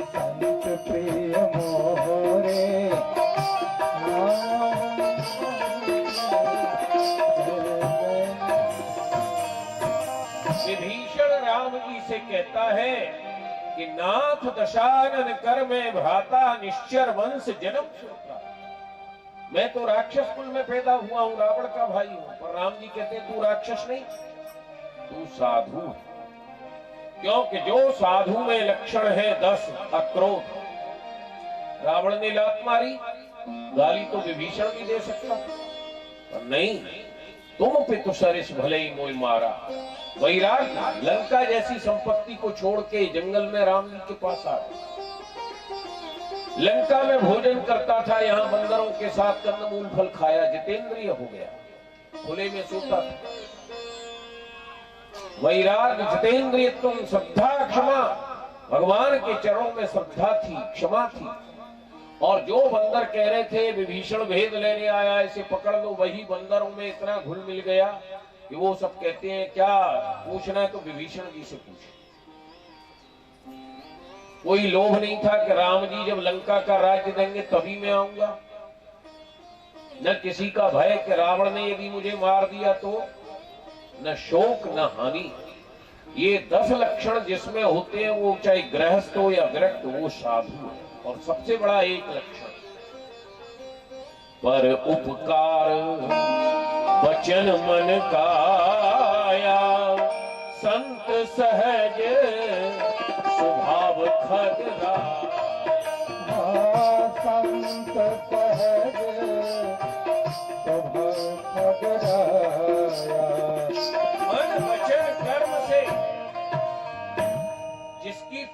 संत प्रिय मोरे
विभीषण राम जी से कहता है कि नाथ दशानन कर में भ्राता निश्चर वंश जन्म सुरता। मैं तो राक्षस कुल में पैदा हुआ हूं, रावण का भाई हूं, पर राम जी कहते तू राक्षस नहीं, तू साधु। क्योंकि जो साधु में लक्षण है 10 अक्रोध। रावण ने लात मारी, गाली तो विभीषण भी दे सकता, पर नहीं, तुम पितु सरिस भले ही मोह मारा। वैराग्य, लंका जैसी संपत्ति को छोड़ के जंगल में राम जी के पास आ गए। लंका में भोजन करता था, यहाँ बंदरों के साथ कंदमूल फल खाया, जितेंद्रिय हो गया, खुले में सोता था। वैराग्य जितेंद्रियत्व श्रद्धा क्षमा, भगवान के चरणों में श्रद्धा थी, क्षमा थी। और जो बंदर कह रहे थे विभीषण भेद लेने आया, इसे पकड़ लो, वही बंदरों में इतना घुल मिल गया कि वो सब कहते हैं क्या पूछना है तो विभीषण जी से पूछे। कोई लोभ नहीं था कि राम जी जब लंका का राज्य देंगे तभी मैं आऊंगा, न किसी का भय कि रावण ने यदि मुझे मार दिया तो, न शोक न हानि। ये 10 लक्षण जिसमें होते हैं वो चाहे गृहस्थ हो या विरक्त, वो साधु है। और सबसे बड़ा एक लक्षण, पर उपकार वचन मन काया, संत सहज स्वभाव खगरा।
संत सहज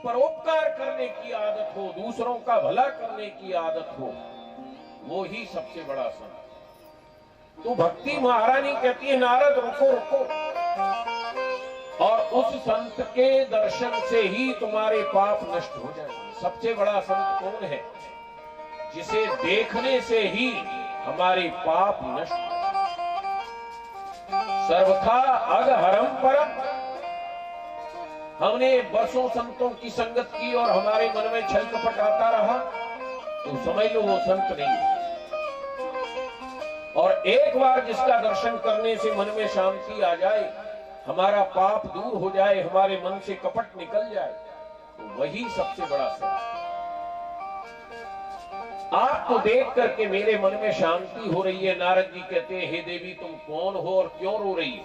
परोपकार करने की आदत हो, दूसरों का भला करने की आदत हो, वो ही सबसे बड़ा संत। तो भक्ति महारानी कहती है नारद रुको रुको, और उस संत के दर्शन से ही तुम्हारे पाप नष्ट हो जाएंगे। सबसे बड़ा संत कौन है? जिसे देखने से ही हमारे पाप नष्ट। सर्वथा अगहरम परम। हमने बरसों संतों की संगत की और हमारे मन में छल कपट आता रहा, तो समझ लो वो संत नहीं है। और एक बार जिसका दर्शन करने से मन में शांति आ जाए, हमारा पाप दूर हो जाए, हमारे मन से कपट निकल जाए, तो वही सबसे बड़ा संत। आपको देख करके मेरे मन में शांति हो रही है। नारद जी कहते हैं, हे देवी तुम कौन हो और क्यों रो रही हो?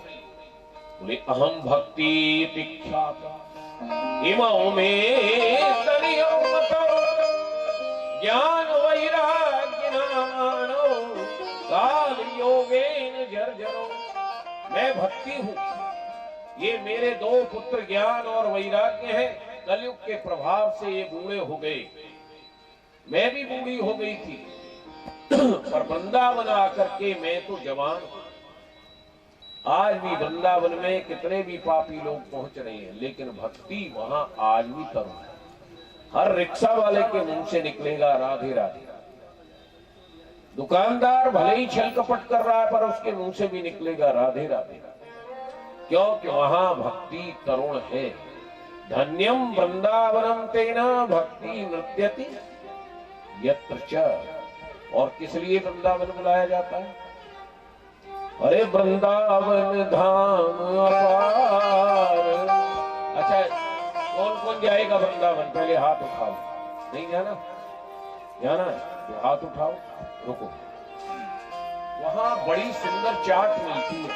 बोले अहम भक्ति दीक्षा इमाओं में तनियो मतो ज्ञान वैराग्य नामानो काल योगेन जर्जरो। मैं भक्ति हूँ, ये मेरे दो पुत्र ज्ञान और वैराग्य है। कलयुग के प्रभाव से ये बूढ़े हो गए, मैं भी बूढ़ी हो गई थी, पर वृंदावन आकर के मैं तो जवान हूं। आज भी वृंदावन में कितने भी पापी लोग पहुंच रहे हैं, लेकिन भक्ति वहां आज भी तरुण है। हर रिक्शा वाले के मुंह से निकलेगा राधे राधे। दुकानदार भले ही छल कपट कर रहा है, पर उसके मुंह से भी निकलेगा राधे राधे। क्योंकि वहां भक्ति तरुण है। धन्यम वृंदावनम तेना भक्ति नृत्यति यत्र च। और किस लिए वृंदावन बुलाया जाता है? अरे वृंदावन धाम अपार। अच्छा, कौन कौन जाएगा वृंदावन? पहले हाथ उठाओ। नहीं जाना? जाना है तो हाथ उठाओ। रुको, वहां बड़ी सुंदर चाट मिलती है।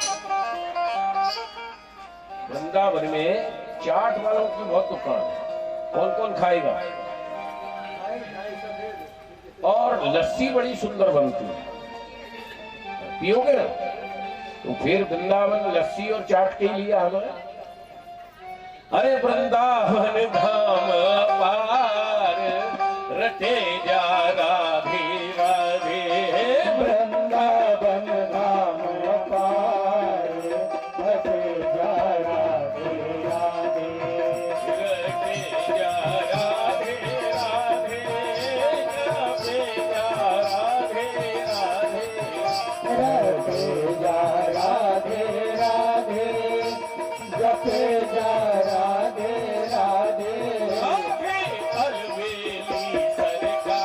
वृंदावन में चाट वालों की बहुत दुकान है। कौन कौन खाएगा? और लस्सी बड़ी सुंदर बनती है, पियोगे ना? तो फिर वृंदावन लस्सी और चाट के लिए आ गए। अरे वृंदावन धाम पार रटे जा राधे राधे।
वृंदावन धाम पार रटे जा राधे राधे।
रटे जा राधे राधे, रटे जा राधे राधे।
रटे जा राधे राधे, जपे जा राधे राधे।
आगे अलवेली सरकार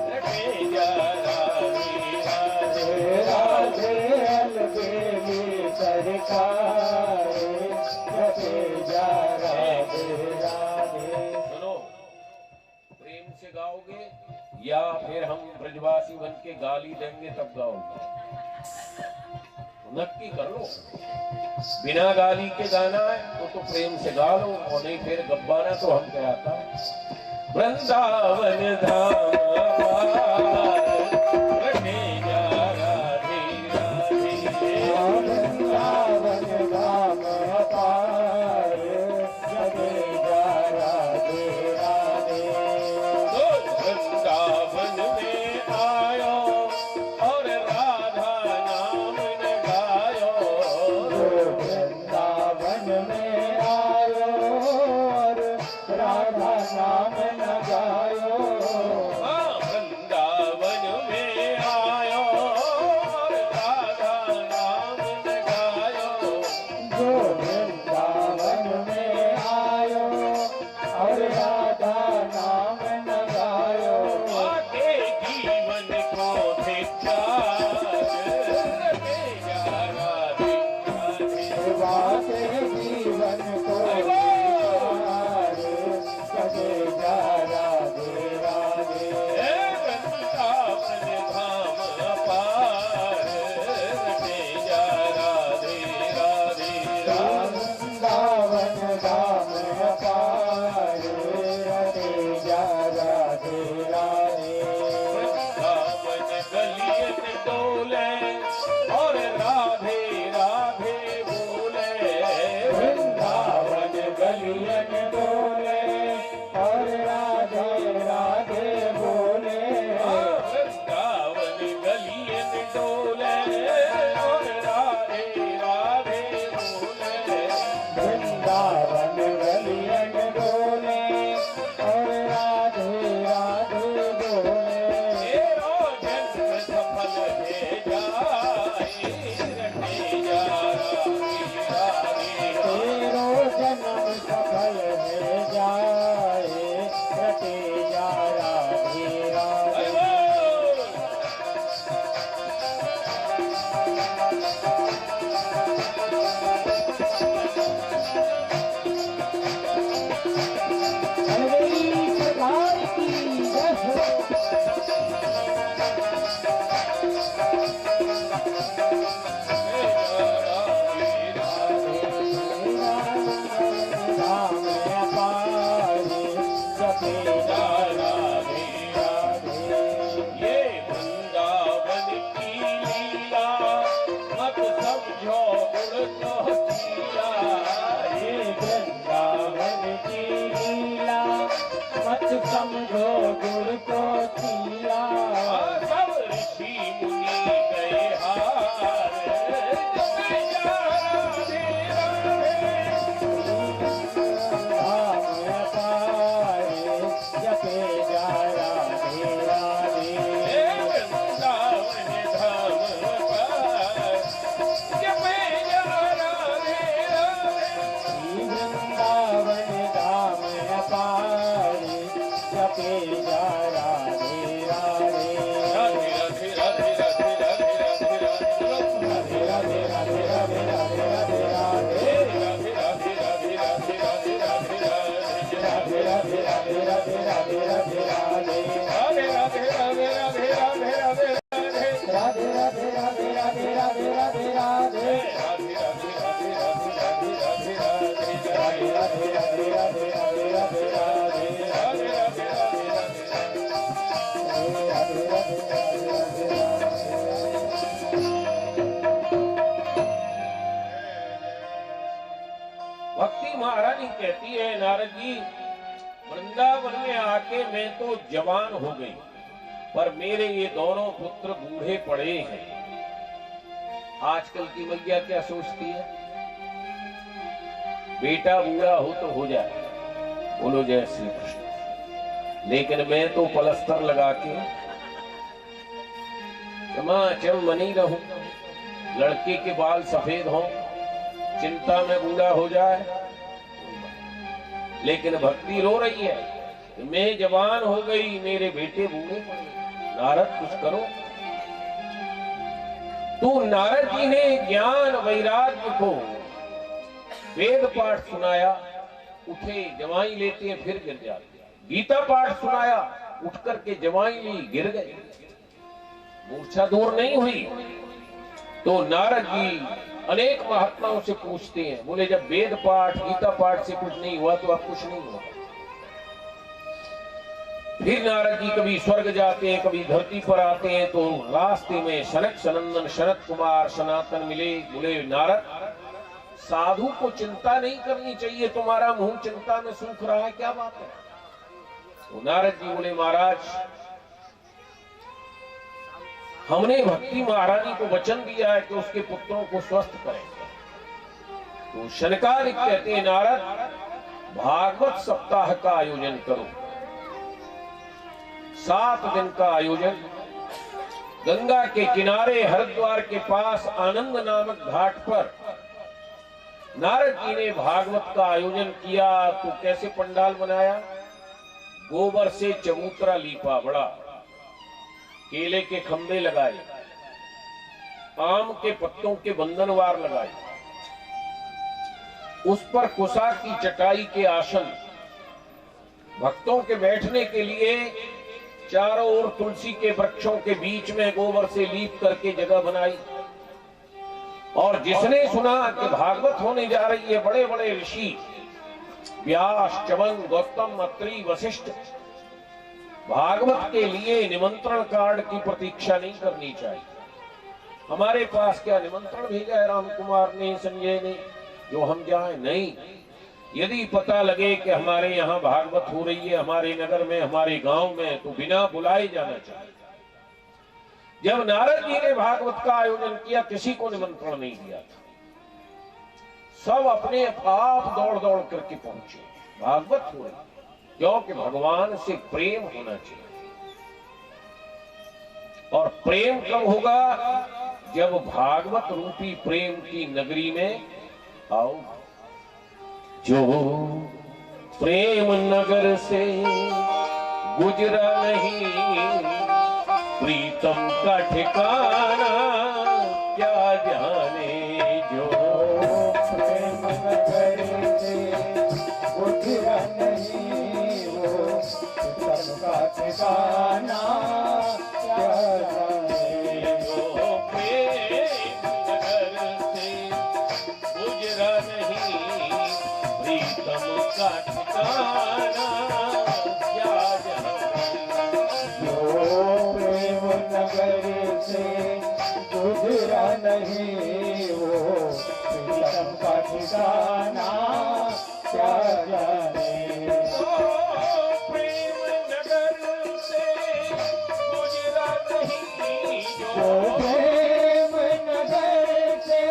रटे जा राधे राधे।
राधे अलबेली सरकार जपे जा राधे राधे।
सुनो, प्रेम से गाओगे या फिर हम ब्रजवासी बन के गाली देंगे तब गाओगे? नक्की कर लो। बिना गाली के गाना है तो प्रेम से गा लो, और नहीं फिर गब्बाना तो हम कहता। वृंदावन धाम पार रटे जा राधे राधे।
वृंदावन धाम पार जपे जा राधे राधे।
तो वृंदावन में आयो और राधा नाम न गायो।
वृंदावन में आयो और राधा नाम न गायो।
हाँ, वृंदावन
कहती है नारद जी, वृंदावन में आके मैं तो जवान हो गई, पर मेरे ये दोनों पुत्र बूढ़े पड़े हैं। आजकल की मैया क्या सोचती है, बेटा बूढ़ा हो तो हो जाए, बोलो जय श्री कृष्ण। लेकिन मैं तो पलस्तर लगा के चमाचम बनी रहूं, लड़के के बाल सफेद हों, चिंता में बूढ़ा हो जाए। लेकिन भक्ति रो रही है कि मैं जवान हो गई, मेरे बेटे बूढ़े पड़े। नारद कुछ करो। तो नारद जी ने ज्ञान वैराग्य को वेद पाठ सुनाया, उठे जवाई लेते हैं फिर गिर जाते हैं। गीता पाठ सुनाया, उठ करके जवाई ली गिर गए, मूर्छा दूर नहीं हुई। तो नारद जी अनेक महात्माओं से पूछते हैं, बोले जब वेद पाठ गीता पाठ से कुछ नहीं हुआ तो अब कुछ नहीं हुआ। फिर नारद जी कभी स्वर्ग जाते हैं, कभी धरती पर आते हैं, तो रास्ते में सनक सनंदन शरद कुमार सनातन मिले। बोले नारद, साधु को चिंता नहीं करनी चाहिए, तुम्हारा मुंह चिंता में सूख रहा है, क्या बात है? तो नारद जी बोले महाराज, हमने भक्ति महारानी को वचन दिया है कि उसके पुत्रों को स्वस्थ करेंगे। तो शनकादिक कहते हैं नारद, भागवत सप्ताह का आयोजन करो, 7 दिन का आयोजन गंगा के किनारे हरिद्वार के पास आनंद नामक घाट पर नारद जी ने भागवत का आयोजन किया। तो कैसे पंडाल बनाया? गोबर से चबूतरा लीपा बड़ा, केले के खंभे लगाए, आम के पत्तों के बंधनवार लगाए, उस पर कुसा की चटाई के आसन, भक्तों के बैठने के लिए चारों ओर तुलसी के वृक्षों के बीच में गोबर से लीप करके जगह बनाई। और जिसने सुना कि भागवत होने जा रही है, बड़े बड़े ऋषि व्यास, च्यवन, गौतम, अत्रि, वशिष्ठ, भागवत के लिए निमंत्रण कार्ड की प्रतीक्षा नहीं करनी चाहिए। हमारे पास क्या निमंत्रण भेजा है राम कुमार ने, संजय ने, जो हम जाएं? नहीं। यदि पता लगे कि हमारे यहाँ भागवत हो रही है, हमारे नगर में, हमारे गांव में, तो बिना बुलाए जाना चाहिए। जब नारद जी ने भागवत का आयोजन किया, किसी को निमंत्रण नहीं दिया था, सब अपने आप दौड़ दौड़ करके पहुंचे। भागवत हो रही, क्योंकि भगवान से प्रेम होना चाहिए। और प्रेम कब होगा? जब भागवत रूपी प्रेम की नगरी में आओ। जो प्रेम नगर से गुजरा नहीं, प्रीतम का ठिकाना क्या जाने। जो
प्रेम नगर से गुजरा नहीं, वो सबका ठिकाना क्या जाने।
जो प्रेम नगर से गुजरा नहीं, प्रीतम का ठिकाना क्या जाने।
जो प्रेम नगर से गुजरा नहीं, वो प्रीतम का ठिकाना क्या जाने।
प्रेम नगर से गुजरा नहीं,
जो प्रेम नगर से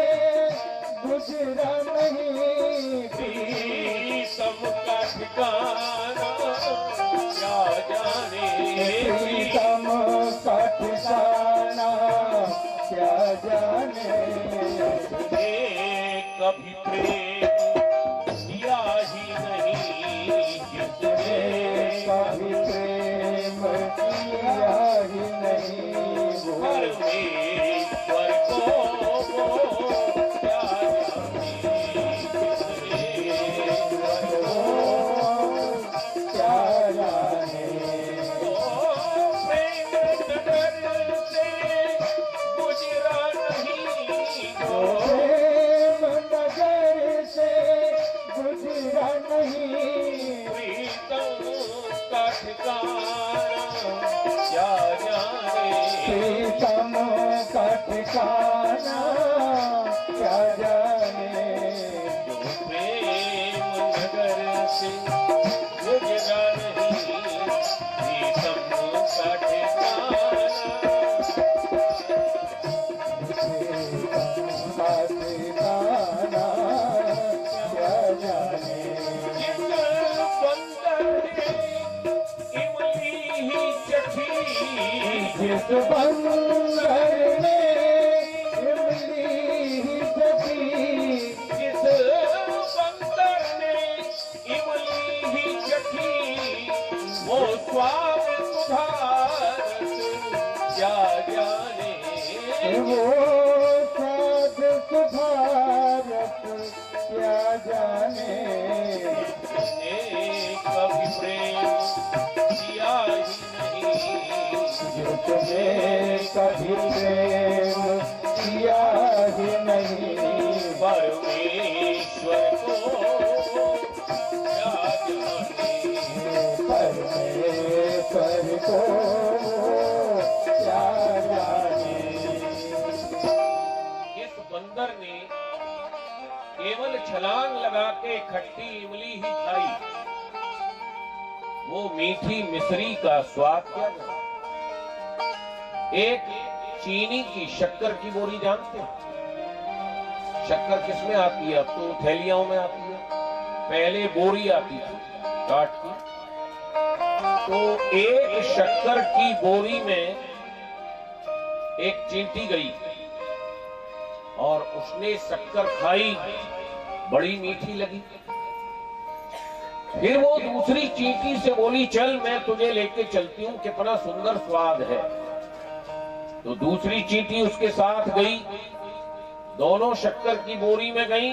गुजरा नहीं,
प्रीतम का ठिकाना क्या जाने।
प्रीतम का ठिकाना क्या जाने।
कभी प्रेम किया ही नहीं, जिसने
कभी प्रेम किया ही नहीं, वो
परमेश्वर को क्या जाने।
क्या जाने।
प्रेम नगर से गुजरा नहीं,
प्रेम नगर से गुजरा नहीं,
प्रीतम का ठिकाना क्या
कभी प्रेम किया ही नहीं।
परमेश्वर को क्या जाने,
परमेश्वर को क्या जाने।
इस बंदर ने केवल छलांग लगा के खट्टी इमली ही खाई, वो मीठी मिश्री का स्वाद क्या जाने। एक चीनी की शक्कर की बोरी जानते हैं? शक्कर किसमें आती है? अब तो थैलियों में आती है, पहले बोरी आती थी काट की। तो एक शक्कर की बोरी में एक चींटी गई और उसने शक्कर खाई, बड़ी मीठी लगी। फिर वो दूसरी चींटी से बोली, चल मैं तुझे लेके चलती हूं, कितना सुंदर स्वाद है। तो दूसरी चींटी उसके साथ गई, दोनों शक्कर की बोरी में गई।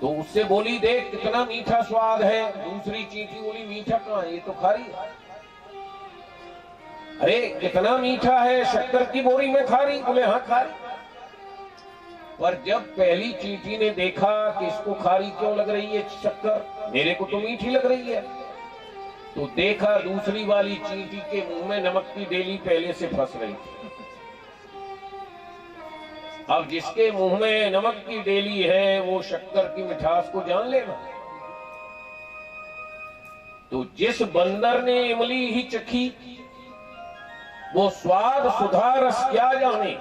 तो उससे बोली, देख कितना मीठा स्वाद है। दूसरी चींटी बोली, मीठा कहाँ है, ये तो खारी है। अरे कितना मीठा है, शक्कर की बोरी में खारी? बोले हाँ खारी। पर जब पहली चींटी ने देखा कि इसको खारी क्यों लग रही है शक्कर, मेरे को तो मीठी लग रही है, तो देखा दूसरी वाली चींटी के मुंह में नमक की डेली पहले से फंस रही थी। अब जिसके मुंह में नमक की डेली है वो शक्कर की मिठास को जान लेगा। तो जिस बंदर ने इमली ही चखी वो स्वाद सुधा रस क्या जाने।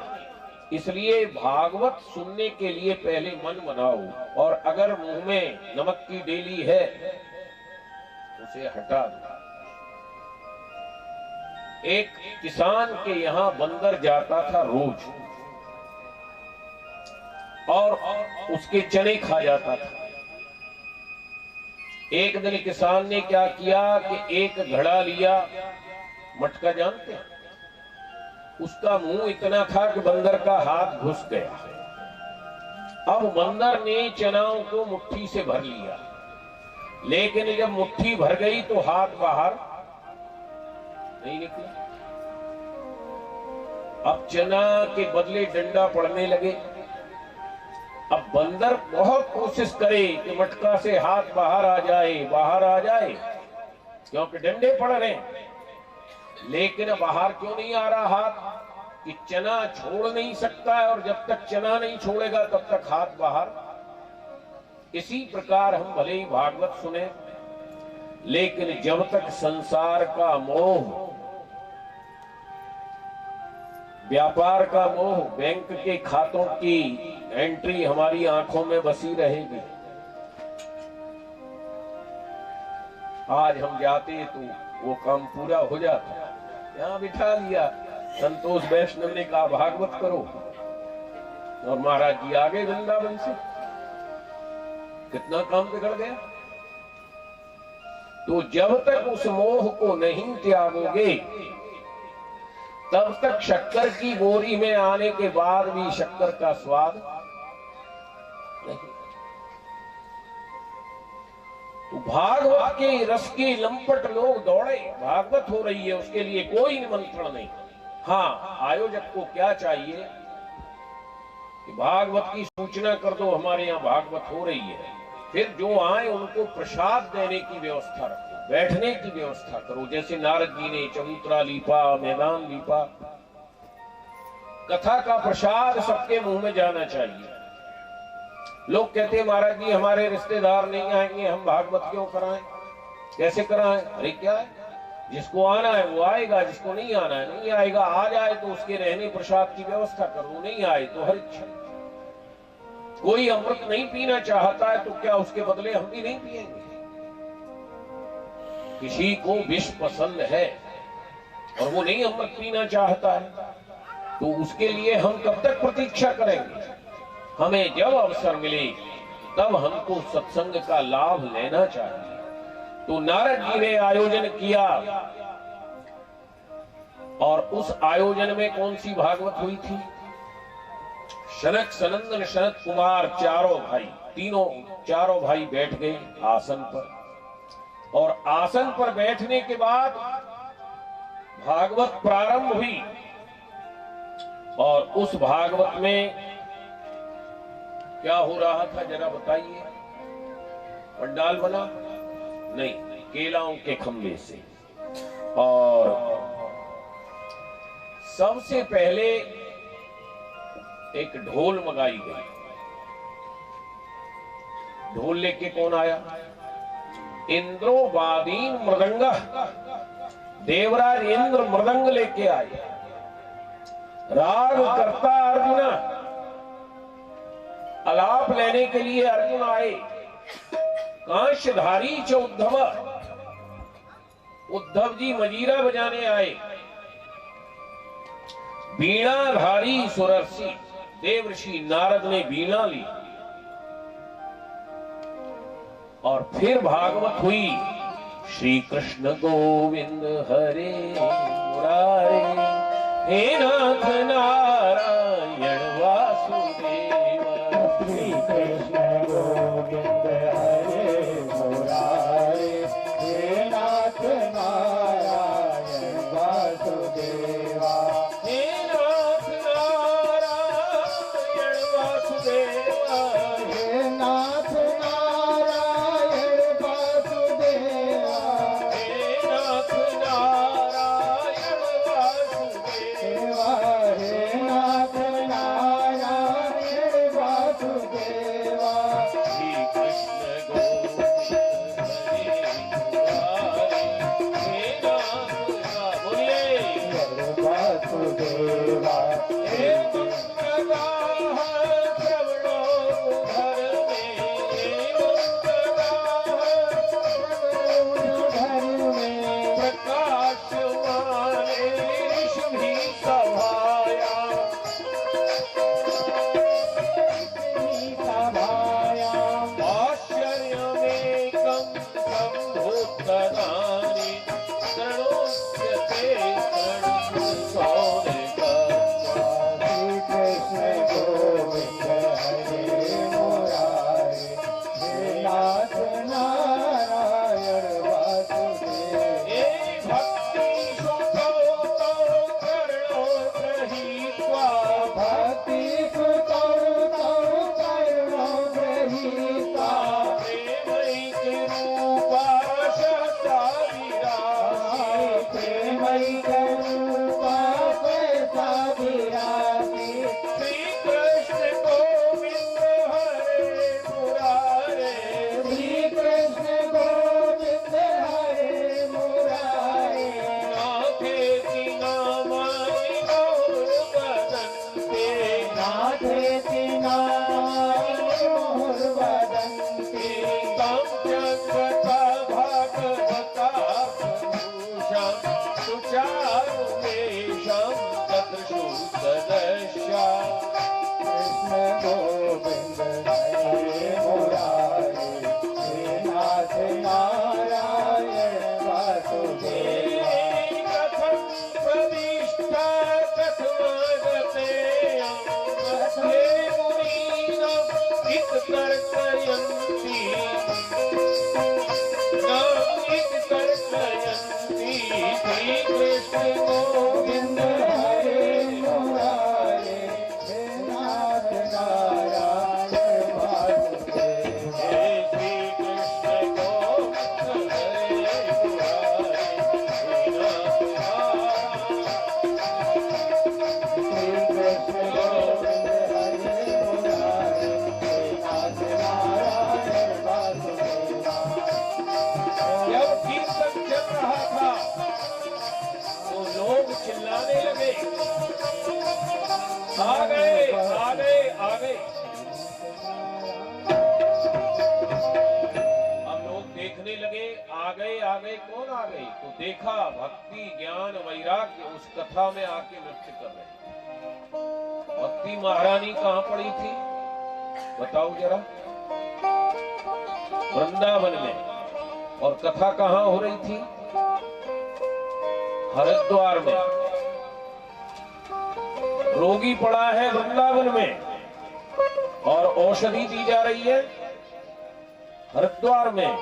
इसलिए भागवत सुनने के लिए पहले मन बनाओ, और अगर मुंह में नमक की डेली है उसे हटा दो। एक किसान के यहां बंदर जाता था रोज और उसके चने खा जाता था। एक दिन किसान ने क्या किया कि एक घड़ा लिया, मटका जानते हैं, उसका मुंह इतना था कि बंदर का हाथ घुस गया। अब बंदर ने चनाओं को मुट्ठी से भर लिया, लेकिन जब मुट्ठी भर गई तो हाथ बाहर नहीं निकला। अब चना के बदले डंडा पड़ने लगे। अब बंदर बहुत कोशिश करे कि मटका से हाथ बाहर आ जाए, क्योंकि डंडे पड़ रहे हैं, लेकिन बाहर क्यों नहीं आ रहा हाथ? कि चना छोड़ नहीं सकता है, और जब तक चना नहीं छोड़ेगा तब तक हाथ बाहर। इसी प्रकार हम भले ही भागवत सुने, लेकिन जब तक संसार का मोह, व्यापार का मोह, बैंक के खातों की एंट्री हमारी आंखों में बसी रहेगी। आज हम जाते तो वो काम पूरा हो जाता, यहां बिठा लिया, संतोष वैष्णव ने कहा भागवत करो, और महाराज जी आ गए वृंदावन से, कितना काम बिगड़ गया। तो जब तक उस मोह को नहीं त्यागोगे तब तक शक्कर की बोरी में आने के बाद भी शक्कर का स्वाद नहीं। तो भागवत के रस के लंपट लोग दौड़े, भागवत हो रही है उसके लिए कोई निमंत्रण नहीं। हाँ, आयोजक को क्या चाहिए कि भागवत की सूचना कर दो, हमारे यहाँ भागवत हो रही है, फिर जो आए उनको प्रसाद देने की व्यवस्था रखो, बैठने की व्यवस्था करो। जैसे नारद जी ने चबूतरा लीपा, मैदान लीपा, कथा का प्रसाद सबके मुंह में जाना चाहिए। लोग कहते हैं महाराज जी हमारे रिश्तेदार नहीं आएंगे, हम भागवत क्यों कराएं? कैसे कराएं? अरे क्या है, जिसको आना है वो आएगा, जिसको नहीं आना है नहीं आएगा। आ जाए तो उसके रहने प्रसाद की व्यवस्था करो, नहीं आए तो हर इच्छा। कोई अमृत नहीं पीना चाहता है तो क्या उसके बदले हम भी नहीं पिएंगे? किसी को विष पसंद है और वो नहीं अमृत पीना चाहता है, तो उसके लिए हम कब तक प्रतीक्षा करेंगे? हमें जब अवसर मिले तब हमको सत्संग का लाभ लेना चाहिए। तो नारद जी ने आयोजन किया, और उस आयोजन में कौन सी भागवत हुई थी? शनक, सनंदन, शरत कुमार चारों भाई, चारों भाई बैठ गए आसन पर, और आसन पर बैठने के बाद
भागवत प्रारंभ हुई और उस भागवत में क्या हो रहा था जरा बताइए। पंडाल बना नहीं, केलाओं के खंभे से। और सबसे पहले एक ढोल मंगाई गई। ढोल लेके कौन आया? इंद्रो वादीन मृदंग। देवराज इंद्र मृदंग लेके आए। राग करता अर्जुन, अलाप लेने के लिए अर्जुन आए। कांशधारी च उद्धव, उद्धव जी मजीरा बजाने आए। वीणाधारी सुरर्षि, देवर्षि नारद ने वीणा ली। और फिर भागवत हुई। श्री कृष्ण गोविंद हरे मुरारे, हे नाथ नारायण वासुदेव।
श्री कृष्ण गोविंद हरे मुरारे, हे नाथ नारायण वासुदेवा।
हे नाथ नारायण वासुदेवा।
हे नाथ नारायण वासुदेवा।
हे नाथ नारायण वासुदेवा।
हे नाथ नारायण वासुदेवा।
श्री कृष्ण गोविंद हरे मुरारे, हे नाथ बोलिए।
वासुदेवा।
हे मंगलदाह श्रवणो घर में, हे मंगलदाह
घर में
प्रकाशमाने ऋषि सभाया।
सभायाम्
आश्चर्यमेकं सम्भूतदानि शरणोच्यते शरणसौनकम्।
श्री कृष्ण गोविंद हरे मुरारे, हे नाथ नारायण वासुदेवा।
हे भक्ति सुतो कर्णो गृहीत्वा,
भक्ति सुतौ तौ करुणो गृहीता।
प्रेमैक रूपा सहसा विरासी।
प्रेमैक रूपा सहसा विरासी।
श्री कृष्ण गोविंद हरे मुरारे,
श्री कृष्ण गोविंद हरे मुरारे।
नाथेति नामानि मोर वदन्ते।
नाथेति नामानि मोर वदन्ति।
तं जगता भागवता प्रभूषं सुचारुवेशं ददृशु सदस्या।
कृष्ण गोविंद हरे मुरारे, हे नाथ नारायण वासुदेवा।
कथं प्रविष्टा कथमागते मध्ये मुनीनां हिततर्कयन्ति। श्री कृष्ण
गोविंद हरे मुरारे, हे नाथ नारायण वासुदेवा।
हे श्री कृष्ण गोविंद हरे मुरारे, हे नाथ
श्री कृष्ण गोविंद हरे मुरारे, हे नाथ नारायण वासुदेवा।
जब कीर्तन चल रहा था तो लोग चिल्लाने लगे, आ गए आ गए आ गए। अब लोग देखने लगे, आ गए कौन आ गए? तो देखा भक्ति ज्ञान वैराग्य उस कथा में आके नृत्य कर रहे। भक्ति महारानी कहाँ पड़ी थी बताओ जरा? वृंदावन में। और कथा कहाँ हो रही थी? हरिद्वार में। रोगी पड़ा है वृंदावन में और औषधि दी जा रही है हरिद्वार में,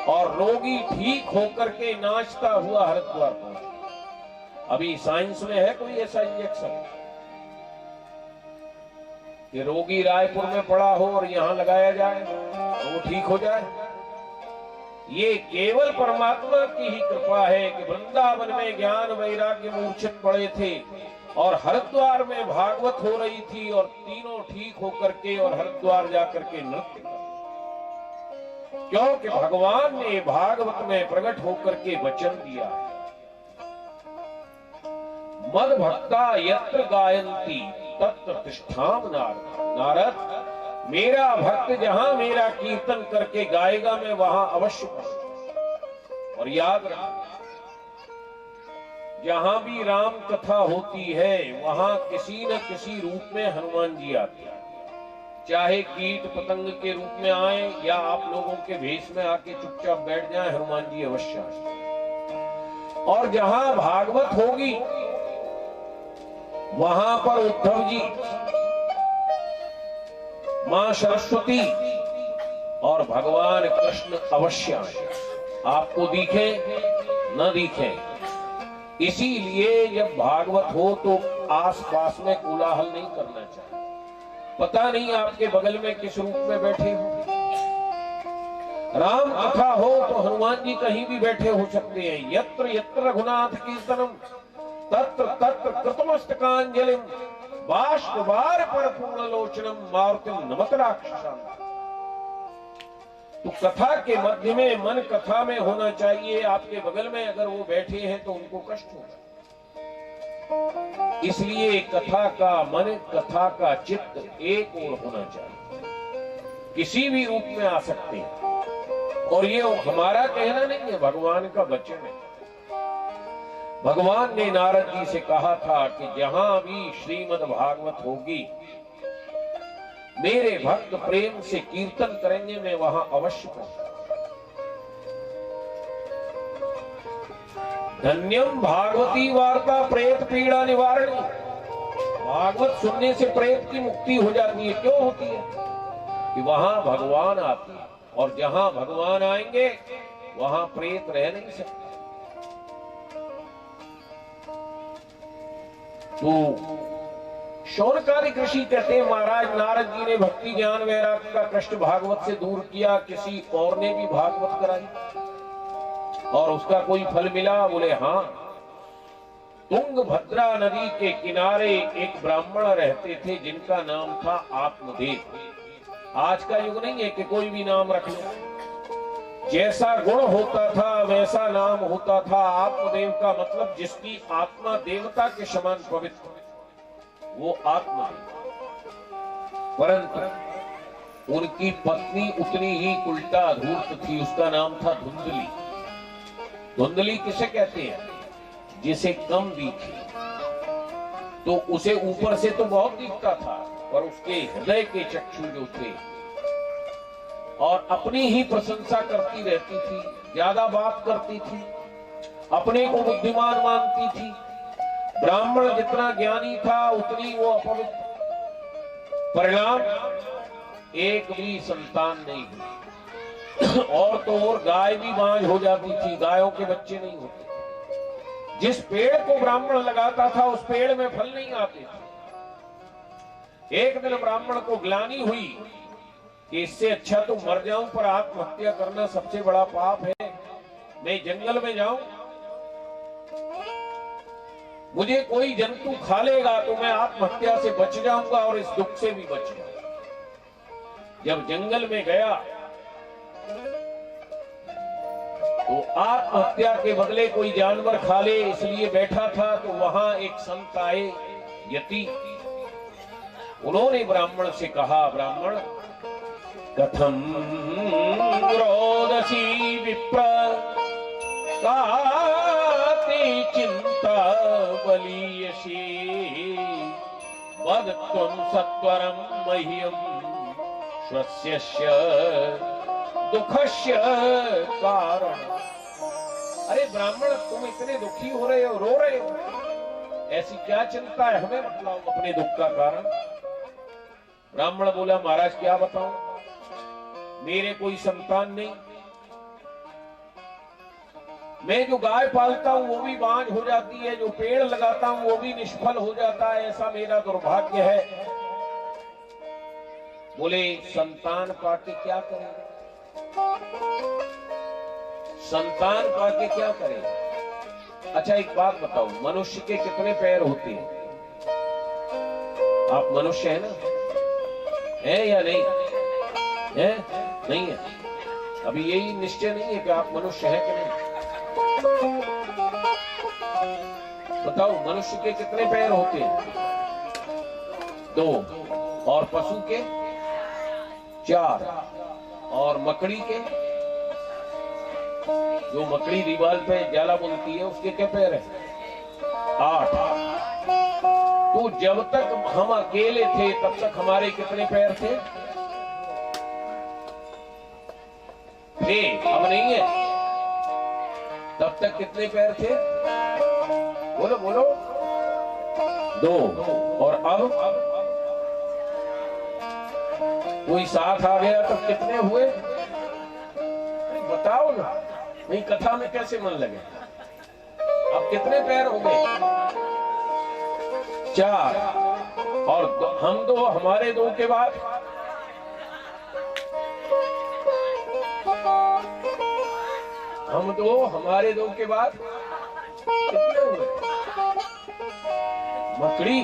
और रोगी ठीक होकर के नाचता हुआ हरिद्वार पहुंचा।
अभी साइंस में है कोई ऐसा इंजेक्शन कि रोगी रायपुर में पड़ा हो और यहां लगाया जाए तो वो ठीक हो जाए? ये केवल परमात्मा की ही कृपा है कि वृंदावन में ज्ञान वैराग्य मूर्छित पड़े थे और हरिद्वार में भागवत हो रही थी और तीनों ठीक होकर के और हरिद्वार जाकर के नृत्य कर, क्योंकि भगवान ने भागवत में प्रकट होकर के वचन दिया है, मद भक्ता यत्र गायन्ति तत्र तिष्ठाम नारद। नारद, मेरा भक्त जहां मेरा कीर्तन करके गाएगा मैं वहां अवश्य पहुंचूंगा। और याद रखना, जहां भी राम कथा होती है वहां किसी न किसी रूप में हनुमान जी आते हैं, चाहे कीट पतंग के रूप में आए या आप लोगों के भेष में आके चुपचाप बैठ जाए, हनुमान जी अवश्य आए। और जहां भागवत होगी वहां पर उद्धव जी, मां सरस्वती और भगवान कृष्ण अवश्य आए, आपको दिखे न दिखे। इसीलिए जब भागवत हो तो आसपास में कोलाहल नहीं करना चाहिए। पता नहीं आपके बगल में किस रूप में बैठे हो। राम कथा हो तो हनुमान जी कहीं भी बैठे हो सकते हैं। यत्र यत्र रघुनाथ कीर्तनम तत्र तत्र कृतमस्तकांजलिम बाष्पवार परिपूर्ण लोचनम मारुतिम नमत राक्षसाम। तो कथा के मध्य में मन कथा में होना चाहिए। आपके बगल में अगर वो बैठे हैं तो उनको कष्ट होगा। इसलिए कथा का मन, कथा का चित्त एक ओर होना चाहिए। किसी भी रूप में आ सकते हैं और ये हमारा कहना नहीं है, भगवान का वचन है। भगवान ने नारद जी से कहा था कि जहां भी श्रीमद् भागवत होगी मेरे भक्त प्रेम से कीर्तन करेंगे, मैं वहां अवश्य पहुंचूंगा। धन्यम भागवती वार्ता प्रेत पीड़ा निवारणी। भागवत सुनने से प्रेत की मुक्ति हो जाती है। क्यों होती है? कि वहां भगवान आते हैं और जहां भगवान आएंगे वहां प्रेत रह नहीं सकते। तो शौनकादिक ऋषि कहते हैं महाराज नारद जी ने भक्ति ज्ञान वैराग्य का कष्ट भागवत से दूर किया, किसी और ने भी भागवत कराई और उसका कोई फल मिला? बोले हाँ। तुंगभद्रा नदी के किनारे एक ब्राह्मण रहते थे जिनका नाम था आत्मदेव। आज का युग नहीं है कि कोई भी नाम रख लो। जैसा गुण होता था वैसा नाम होता था। आत्मदेव का मतलब जिसकी आत्मा देवता के समान पवित्र, वो आत्मदेव। परंतु उनकी पत्नी उतनी ही उल्टा धूर्त थी, उसका नाम था धुंधली। धुंधली किसे कहते हैं? जिसे कम दिखे। तो उसे ऊपर से तो बहुत दिखता था पर उसके हृदय के चक्षु जो थे और अपनी ही प्रशंसा करती रहती थी, ज्यादा बात करती थी, अपने को बुद्धिमान मानती थी। ब्राह्मण जितना ज्ञानी था उतनी वो अपवित्र। परिणाम एक भी संतान नहीं हुई। और तो और गाय भी बांझ हो जाती थी, गायों के बच्चे नहीं होते। जिस पेड़ को ब्राह्मण लगाता था उस पेड़ में फल नहीं आते थे। एक दिन ब्राह्मण को ग्लानि हुई कि इससे अच्छा तो मर जाऊं, पर आत्महत्या करना सबसे बड़ा पाप है। मैं जंगल में जाऊं, मुझे कोई जंतु खा लेगा तो मैं आत्महत्या से बच जाऊंगा और इस दुख से भी बच जाऊंगा। जब जंगल में गया तो आत्महत्या के बदले कोई जानवर खा ले इसलिए बैठा था। तो वहां एक संत आए, यति। उन्होंने ब्राह्मण से कहा, ब्राह्मण कथम रोदसी विप्र काते चिंता बलीयसी वद त्वं सत्वरं मह्यं स्वस्यस्य दुखस्य कारण। अरे ब्राह्मण, तुम इतने दुखी हो रहे हो, रो रहे हो, ऐसी क्या चिंता है? हमें बताओ अपने दुख का कारण। ब्राह्मण बोला, महाराज क्या बताऊं, मेरे कोई संतान नहीं,
मैं जो गाय पालता हूं वो भी बांझ हो जाती है, जो पेड़ लगाता हूं वो भी निष्फल हो जाता है, ऐसा मेरा दुर्भाग्य है। बोले संतान पाके क्या करें, संतान पाके क्या करें? अच्छा एक बात बताओ, मनुष्य के कितने पैर होते हैं? आप मनुष्य है ना, है या नहीं है? नहीं है। अभी यही निश्चय नहीं है कि आप मनुष्य है कि नहीं। बताओ मनुष्य के कितने पैर होते हैं? 2। और पशु के 4। और मकड़ी के, जो मकड़ी दीवार पे जाला बुनती है उसके क्या पैर है? 8। तो जब तक हम अकेले थे तब तक हमारे कितने पैर थे? अब नहीं है। तब तक कितने पैर थे? बोलो बोलो। 2। और अब कोई साथ आ गया तब कितने हुए? बताओ ना, नहीं कथा में कैसे मन लगे। अब कितने पैर हो गए? 4। और हम 2, हमारे 2 के बाद हम 2, हमारे 2 के बाद कितने हुए? मकड़ी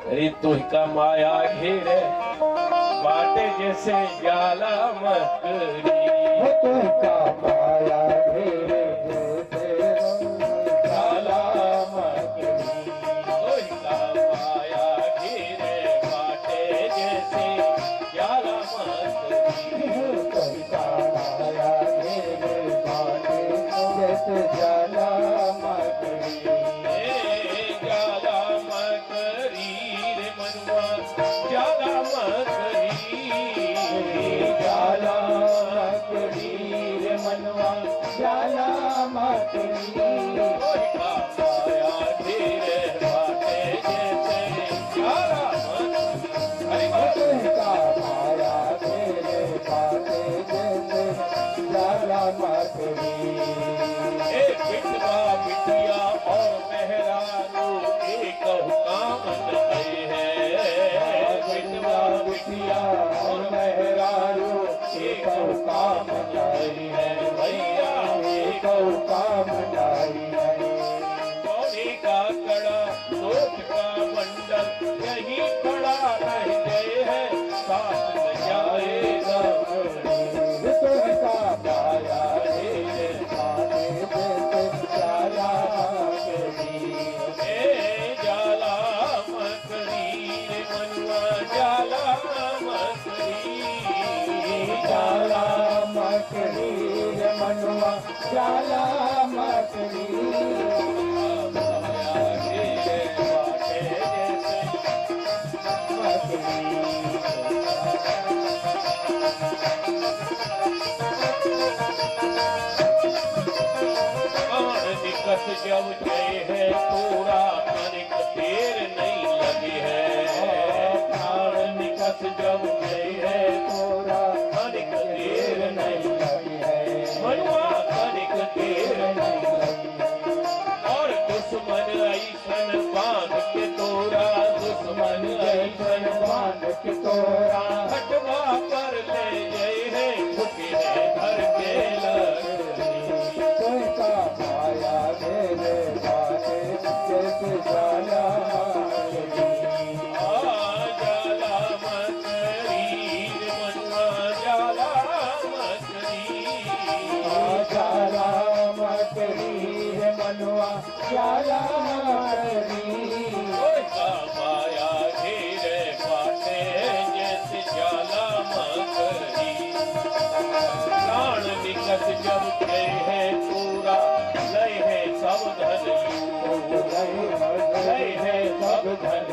अरे तुझका माया घेरे बाटे जैसे जाला मकड़ी,
तुझका माया घेरे जैसे जाला मकड़ी,
तुझका माया घेरे बाटे जैसे जाला मकड़ी,
तुझका माया घेरे बाटे जैसे जाला मकड़ी,
जाला मकड़ी रे मनुआ जाला मकड़ी,
जाला मकड़ी रे मनवा जाला मकड़ी,
तुझका माया घेरे बाटे जैसे जाला मकड़ी। अरे वाह!
तुझका माया घेरे बाटे जैसे जाला मकड़ी,
बिटवा बिटिया और मेहरारू एक काम नहीं है,
बिटवा बिटिया और मेहरारू एक काम नहीं है,
भैया
एक काम नहीं है,
सोने का कड़ा नोट का बंडल यही पड़ा रह गए है, साथ न जाएगा
तुझका माया घेरे बाटे जैसे जाला मकड़ी,
जाला मकड़ी रे मनुआ जाला मकड़ी,
जाला मकड़ी रे मनवा जाला मकड़ी,
माया घेरे बाटे जैसे निकट जब गए है पूरा तनिक देर नहीं लगी है,
प्राण निकट जब गए है तोरा
तनिक देर नहीं
लगी है,
मनुआ तनिक देर
नहीं लगी,
और दुश्मन ऐसन बांध के तोरा, दुश्मन
जैसन
ऐसन
बांध के तोरा
हटवा पर ले गए है, झुके है घर के लग।
तुझका माया घेरे बाटे जैसे जाला मकड़ी,
जाला मकड़ी रे मनुआ जाला मकड़ी,
जाला मकड़ी रे मनवा जाला मकड़ी,
तुझका माया घेरे बाटे जैसे जाला मकड़ी, प्राण निकट जब गए है पूरा लय है सब धन लय है सब धन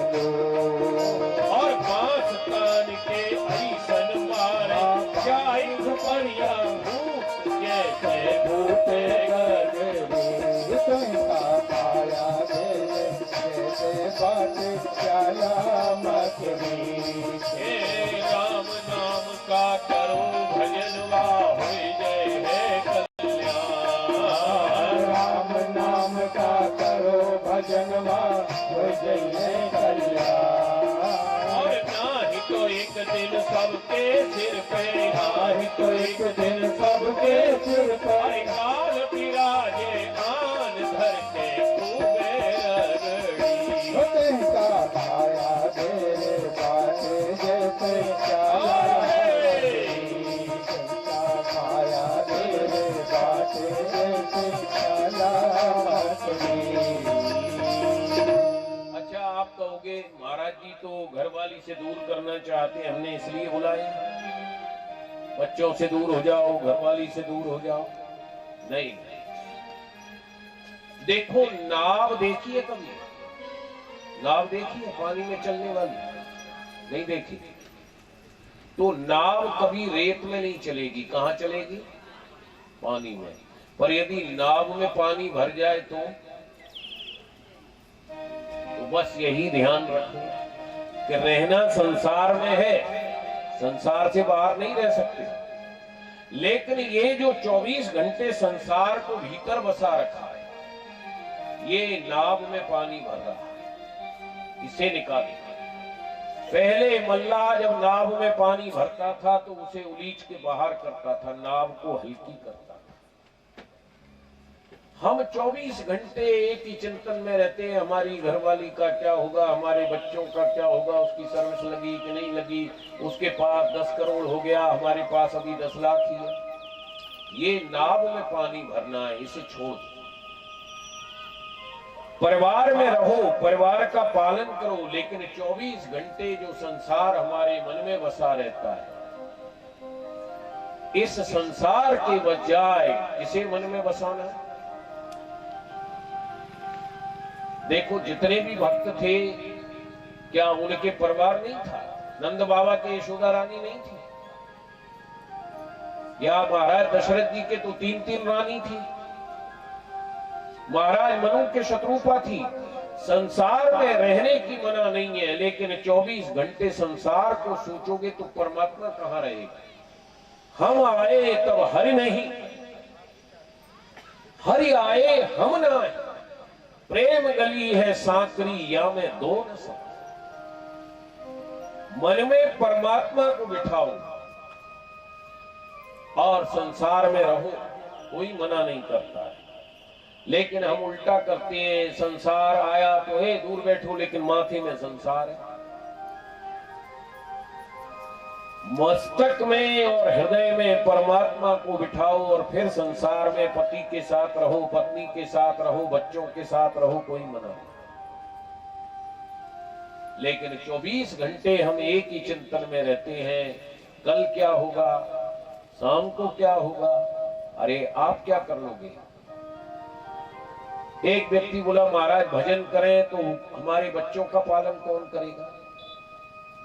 और 5 कान के ऐसन मारे जाए बढ़िया भूत जैसे भूते
तुझका माया घेरे जैसे बाटे जाला मकड़ी,
हे राम नाम का करो भजनवा हो जय है कल्याण,
कल्याण।
और नाही तो एक दिन सबके सिर पे,
नाही तो एक दिन सबके सिर पर
काल विराजे आन धर के खूबे रगड़ी।
का माया तेरे बाटे जैसे प्याला माया तेरे बाटे जैसे प्याला।
अच्छा, आप कहोगे महाराज जी तो घरवाली से दूर करना चाहते हैं, हमने इसलिए बुलाए, बच्चों से दूर हो जाओ, घरवाली से दूर हो जाओ। नहीं, देखो नाव देखिए, कभी नाव देखिए पानी में चलने वाली? नहीं देखी। तो नाव कभी रेत में नहीं चलेगी, कहां चलेगी? पानी में। पर यदि नाव में पानी भर जाए तो बस यही ध्यान रखो कि रहना संसार में है, संसार से बाहर नहीं रह सकते। लेकिन ये जो 24 घंटे संसार को भीतर बसा रखा है, ये नाव में पानी भर रहा है, इसे निकाले। पहले मल्लाह जब नाव में पानी भरता था तो उसे उलीच के बाहर करता था, नाव को हल्की करता था। हम 24 घंटे एक ही चिंतन में रहते हैं, हमारी घरवाली का क्या होगा, हमारे बच्चों का क्या होगा, उसकी सर्विस लगी कि नहीं लगी, उसके पास 10 करोड़ हो गया, हमारे पास अभी 10 लाख ही है। ये नाव में पानी भरना है, इसे छोड़। परिवार में रहो, परिवार का पालन करो, लेकिन 24 घंटे जो संसार हमारे मन में बसा रहता है, इस संसार के बजाय इसे मन में बसाना। देखो जितने भी भक्त थे, क्या उनके परिवार नहीं था? नंद बाबा के यशोदा रानी नहीं थी? या महाराज दशरथ जी के तो 3-3 रानी थी? महाराज मनु के शत्रुपा थी। संसार में रहने की मना नहीं है, लेकिन 24 घंटे संसार को सोचोगे तो परमात्मा कहां रहेगा? हम आए तब हरि नहीं, हरि आए हम ना आए। प्रेम गली है सांकरी, या मैं दो न सकता। मन में परमात्मा को बिठाओ और संसार में रहो, कोई मना नहीं करता है। लेकिन हम उल्टा करते हैं, संसार आया तो हे दूर बैठो, लेकिन माथे में संसार है। मस्तक में और हृदय में परमात्मा को बिठाओ और फिर संसार में पति के साथ रहो, पत्नी के साथ रहो, बच्चों के साथ रहो, कोई मना नहीं। लेकिन 24 घंटे हम एक ही चिंतन में रहते हैं, कल क्या होगा, शाम को क्या होगा। अरे आप क्या कर लोगे? एक व्यक्ति बोला महाराज भजन करें तो हमारे बच्चों का पालन कौन करेगा?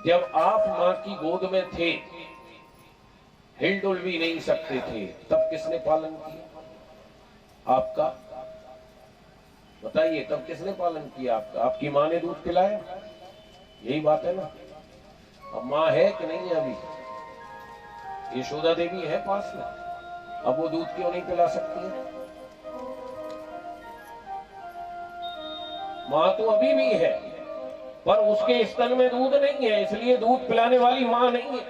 जब आप मां की गोद में थे, हिलडुल भी नहीं सकते थे, तब किसने पालन किया आपका? बताइए, तब किसने पालन किया आपका? आपकी मां ने दूध पिलाया? यही बात है ना। अब मां है कि नहीं है? अभी यशोदा देवी है पास में, अब वो दूध क्यों नहीं पिला सकती है? मां तो अभी भी है, पर उसके स्तन में दूध नहीं है, इसलिए दूध पिलाने वाली मां नहीं है।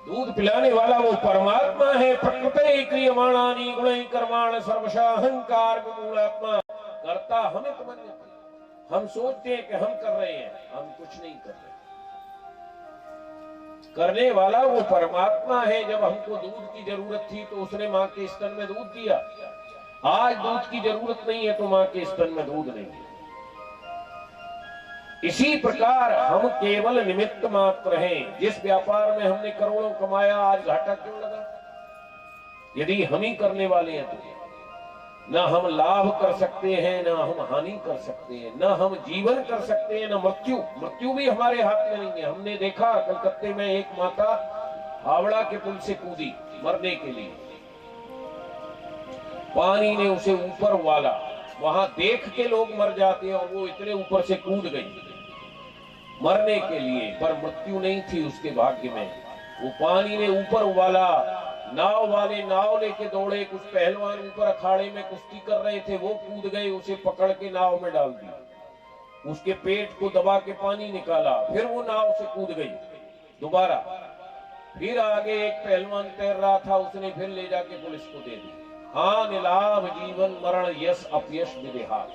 दूध पिलाने वाला वो परमात्मा है। प्रकृति क्रियमाणानि गुणैः कर्माणि सर्वशः अहंकार मूलात्मा करता हमित मन्यते। हम सोचते हैं कि हम कर रहे हैं, हम कुछ नहीं कर रहे। करने वाला वो परमात्मा है। जब हमको दूध की जरूरत थी तो उसने मां के स्तन में दूध दिया। आज दूध की जरूरत नहीं है तो मां के स्तन में दूध नहीं है। इसी प्रकार हम केवल निमित्त मात्र हैं। जिस व्यापार में हमने करोड़ों कमाया, आज घाटा क्यों लगा? यदि हम ही करने वाले हैं तो ना हम लाभ कर सकते हैं, ना हम हानि कर सकते हैं, ना हम जीवन कर सकते हैं, ना मृत्यु। मृत्यु भी हमारे हाथ में नहीं है। हमने देखा कलकत्ते में एक माता हावड़ा के पुल से कूदी मरने के लिए, पानी ने उसे ऊपर वाला। वहां देख के लोग मर जाते हैं और वो इतने ऊपर से कूद गई मरने के लिए, पर मृत्यु नहीं थी उसके भाग्य में। वो पानी ने ऊपर वाला। नाव वाले नाव लेके दौड़े, कुछ पहलवान ऊपर अखाड़े में कुश्ती कर रहे थे, वो कूद गए, उसे पकड़ के नाव में डाल दिया।
उसके पेट को दबा के पानी निकाला, फिर वो नाव से कूद गई दोबारा। फिर आगे एक पहलवान तैर रहा था, उसने फिर ले जाके पुलिस को दे दी। हानि लाभ जीवन मरण यश अपयश विदेहा।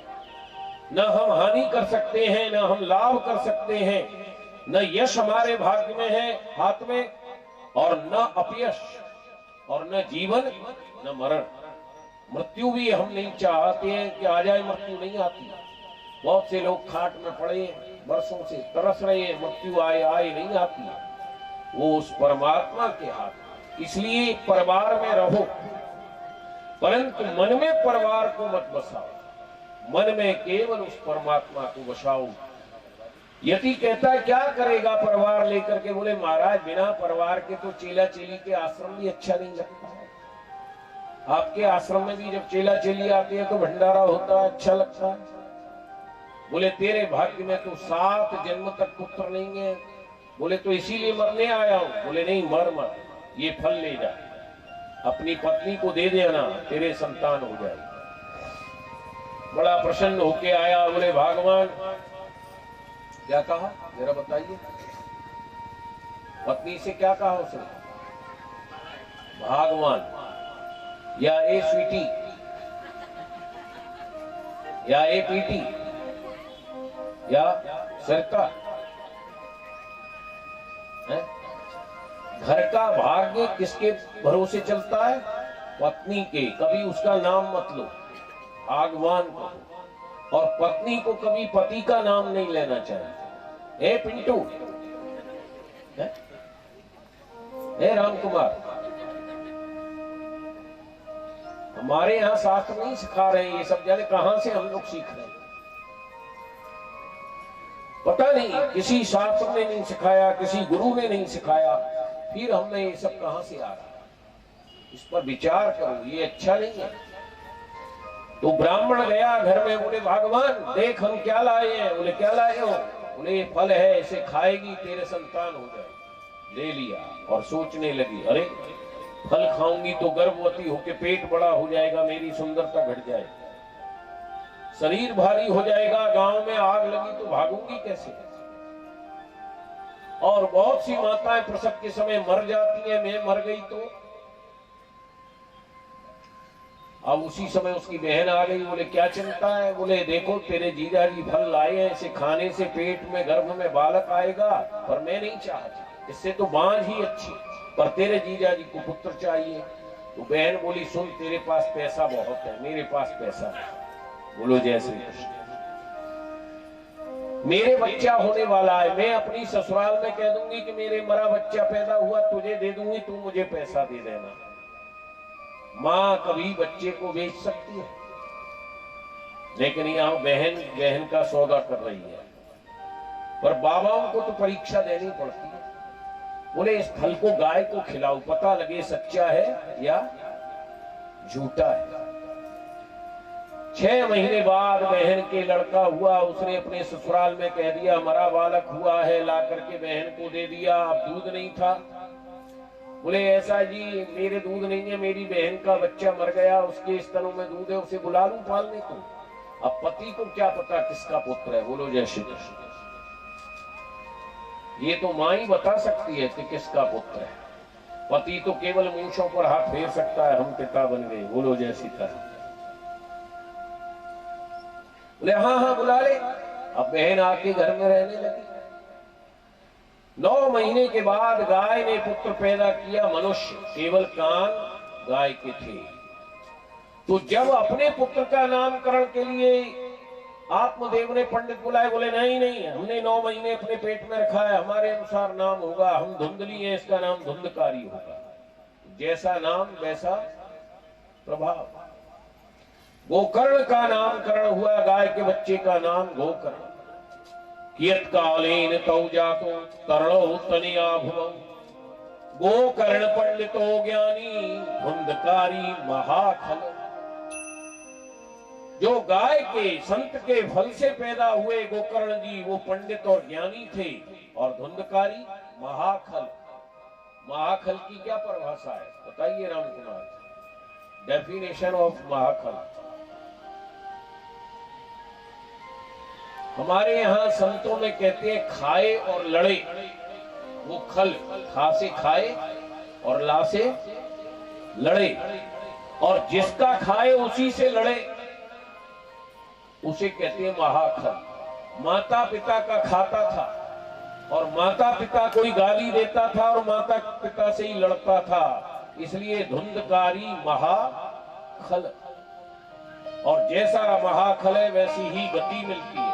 न हम हानि कर सकते हैं, न हम लाभ कर सकते हैं, न यश हमारे भाग्य में है हाथ में, और न अपयश, और न जीवन न मरण। मृत्यु भी हम नहीं चाहते हैं कि आ जाए, मृत्यु नहीं आती। बहुत से लोग खाट में पड़े वर्षों से तरस रहे हैं, मृत्यु आए आए नहीं आती, वो उस परमात्मा के हाथ। इसलिए परिवार में रहो, परंतु मन में परिवार को मत बसाओ, मन में केवल उस परमात्मा को बसाओ। यति कहता है क्या करेगा परिवार लेकर के? बोले महाराज बिना परिवार के तो चेला चेली के आश्रम भी अच्छा नहीं लगता है। आपके आश्रम में भी जब चेला चेली आते हैं तो भंडारा होता है, अच्छा लगता है। बोले तेरे भाग्य में तो 7 जन्म तक पुत्र नहीं है। बोले तो इसीलिए मरने आया हूं। बोले नहीं, मर मत, ये फल ले जा, अपनी पत्नी को दे देना, तेरे संतान हो जाएगी। बड़ा प्रसन्न होके आया। बोले भगवान क्या कहा जरा बताइए? पत्नी से क्या कहा उसने? भगवान या ए स्वीटी या ए पीटी या सरका है? घर का भाग्य किसके भरोसे चलता है? पत्नी के। कभी उसका नाम मत लो, भगवान को। और पत्नी को कभी पति का नाम नहीं लेना चाहिए। ए पिंटू, ए राम कुमार, हमारे यहाँ शास्त्र नहीं सिखा रहे हैं ये सब, जाने कहां से हम लोग सीख रहे हैं। पता नहीं, किसी शास्त्र ने नहीं सिखाया, किसी गुरु ने नहीं सिखाया, फिर हमें ये सब कहां से आ रहा? इस पर विचार करो, ये अच्छा नहीं है। तो ब्राह्मण गया घर में, बोले भगवान देख हम क्या लाए हैं। बोले क्या लाए हो? बोले ये फल है, इसे खाएगी तेरे संतान हो जाए। ले लिया और सोचने लगी, अरे फल खाऊंगी तो गर्भवती होके पेट बड़ा हो जाएगा, मेरी सुंदरता घट जाएगी, शरीर भारी हो जाएगा, गांव में आग लगी तो भागूंगी कैसे? और बहुत सी माताएं प्रसव के समय मर जाती हैं, मैं मर गई तो। अब उसी समय उसकी बहन आ गई। बोले क्या चिंता है? बोले देखो तेरे जीजा जी फल लाए हैं, इसे खाने से पेट में गर्भ में बालक आएगा, पर मैं नहीं चाहती, इससे तो बांझ ही अच्छी, पर तेरे जीजा जी को पुत्र चाहिए। तो बहन बोली सुन, तेरे पास पैसा बहुत है, मेरे पास पैसा नहीं। बोलो जय श्री कृष्ण। मेरे बच्चा होने वाला है, मैं अपनी ससुराल में कह दूंगी कि मेरे मरा बच्चा पैदा हुआ, तुझे दे दूंगी, तू मुझे पैसा दे देना। मां कभी बच्चे को बेच सकती है, लेकिन यहां बहन का सौदा कर रही है। पर बाबाओं को तो परीक्षा देनी पड़ती है। बोले इस फल को गाय को खिलाओ, पता लगे सच्चा है या झूठा है। 6 महीने बाद बहन के लड़का हुआ, उसने अपने ससुराल में कह दिया मरा बालक हुआ है, ला करके बहन को दे दिया। अब दूध नहीं था। बोले ऐसा जी मेरे दूध नहीं है, मेरी बहन का बच्चा मर गया, उसके स्तनों में दूध है, उसे बुला लूं पालने को। अब पति को क्या पता किसका पुत्र है? बोलो जय श्री कृष्ण। ये तो मां ही बता सकती है कि किसका पुत्र है। पति तो केवल मूंछों पर हाथ फेर सकता है, हम पिता बन गए। बोलो जय सीताराम। बोले हाँ हाँ बुला ले। अब बहन आके घर में रहने लगी। 9 महीने के बाद गाय ने पुत्र पैदा किया। मनुष्य केवल कान गाय के थे। तो जब अपने पुत्र का नामकरण के लिए आत्मदेव ने पंडित बुलाए, बोले नहीं नहीं, हमने 9 महीने अपने पेट में रखा है, हमारे अनुसार नाम होगा, हम धुंधली हैं, इसका नाम धुंधकारी होगा। जैसा नाम वैसा प्रभाव। गोकर्ण का नामकरण हुआ, गाय के बच्चे का नाम गोकर्ण। कियत कालेन तौ जातो तरणो तनिया भुवौ, गोकर्ण पंडितो ज्ञानी धुंधकारी महाखल। जो गाय के संत के फल से पैदा हुए गोकर्ण जी, वो पंडित और ज्ञानी थे, और धुंधकारी महाखल। महाखल की क्या परिभाषा है बताइए राम कुमार? डेफिनेशन ऑफ महाखल।
हमारे यहाँ संतों में कहते हैं खाए और लड़े, वो खल, खा से खाए और ला से लड़े, और जिसका खाए उसी से लड़े उसे कहते हैं महाखल। माता पिता का खाता था और माता पिता कोई गाली देता था और माता पिता से ही लड़ता था, इसलिए धुंधकारी महाखल। और जैसा महाखल है वैसी ही गति मिलती है।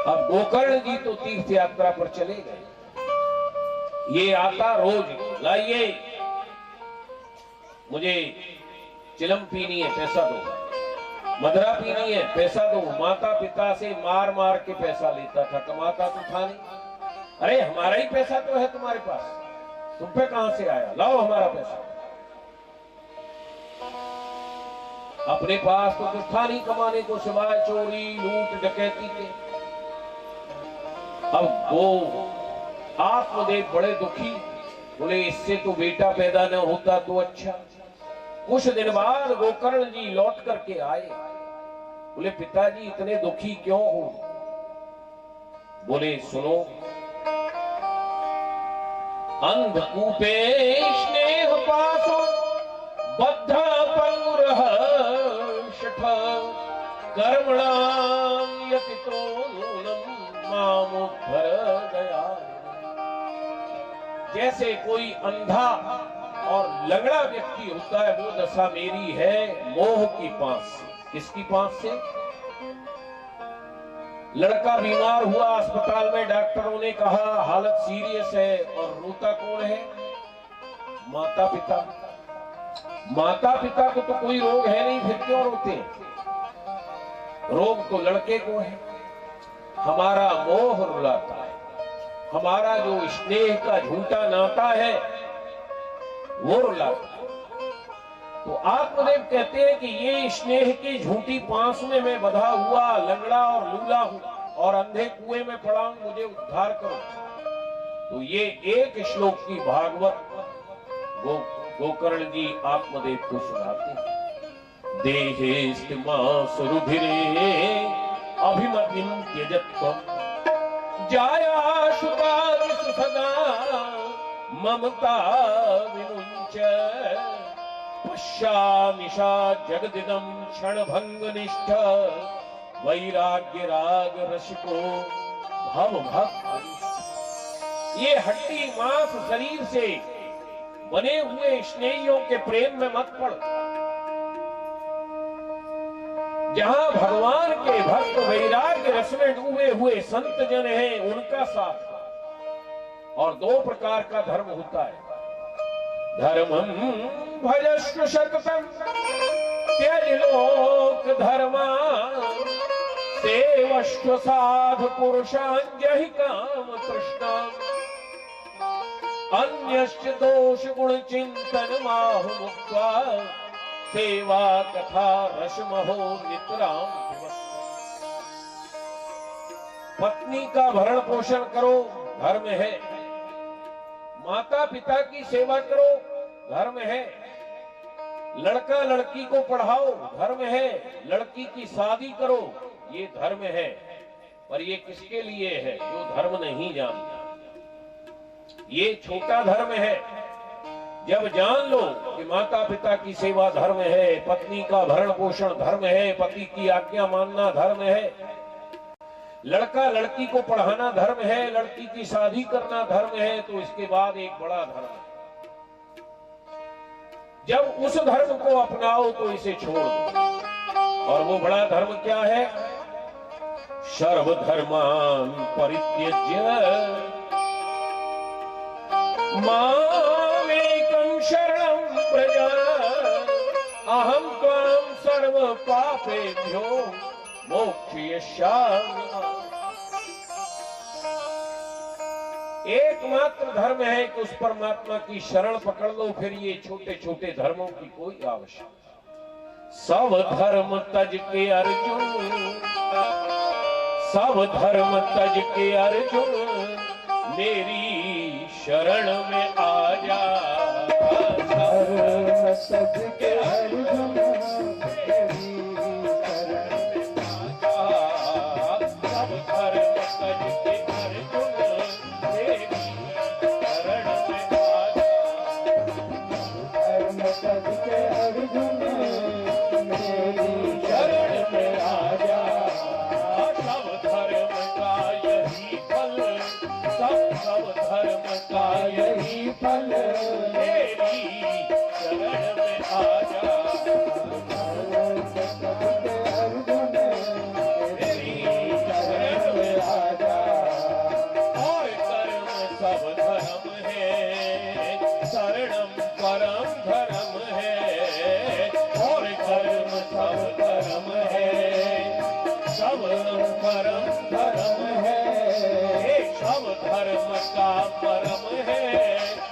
अब गोकर्ण जी तो तीर्थ यात्रा पर चले गए। ये आता रोज, लाइए मुझे चिलम पीनी है, पैसा दो, मदरा पीनी है, पैसा दो। माता पिता से मार मार के पैसा लेता था, कमाता तो था नहीं। अरे हमारा ही पैसा तो है तुम्हारे पास, तुम पे कहां से आया, लाओ हमारा पैसा। अपने पास तो कुछ था नहीं कमाने को सिवाय चोरी लूट डकैती के। अब वो आत्मदेव बड़े दुखी, बोले इससे तो बेटा पैदा न होता तो अच्छा। कुछ दिन बाद गोकर्ण जी लौट करके आए, बोले पिताजी इतने दुखी क्यों हो? बोले सुनो, अंधकूपे स्नेह पासो बद्ध पंगुरह शठ कर्मणाम यतितो नूनम मामुद्धर दया। जैसे कोई अंधा और लंगड़ा व्यक्ति होता है, वो दशा मेरी है मोह की पास से। किसकी पास से? लड़का बीमार हुआ अस्पताल में, डॉक्टरों ने कहा हालत सीरियस है, और रोता कौन है? माता पिता। माता पिता को तो कोई रोग है नहीं, फिर क्यों रोते हैं? रोग तो लड़के को है। हमारा मोह रुलाता है, हमारा जो स्नेह का झूठा नाता है वो रुलाता है। तो आत्मदेव कहते हैं कि ये स्नेह की झूठी पांस में मैं बंधा हुआ लंगड़ा और लूला हूं और अंधे कुएं में पड़ा हूं, मुझे उद्धार करो। तो ये एक श्लोक की भागवत गोकर्ण जी आत्मदेव को सुनाते। देहे सुरुधिरे अभिमतिम त्यजत्वम् जाया शुकादिषु सदा ममता विमुञ्च पश्यामिषा जगदिदं क्षणभंगनिष्ठ वैराग्य राग रसिको भव भक्त। ये हड्डी मांस शरीर से बने हुए स्नेहियों के प्रेम में मत पड़। जहां भगवान के भक्त वैराग्य रस में डूबे हुए संत जन हैं, उनका साथ। और दो प्रकार का धर्म होता है, धर्मम भजस्व सततम त्यज लोक धर्मा सेवस्व साधु पुरुषान् जहि काम तृष्णा अन्यश्च दोष गुण चिंतन माहु मुक्त्वा सेवा कथा रसमहो नितराम। पत्नी का भरण पोषण करो, धर्म है। माता पिता की सेवा करो, धर्म है। लड़का लड़की को पढ़ाओ, धर्म है। लड़की की शादी करो, ये धर्म है। पर ये किसके लिए है? जो धर्म नहीं जानता। ये छोटा धर्म है। जब जान लो कि माता पिता की सेवा धर्म है, पत्नी का भरण पोषण धर्म है, पति की आज्ञा मानना धर्म है, लड़का लड़की को पढ़ाना धर्म है, लड़की की शादी करना धर्म है, तो इसके बाद एक बड़ा धर्म है। जब उस धर्म को अपनाओ तो इसे छोड़ दो। और वो बड़ा धर्म क्या है? सर्वधर्मान परित्यज्य मामेकं शरणं व्रज अहं त्वां सर्व पापेभ्यो मोक्षयिष्यामि। एकमात्र धर्म है कि उस परमात्मा की शरण पकड़ लो, फिर ये छोटे छोटे धर्मों की कोई आवश्यकता। सब धर्म तज के अर्जुन, सब धर्म तज के अर्जुन मेरी शरण में आ जा।
धर्म तज के अर्जुन मेरी शरण
सब परम धर्म है, ये सब धर्म का परम है,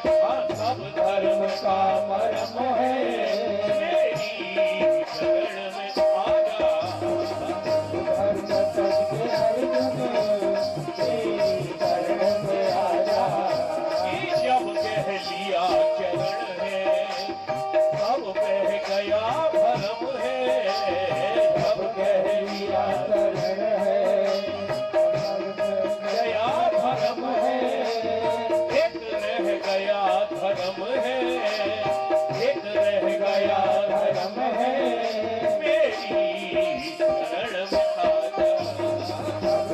हाँ सब धर्म का परम है। मेरी शरण में आ जा,
धर्म सच के अर्जुन तेरी शरण में आ जा।
कि जब कह लिया चरण है, सब बह गया भरम है, सब कह लिया
शरण है
गया धर्म है, एक रह गया धर्म है, एक रह गया धर्म है। मेरी शरण में आ जा,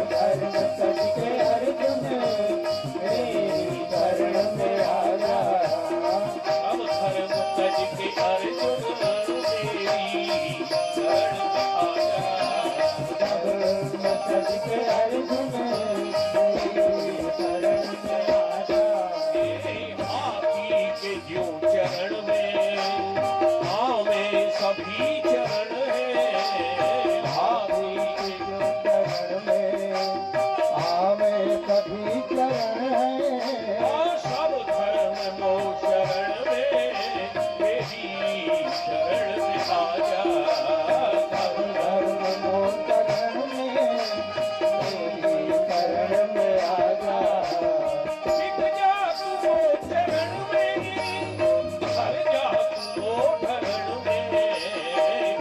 धर्म सच के अर्जुन तेरी शरण में आ जा।
अब धर्म सज के अर्जुन मेरी शरण में आ जा।
धर्म सच के अर्जुन तेरी शरण में आ जा।
तेरे आपी के ज्यों चरण में आवे सभी चरण है,
भाभी के जो चरण में आवे सभी चरण है।
हाँ सब धर्म लो शरण में, मेरी शरण में आ जा।
धर्म लो शरण में तेरी शरण में आ जा।
टिक जा तू वो चरण में, हर जा तू वो धरण में,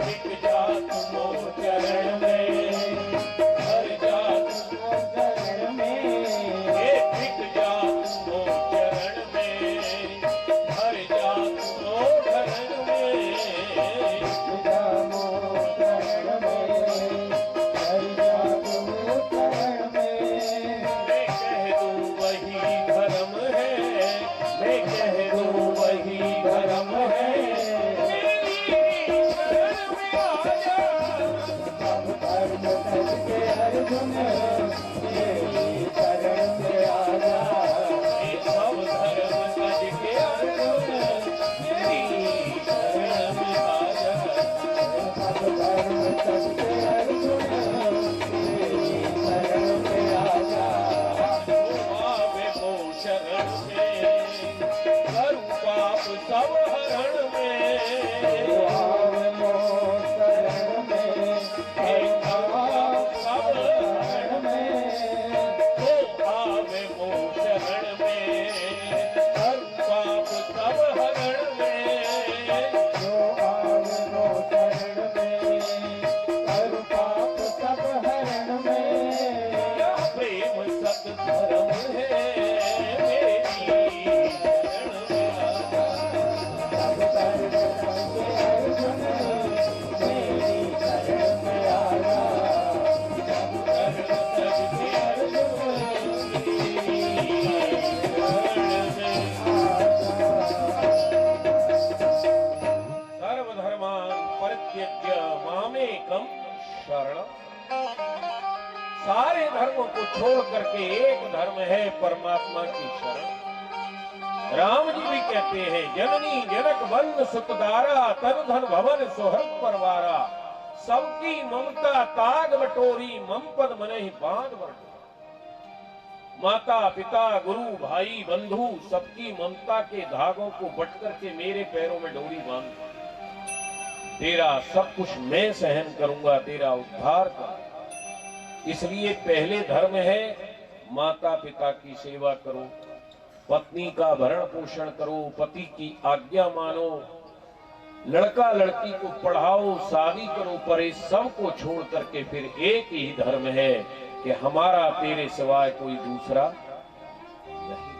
टिक जा तू वो चरण में, हर जा तू
वो शरण में
ये टिक जा तू वो चरण में, हर जा तू वो धरण में।
जामो शरण में हरि जामो शरण में।
मैं कह दूं वही धर्म है, मैं कह दूं वही धर्म है। मेरी शरण में आ जा,
सब धर्म सच के अर्जुन तेरी शरण में आ जा।
ये सब धर्म सज के अर्जुन मेरी शरण में आ जा।
सब धर्म सच के अर्जुन तेरी शरण में आ जा।
तू आवे वो शरण में, करूं पाप सब हरण में।
तो आवे मोह शरण में
एक पाप सब
शरण में।
तो आवे वो शरण में, हर पाप सब हरण में।
जो आवे मोह शरण में हर पाप सब हरण में।
यह प्रेम सत धर्म है, मेरी शरण में आ जा।
सब धर्म सच के अर्जुन तेरी शरण में आ जा।
धर्म सज के अर्जुन मेरी शरण में सर्वधर्मान् परित्यज्य मामेकं शरणं। सारे धर्मों को छोड़ करके एक धर्म है परमात्मा की शरण। राम जी भी कहते हैं, जननी जनक वंद सुतदारा, तन धन भवन सुहृद परवारा, सबकी ममता ताग बटोरी, मम पद मनहि बांध बटोरी। माता पिता गुरु भाई बंधु सबकी ममता के धागों को बट करके मेरे पैरों में डोरी बांध। तेरा सब कुछ मैं सहन करूंगा, तेरा उद्धार कर। इसलिए पहले धर्म है माता पिता की सेवा करो, पत्नी का भरण पोषण करो, पति की आज्ञा मानो, लड़का लड़की को पढ़ाओ, शादी करो। पर इस सब को छोड़ करके फिर एक ही धर्म है कि हमारा तेरे सिवाय कोई दूसरा नहीं।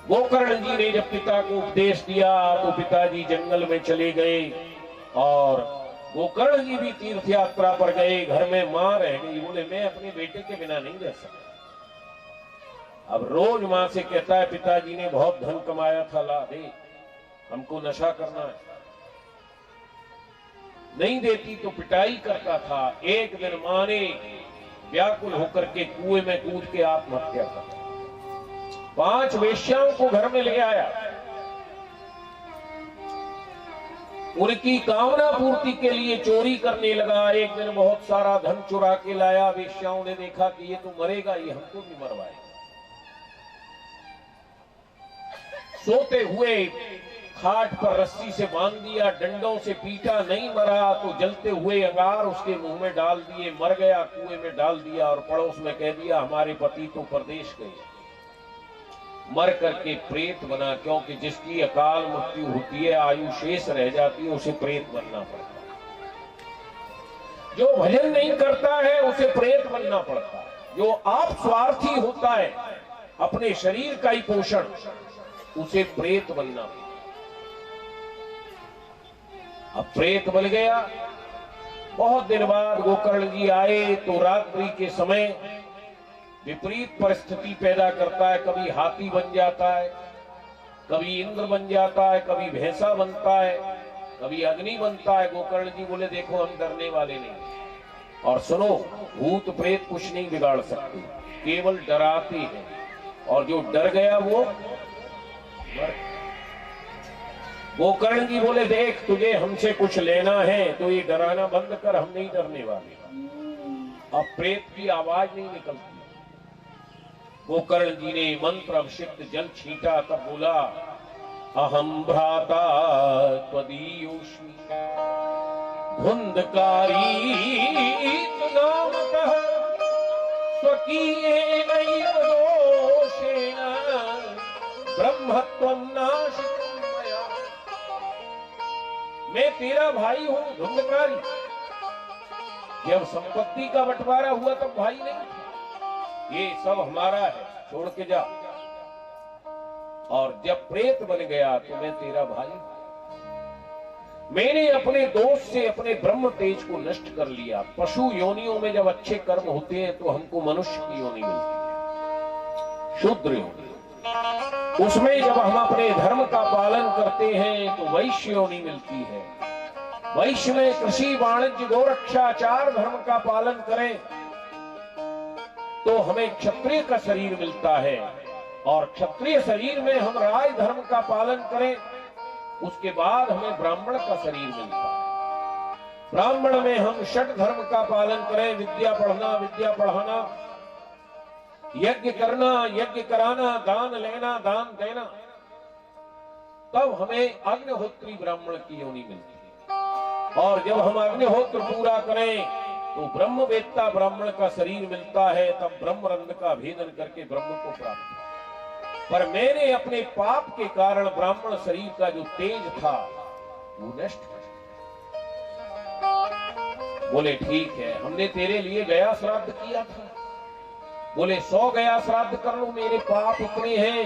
गोकर्ण जी ने जब पिता को उपदेश दिया तो पिताजी जंगल में चले गए और गोकर्ण जी भी तीर्थ यात्रा पर गए। घर में मां रह गई। बोले मैं अपने बेटे के बिना नहीं रह सकता। अब रोज मां से कहता है पिताजी ने बहुत धन कमाया था, ला दे, हमको नशा करना है। नहीं देती तो पिटाई करता था। एक दिन मां ने व्याकुल होकर के कुएं में कूद के आत्महत्या कर। 5 वेश्याओं को घर में ले आया। उनकी कामना पूर्ति के लिए चोरी करने लगा। एक दिन बहुत सारा धन चुरा के लाया। वेश्याओं ने देखा कि ये तो मरेगा, ये हमको भी मरवाएगा। सोते हुए खाट पर रस्सी से बांध दिया, डंडों से पीटा, नहीं मरा तो जलते हुए अंगार उसके मुंह में डाल दिए, मर गया, कुएं में डाल दिया और पड़ोस में कह दिया हमारे पति तो परदेश गए। मर करके प्रेत बना, क्योंकि जिसकी अकाल मृत्यु होती है, आयु शेष रह जाती है, उसे प्रेत बनना पड़ता है। जो भजन नहीं करता है उसे प्रेत बनना पड़ता है। जो आप स्वार्थी होता है, अपने शरीर का ही पोषण, उसे प्रेत बनना पड़ता है। अब प्रेत बन गया। बहुत दिन बाद गोकर्ण जी आए तो रात्रि के समय विपरीत परिस्थिति पैदा करता है। कभी हाथी बन जाता है, कभी इंद्र बन जाता है, कभी भैंसा बनता है, कभी अग्नि बनता है। गोकर्ण जी बोले देखो हम डरने वाले नहीं, और सुनो भूत प्रेत कुछ नहीं बिगाड़ सकते, केवल डराते हैं, और जो डर गया वो गोकर्ण जी बोले देख तुझे हमसे कुछ लेना है तो ये डराना बंद कर, हम नहीं डरने वाले। अब प्रेत की आवाज नहीं निकलती। गोकर्ण जी ने मंत्र अभिषिक्त जल छींटा, तब बोला अहम भ्राता त्वदीयोऽस्मि धुंधकारी नामतः स्वकीयेनैव दोषेण ब्रह्मत्वं नाशितं मया। मैं तेरा भाई हूं धुंधकारी। जब संपत्ति का बंटवारा हुआ तब भाई नहीं था, ये सब हमारा है, छोड़ के जा। और जब प्रेत बन गया तो मैं तेरा भाई हूं। मैंने अपने दोष से अपने ब्रह्म तेज को नष्ट कर लिया। पशु योनियों में जब अच्छे कर्म होते हैं तो हमको मनुष्य की योनि मिलती है, शूद्र योनि। उसमें जब हम अपने धर्म का पालन करते हैं तो वैश्य योनि मिलती है। वैश्य में कृषि वाणिज्य गोरक्षा चार धर्म का पालन करें तो हमें क्षत्रिय का शरीर मिलता है, और क्षत्रिय शरीर में हम राज धर्म का पालन करें उसके बाद हमें ब्राह्मण का शरीर मिलता है। ब्राह्मण में हम षट धर्म का पालन करें, विद्या पढ़ना, विद्या पढ़ाना, यज्ञ करना, यज्ञ कराना, दान लेना, दान देना, तब हमें अग्निहोत्री ब्राह्मण की योनि मिलती है। और जब हम अग्निहोत्र पूरा करें तो ब्रह्मवेत्ता ब्राह्मण का शरीर मिलता है, तब ब्रह्मरंध्र का भेदन करके ब्रह्म को प्राप्त। पर मैंने अपने पाप के कारण ब्राह्मण शरीर का जो तेज था वो नष्ट कर। बोले ठीक है, हमने तेरे लिए गया श्राद्ध किया था। बोले 100 गया श्राद्ध कर लो, मेरे पाप इतने हैं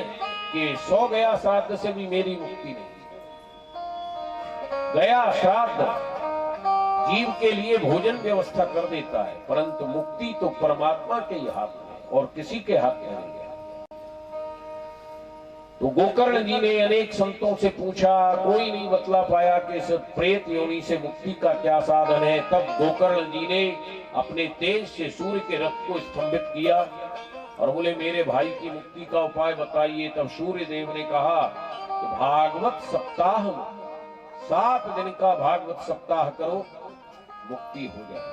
कि 100 गया श्राद्ध से भी मेरी मुक्ति नहीं। गया श्राद्ध जीव के लिए भोजन व्यवस्था कर देता है, परंतु मुक्ति तो परमात्मा के ही हाथ में और किसी के हाथ में नहीं है। तो गोकर्ण जी ने अनेक संतों से पूछा, कोई नहीं बतला पाया कि इस प्रेत योनि से मुक्ति का क्या साधन है। तब गोकर्ण जी ने अपने तेज से सूर्य के रथ को स्तंभित किया और बोले मेरे भाई की मुक्ति का उपाय बताइए। तब सूर्य देव ने कहा कि भागवत सप्ताह 7 दिन का भागवत सप्ताह करो, मुक्ति हो जाए।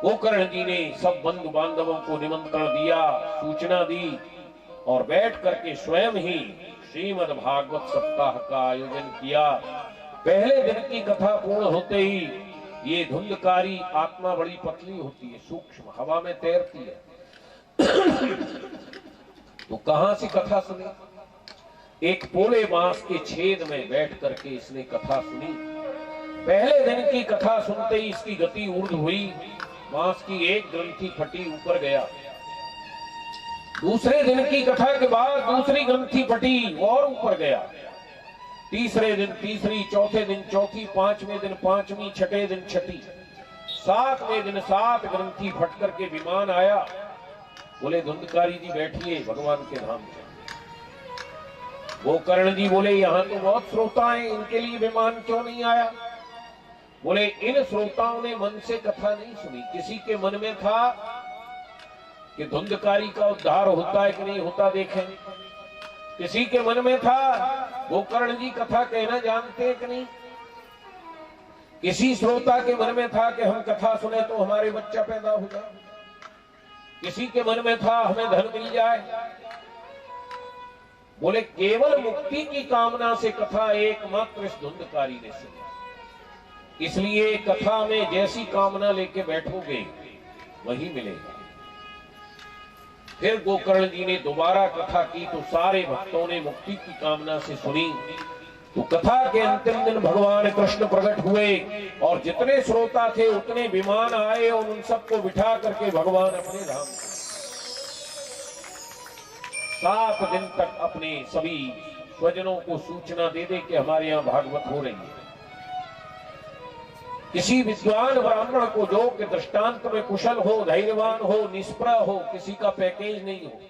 गोकर्ण जी ने सब बंधु बांधवों को निमंत्रण दिया, सूचना दी और बैठ करके स्वयं ही श्रीमद् भागवत सप्ताह का आयोजन किया। पहले दिन की कथा पूर्ण होते ही ये धुंधकारी आत्मा बड़ी पतली होती है, सूक्ष्म, हवा में तैरती है। तो कहां से कथा सुनी? एक पोले बांस के छेद में बैठ करके इसने कथा सुनी। पहले दिन की कथा सुनते ही इसकी गति ऊर्ध्व हुई, बांस की एक ग्रंथि फटी, ऊपर गया। दूसरे दिन की कथा के बाद दूसरी ग्रंथि फटी और ऊपर गया। तीसरे दिन तीसरी, चौथे दिन चौथी, पांचवें दिन पांचवी, छठे दिन छठी, 7वें दिन 7 ग्रंथि फट करके विमान आया। बोले धुंधकारी जी बैठिए भगवान के धाम में। गोकर्ण जी बोले यहाँ तो बहुत श्रोता हैं, इनके लिए विमान क्यों नहीं आया? बोले इन श्रोताओं ने मन से कथा नहीं सुनी। किसी के मन में था कि धुंधकारी का उद्धार होता है कि नहीं होता देखें। किसी के मन में था गोकर्ण जी कथा कहना जानते हैं कि नहीं? किसी श्रोता के मन में था कि हम कथा सुने तो हमारे बच्चा पैदा हो जाए, किसी के मन में था हमें धन मिल जाए। बोले केवल मुक्ति की कामना से कथा एकमात्र इस धुंधकारी ने सुनी, इसलिए कथा में जैसी कामना लेके बैठोगे वही मिलेगा। फिर गोकर्ण जी ने दोबारा कथा की तो सारे भक्तों ने मुक्ति की कामना से सुनी। तो कथा के अंतिम दिन भगवान कृष्ण प्रकट हुए और जितने श्रोता थे उतने विमान आए और उन सबको बिठा करके भगवान अपने धाम 7 दिन तक अपने सभी स्वजनों को सूचना दे दे कि हमारे यहाँ भागवत हो रही है। किसी विद्वान ब्राह्मण को जो कि दृष्टांत में कुशल हो, धैर्यवान हो, निष्प्रह हो, किसी का पैकेज नहीं हो,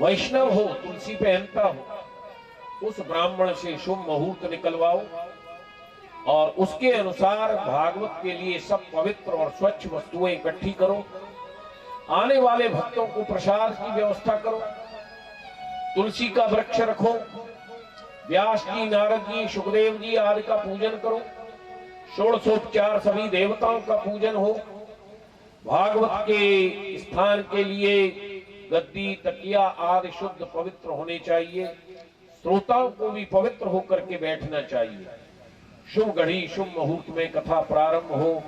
वैष्णव हो, तुलसी पहनता हो, उस ब्राह्मण से शुभ मुहूर्त निकलवाओ और उसके अनुसार भागवत के लिए सब पवित्र और स्वच्छ वस्तुएं इकट्ठी करो। आने वाले भक्तों को प्रसाद की व्यवस्था करो, तुलसी का वृक्ष रखो, व्यास जी, नारद जी, सुखदेव जी आदि का पूजन करो, षोडशोपचार सभी देवताओं का पूजन हो। भागवत के स्थान के लिए गद्दी, तकिया आदि शुद्ध पवित्र होने चाहिए। श्रोताओं को भी पवित्र होकर के बैठना चाहिए। शुभ घड़ी शुभ मुहूर्त में कथा प्रारंभ हो।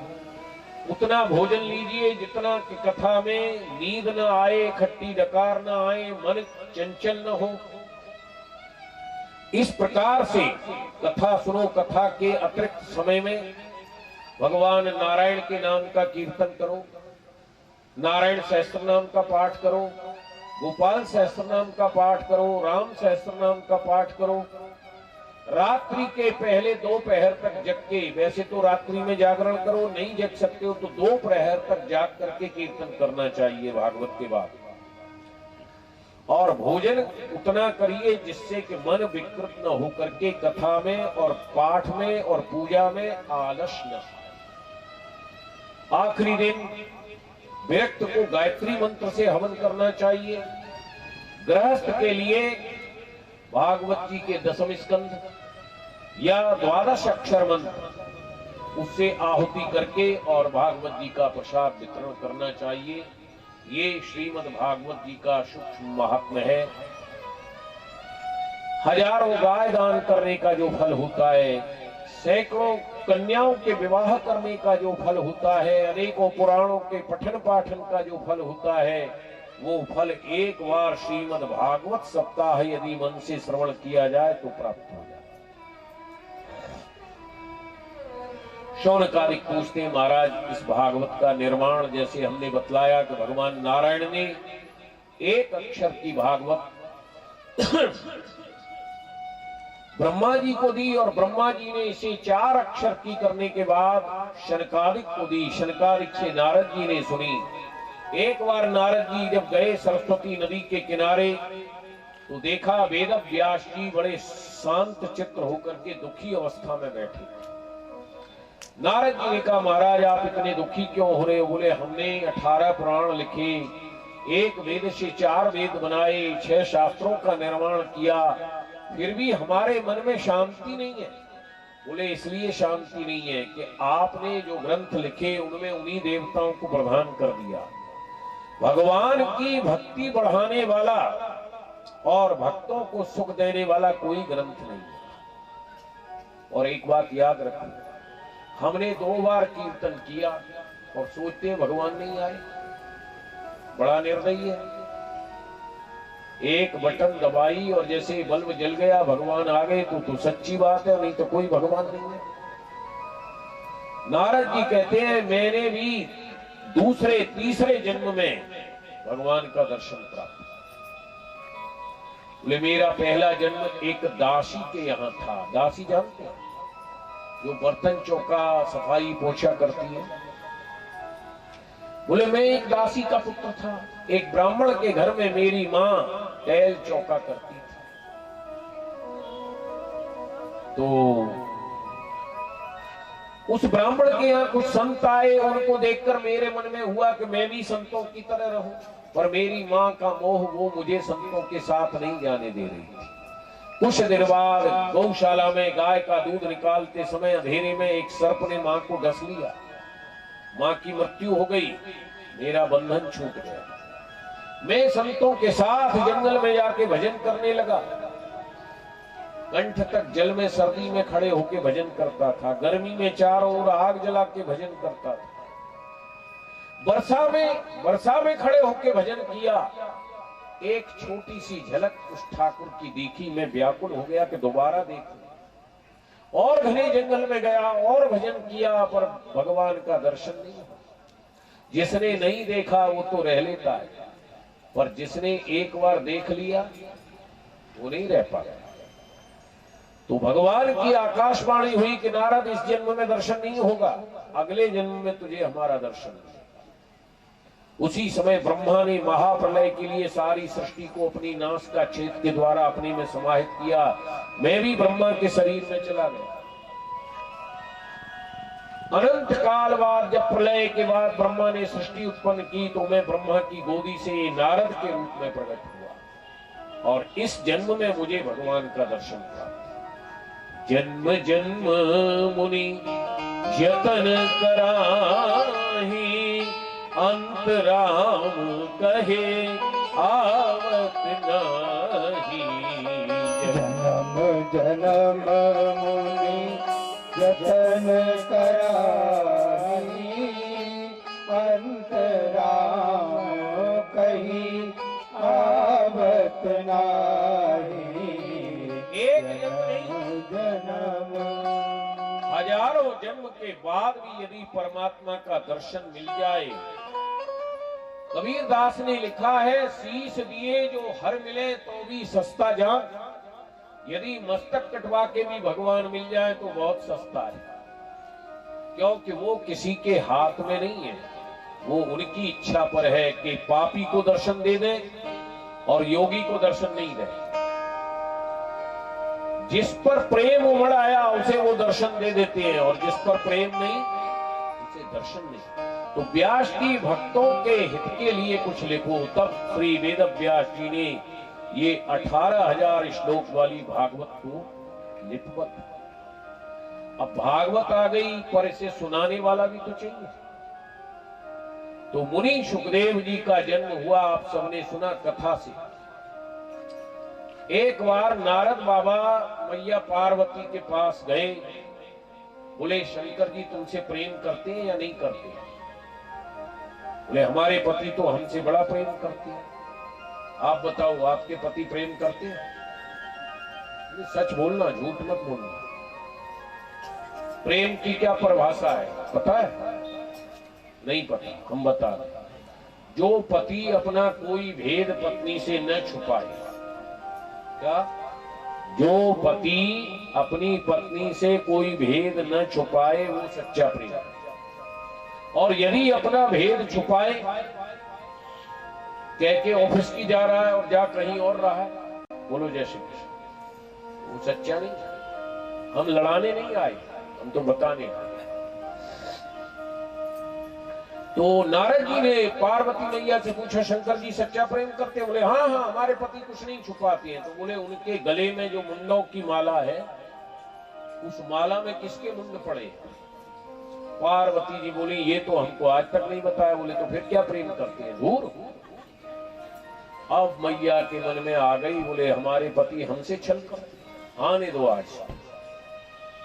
उतना भोजन लीजिए जितना कि कथा में नींद न आए, खट्टी डकार न आए, मन चंचल न हो। इस प्रकार से कथा सुनो। कथा के अतिरिक्त समय में भगवान नारायण के नाम का कीर्तन करो, नारायण सहस्त्र नाम का पाठ करो, गोपाल सहस्त्र नाम का पाठ करो, राम सहस्त्र नाम का पाठ करो। रात्रि के पहले 2 प्रहर तक जग के, वैसे तो रात्रि में जागरण करो, नहीं जग सकते हो तो 2 प्रहर तक जाग करके कीर्तन करना चाहिए भागवत के बाद। और भोजन उतना करिए जिससे कि मन विकृत न हो करके कथा में और पाठ में और पूजा में आलस न। आखिरी दिन विरक्त को गायत्री मंत्र से हवन करना चाहिए। गृहस्थ के लिए भागवत जी के 10वें स्कंध या 12 अक्षर मंत्र उससे आहुति करके और भागवत जी का प्रसाद वितरण करना चाहिए। ये श्रीमद् भागवत जी का सूक्ष्म महात्म्य है। हजारों गाय दान करने का जो फल होता है, सैकड़ों कन्याओं के विवाह करने का जो फल होता है, अनेकों पुराणों के पठन पाठन का जो फल होता है, वो फल एक बार श्रीमद् भागवत सप्ताह यदि मन से श्रवण किया जाए तो प्राप्त हो जाए। शौनकादिक पूछते महाराज, इस भागवत का निर्माण जैसे हमने बतलाया कि भगवान नारायण ने 1 अक्षर की भागवत ब्रह्मा जी को दी और ब्रह्मा जी ने इसे 4 अक्षर की करने के बाद शनकादिक को दी। शनकादिक से नारद जी ने सुनी। एक बार नारद जी जब गए सरस्वती नदी के किनारे तो देखा वेद व्यास जी बड़े शांत चित्त होकर के दुखी अवस्था में बैठे। नारद जी ने कहा, महाराज आप इतने दुखी क्यों हो रहे हो? बोले हमने 18 पुराण लिखे, 1 वेद से 4 वेद बनाए, 6 शास्त्रों का निर्माण किया, फिर भी हमारे मन में शांति नहीं है। बोले इसलिए शांति नहीं है कि आपने जो ग्रंथ लिखे उनमें उन्हीं देवताओं को प्रधान कर दिया। भगवान की भक्ति बढ़ाने वाला और भक्तों को सुख देने वाला कोई ग्रंथ नहीं है। और एक बात याद रखो, हमने 2 बार कीर्तन किया और सोचते भगवान नहीं आए। बड़ा निर्दयी है। एक बटन दबाई और जैसे बल्ब जल गया भगवान आ गए तो सच्ची बात है, नहीं तो कोई भगवान नहीं है। नारद जी कहते हैं मैंने भी दूसरे तीसरे जन्म में भगवान का दर्शन प्राप्त। बोले मेरा पहला जन्म एक दासी के यहाँ था। दासी जानते हैं, जो बर्तन चौका सफाई पोछा करती है। बोले मैं एक दासी का पुत्र था। एक ब्राह्मण के घर में मेरी माँ टैल चौका करती थी। तो उस ब्राह्मण के यहाँ कुछ संत आए, उनको देखकर मेरे मन में हुआ कि मैं भी संतों की तरह रहूं। पर मेरी माँ का मोह वो मुझे संतों के साथ नहीं जाने दे रही थी। कुछ देर बाद गौशाला में गाय का दूध निकालते समय अंधेरे में एक सर्प ने माँ को डस लिया। माँ की मृत्यु हो गई, मेरा बंधन छूट गया। मैं संतों के साथ जंगल में जाके भजन करने लगा। कंठ तक जल में सर्दी में खड़े होके भजन करता था, गर्मी में चारों ओर आग जला के भजन करता था। वर्षा में खड़े होके भजन किया। एक छोटी सी झलक उस ठाकुर की दिखी, मैं व्याकुल हो गया कि दोबारा देखूं। और घने जंगल में गया और भजन किया, पर भगवान का दर्शन नहीं हुआ। जिसने नहीं देखा वो तो रह लेता है, पर जिसने एक बार देख लिया वो नहीं रह पाया। तो भगवान की आकाशवाणी हुई कि नारद, इस जन्म में दर्शन नहीं होगा, अगले जन्म में तुझे हमारा दर्शन होगा। उसी समय ब्रह्मा ने महाप्रलय के लिए सारी सृष्टि को अपनी नास का छेद के द्वारा अपने में समाहित किया। मैं भी ब्रह्मा के शरीर में चला गया। अनंत काल बाद जब प्रलय के बाद ब्रह्मा ने सृष्टि उत्पन्न की, तो मैं ब्रह्मा की गोदी से नारद के रूप में प्रकट हुआ और इस जन्म में मुझे भगवान का दर्शन हुआ। जन्म जन्म मुनि यतन कराही, अंत राम कहे आवत नाही।
जन्म जन्म मुनि यतन कराही, अंत राम कही आवत नाही।
एक जन्म, हजारों जन्म के बाद भी यदि परमात्मा का दर्शन मिल जाए। कबीर दास ने लिखा है, शीश दिए जो हर मिले तो भी सस्ता जान। यदि मस्तक कटवा के भी भगवान मिल जाए तो बहुत सस्ता है, क्योंकि वो किसी के हाथ में नहीं है। वो उनकी इच्छा पर है कि पापी को दर्शन दे दे और योगी को दर्शन नहीं दे। जिस पर प्रेम उमड़ आया उसे वो दर्शन दे देते हैं, और जिस पर प्रेम नहीं उसे दर्शन नहीं। तो व्यास जी भक्तों के हित के लिए कुछ लिखो, तब श्री वेद व्यास जी ने ये 18,000 श्लोक वाली भागवत को लिखवत। अब भागवत आ गई, पर इसे सुनाने वाला भी तो चाहिए। तो मुनि सुखदेव जी का जन्म हुआ, आप सबने सुना कथा से। एक बार नारद बाबा मैया पार्वती के पास गए, बोले शंकर जी तुमसे प्रेम करते हैं या नहीं करते? बोले हमारे पति तो हमसे बड़ा प्रेम करते हैं, आप बताओ आपके पति प्रेम करते हैं? सच बोलना, झूठ मत बोलना। प्रेम की क्या परिभाषा है पता है? नहीं पता, हम बता दें। जो पति अपना कोई भेद पत्नी से न छुपाए, क्या? जो पति अपनी पत्नी से कोई भेद न छुपाए वो सच्चा प्रेम है। और यदि अपना भेद छुपाए, कह के ऑफिस की जा रहा है और जा कहीं और रहा है, बोलो जय श्री कृष्ण, वो सच्चा नहीं है। हम लड़ाने नहीं आए, हम तो बताने आए। तो नारद जी ने पार्वती मैया से पूछा, शंकर जी सच्चा प्रेम करते हैं? बोले हाँ हाँ, हमारे पति कुछ नहीं छुपाते हैं। तो बोले उनके गले में जो मुंडों की माला है, उस माला में किसके मुंड पड़े? पार्वती जी बोली ये तो हमको आज तक नहीं बताया। बोले तो फिर क्या प्रेम करते हैं? दूर। अब मैया के मन में आ गई, बोले हमारे पति हमसे छल करते, आने दो आज।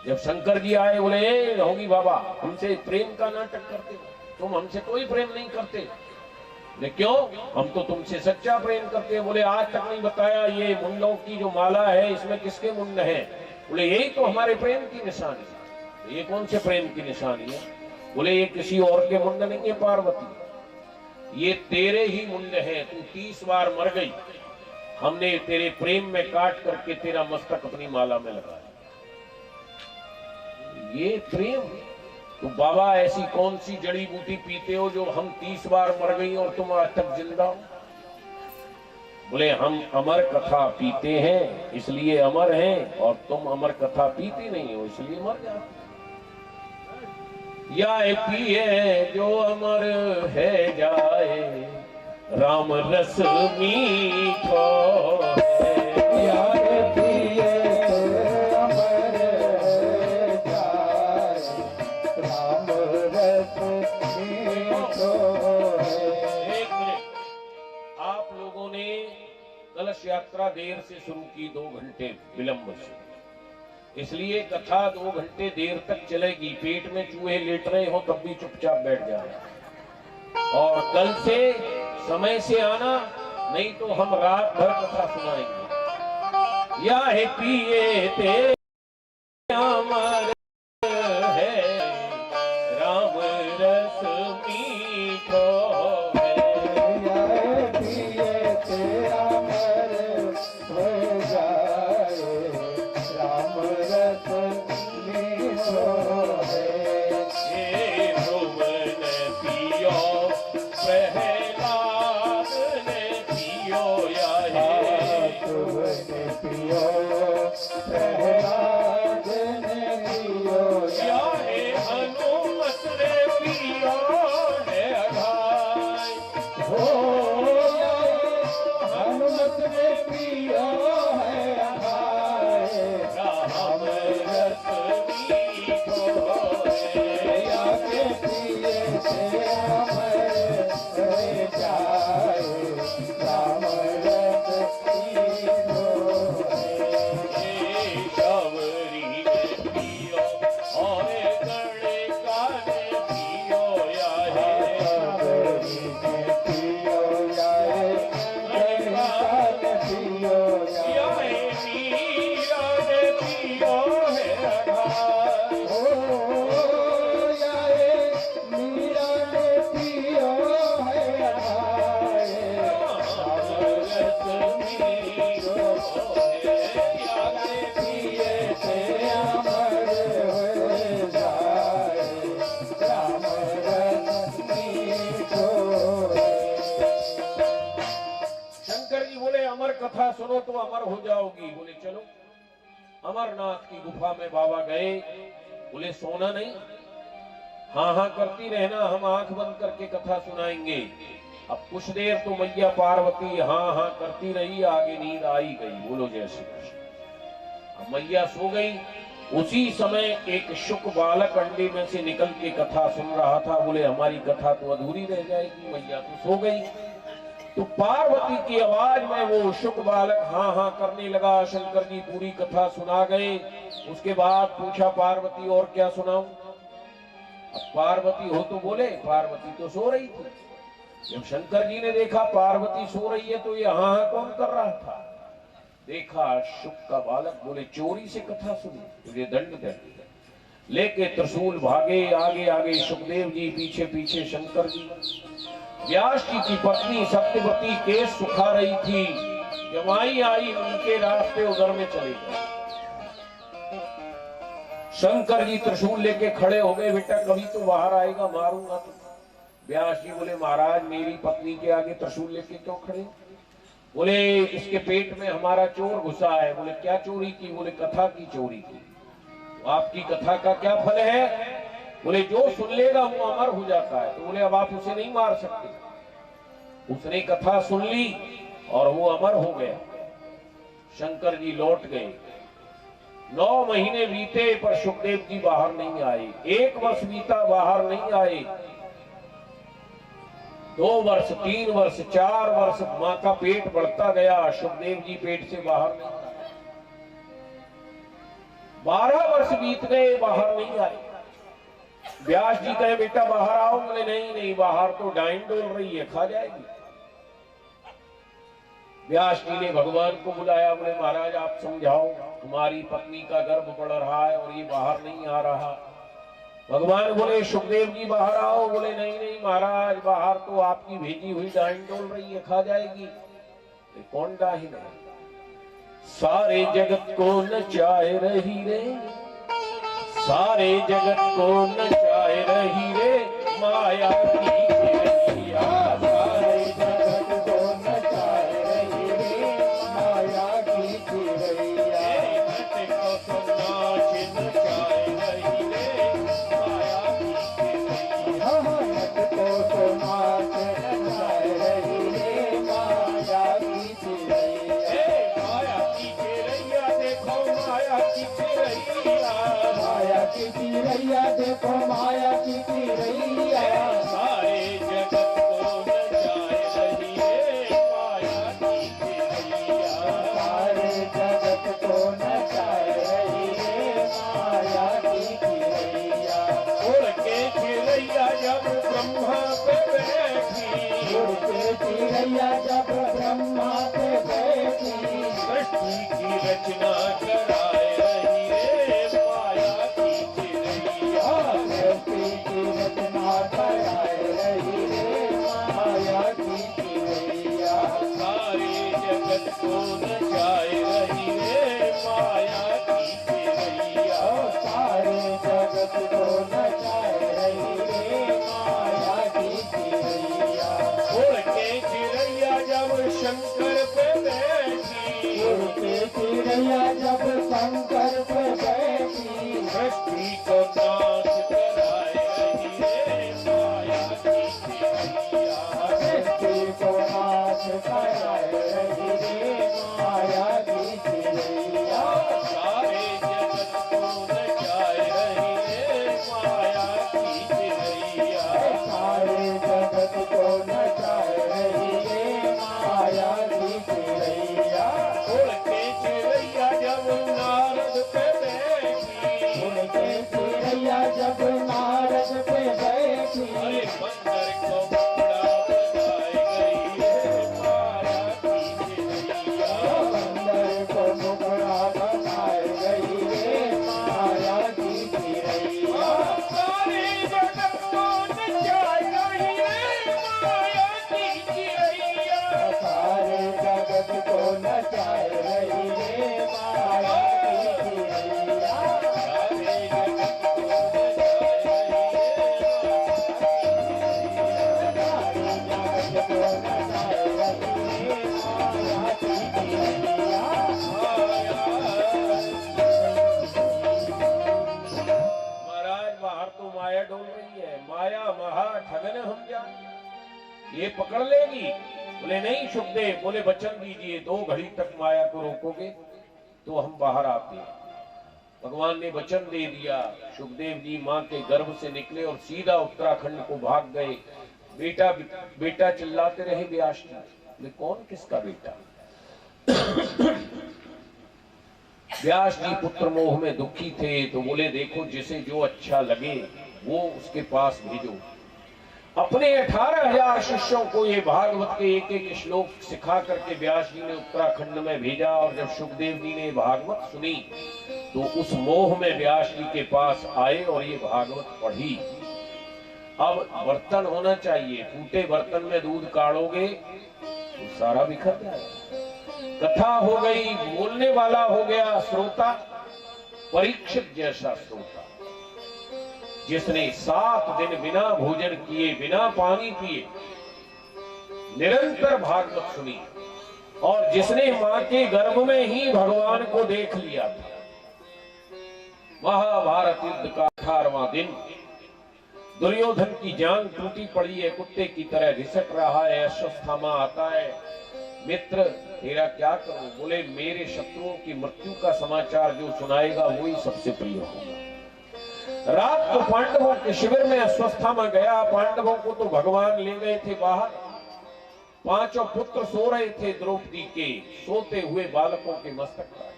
जब शंकर जी आए, बोले होगी बाबा हमसे प्रेम का नाटक करते हो, तुम हमसे कोई प्रेम नहीं करते। बोले क्यों? हम तो तुमसे सच्चा प्रेम करते हैं। बोले आज तक नहीं बताया, ये मुंडों की जो माला है इसमें किसके मुंड है? बोले यही तो हमारे प्रेम की निशानी है। ये कौन से प्रेम की निशानी है? बोले ये किसी और के मुंड नहीं है पार्वती, ये तेरे ही मुंड है। तू 30 बार मर गई, हमने तेरे प्रेम में काट करके तेरा मस्तक अपनी माला में लगाया। ये प्रेम। तो बाबा ऐसी कौन सी जड़ी बूटी पीते हो जो हम 30 बार मर गई और तुम आज तक जिंदा हो? बोले हम अमर कथा पीते हैं इसलिए अमर हैं, और तुम अमर कथा पीते नहीं हो इसलिए मर जाते। या पिए जो अमर है जाए, राम रस मीठो है।
यार पिए ते अमर जाए, राम रस मीठो है।
एक मिनट, आप लोगों ने कलश यात्रा देर से शुरू की, 2 घंटे विलंब से, इसलिए कथा 2 घंटे देर तक चलेगी। पेट में चूहे लेट रहे हो तब भी चुपचाप बैठ जाना, और कल से समय से आना, नहीं तो हम रात भर कथा सुनाएंगे। या है पिए ते अमर है, राम रस मीठो है।
यार पिए ते अमर हो जाए, राम रस मीठो है।
ये ध्रुवन पियो प्रहलाद ने पियो या है।
तुमने पियो प्रहलाद ने पियो
या है हनुमत ने पियो है अघाय।
हो, हनुमत ने पियो है अघाय,
राम रस मीठो है।
या के पिए से अमर हो जाए, राम रस मीठो है।
ये शबरी ने पियो और गणिका ने पियो या है।
सबरी ने पियो जाए, गणिका ने पियो
या
जाए।
है मीरा ने पियो है अघाय।
ओ याए मीरा ने पियो है अघाय,
राम रस मीठो है। या के
पिए से अमर हो जाए, राम रस मीठो है।
शंकर जी बोले अमर कथा सुनो तो अमर हो जाओगी। बोले चलो। अमरनाथ की गुफा में बाबा गए, बोले सोना नहीं, हाँ हाँ करती रहना, हम आंख बंद करके कथा सुनाएंगे। अब कुछ देर तो मैया पार्वती हाँ हाँ करती रही, आगे नींद आई गई। बोलो जय श्री कृष्ण। अब मैया सो गई। उसी समय एक शुक बालक अंडे में से निकल के कथा सुन रहा था। बोले हमारी कथा तो अधूरी रह जाएगी, मैया तो सो गई। तो पार्वती की आवाज में वो शुक बालक हाँ हाँ करने लगा। शंकर जी पूरी कथा सुना गए। उसके बाद पूछा पार्वती और क्या सुनाऊं। अब पार्वती हो तो बोले, पार्वती तो सो रही थी। जब शंकर जी ने देखा पार्वती सो रही है तो ये हाँ हाँ कौन कर रहा था, देखा शुक का बालक। बोले चोरी से कथा सुनी, तुझे दंड दे। लेके त्रिशूल भागे, आगे आगे सुखदेव जी, पीछे पीछे शंकर जी। व्यास जी की पत्नी सत्यवती केस सुखा रही थी। जमाई आई, उनके रास्ते उधर में चले गए। शंकर जी त्रिशूल लेके खड़े हो गए। बेटा कभी तो बाहर आएगा, मारूंगा तो। व्यास जी बोले महाराज मेरी पत्नी के आगे त्रिशूल लेके क्यों खड़े। बोले इसके पेट में हमारा चोर घुसा है। बोले क्या चोरी की। बोले कथा की चोरी की। तो आपकी कथा का क्या फल है। बोले जो सुन लेगा वो अमर हो जाता है। तो बोले अब आप उसे नहीं मार सकते। उसने कथा सुन ली और वो अमर हो गया। शंकर जी लौट गए। 9 महीने बीते पर सुखदेव जी बाहर नहीं आए। 1 वर्ष बीता, बाहर नहीं आए। 2 वर्ष, 3 वर्ष, 4 वर्ष, मां का पेट बढ़ता गया। सुखदेव जी पेट से बाहर नहीं आए। 12 वर्ष बीत गए, बाहर नहीं आए। व्यास जी कहे बेटा बाहर आओ। बोले नहीं नहीं, बाहर तो डाइन डोल रही है, खा जाएगी। व्यास जी ने भगवान को बुलाया। बोले महाराज आप समझाओ, तुम्हारी पत्नी का गर्भ बढ़ रहा है और ये बाहर नहीं आ रहा। भगवान बोले सुखदेव जी बाहर आओ। बोले नहीं नहीं महाराज, बाहर तो आपकी भेजी हुई डाइन डोल रही है, खा जाएगी। कौन डाइन है। सारे जगत को नचाए रही रे, सारे जगत को नचाए रही रे, माया की चिरैया।
सारे जगत को नचाए रही रे, माया की चिरैया।
नच को नाच नचाए रही रे, माया की चिरैया।
नच को नाच नचाए रही रे, की चिरैया देखो माया की चिरैया
सारे जगत को नचाए रही है माया की चिरैया।
सारे जगत को नचाए रही है माया की चिरैया।
उड़ के चिरैया जब ब्रह्मा पे बैठी,
उड़ के चिरैया जब ब्रह्मा पे बैठी
सृष्टि की रचना कराए रही है माया की चिरैया।
सृष्टि की रचना कराए रही है माया की चिरैया।
सारे जगत को नचाए रही है माया की चिरैया।
सारे जगत को नचाए रही है माया की चिरैया।
उड़ के चिरैया जब शंकर पे बैठी,
उड़ के चिरैया जब शंकर पे बैठी
सृष्टि को नाश कराए रही है माया की चिरैया।
सृष्टि को नाश कराए रही है माया की चिरैया।
सारे जगत को नचाए रही है माया की चिरैया।
सारे जगत को नचाए रही है माया की चिरैया।
उड़ के चिरैया जब नारद पे बैठी,
उनके चिरैया जब नारद पे बैठी
अरे बंदर को बड़ा बनाई गई है माया की चिरैया।
बंदर को टुकड़ा बनाए गई है माया की चिरैया।
सारे जगत को नचाए रही है माया की चिरैया।
सारे जगत को नचाए रही है माया की चिरैया।
सारे जगत को नचाए महाराज बाहर तो माया डोल रही है, माया महा ठगन हम जा, ये पकड़ लेगी। बोले नहीं सुखदेव, बोले वचन दीजिए 2 घड़ी तक माया को रोकोगे तो हम बाहर आते हैं। भगवान ने वचन दे दिया। सुखदेव जी माँ के गर्भ से निकले और सीधा उत्तराखंड को भाग गए। बेटा बेटा चिल्लाते रहे व्यास जी। बोले कौन किसका बेटा? व्यास जी पुत्र मोह में दुखी थे तो बोले देखो जिसे जो अच्छा लगे वो उसके पास भेजो। अपने 18,000 शिष्यों को ये भागवत के एक एक श्लोक सिखा करके व्यास जी ने उत्तराखंड में भेजा। और जब सुखदेव जी ने भागवत सुनी तो उस मोह में व्यास जी के पास आए और ये भागवत पढ़ी। अब बर्तन होना चाहिए, टूटे बर्तन में दूध काढ़ोगे तो सारा बिखर जाएगा। कथा हो गई, बोलने वाला हो गया श्रोता, परीक्षित जैसा श्रोता जिसने 7 दिन बिना भोजन किए बिना पानी पिए निरंतर भागवत सुनी और जिसने मां के गर्भ में ही भगवान को देख लिया था। महाभारत युद्ध का 18वां दिन, दुर्योधन की जान टूटी पड़ी है, कुत्ते की तरह घिसट रहा है। अश्वत्थामा आता है, मित्र तेरा क्या करूं? बोले मेरे शत्रुओं की मृत्यु का समाचार जो सुनाएगा वही सबसे प्रिय होगा। रात को पांडवों के शिविर में अश्वत्थामा गया। पांडवों को तो भगवान ले गए थे बाहर। 5 पुत्र सो रहे थे द्रौपदी के, सोते हुए बालकों के मस्तक काटे।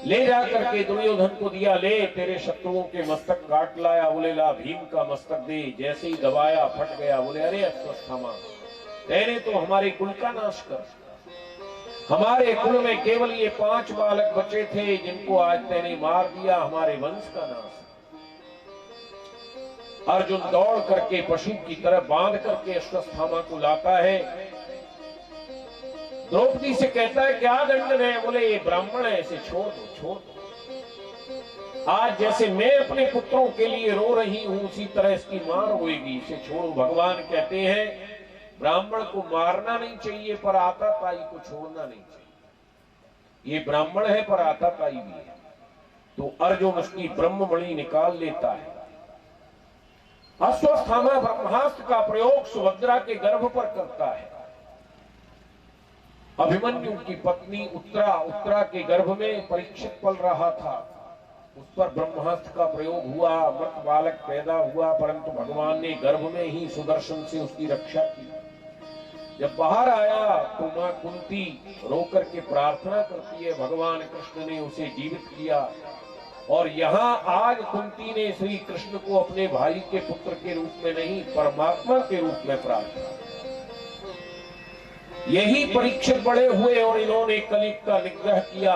ले जाकर के दुर्योधन को दिया, ले तेरे शत्रुओं के मस्तक काट लाया। बोले ला भीम का मस्तक दे। जैसे ही दबाया फट गया। बोले अरे अश्वत्थामा, तेने तो हमारे कुल का नाश कर, हमारे कुल में केवल ये 5 बालक बचे थे जिनको आज तेने मार दिया, हमारे वंश का नाश। अर्जुन दौड़ करके पशु की तरह बांध करके अश्वत्थामा को लाता है। द्रौपदी से कहता है क्या दंड है? बोले ये ब्राह्मण है, इसे छोड़ दो, छोड़ दो। आज जैसे मैं अपने पुत्रों के लिए रो रही हूं उसी तरह इसकी मां रोएगी, इसे छोड़ो। भगवान कहते हैं ब्राह्मण को मारना नहीं चाहिए पर आताताई को छोड़ना नहीं चाहिए। ये ब्राह्मण है पर आताताई भी है। तो अर्जुन उसकी ब्रह्ममणि निकाल लेता है। अश्वत्थामा ब्रह्मास्त्र का प्रयोग सुभद्रा के गर्भ पर करता है। अभिमन्यु की पत्नी उत्तरा के गर्भ में परीक्षित पल रहा था।
उस पर ब्रह्मास्त्र का प्रयोग हुआ, मृत बालक पैदा हुआ, परंतु भगवान ने गर्भ में ही सुदर्शन से उसकी रक्षा की। जब बाहर आया तो मां कुंती रोकर के प्रार्थना करती है, भगवान कृष्ण ने उसे जीवित किया। और यहाँ आज कुंती ने श्री कृष्ण को अपने भाई के पुत्र के रूप में नहीं, परमात्मा के रूप में प्रार्थना। यही परीक्षित बड़े हुए और इन्होंने कलयुग का निग्रह किया।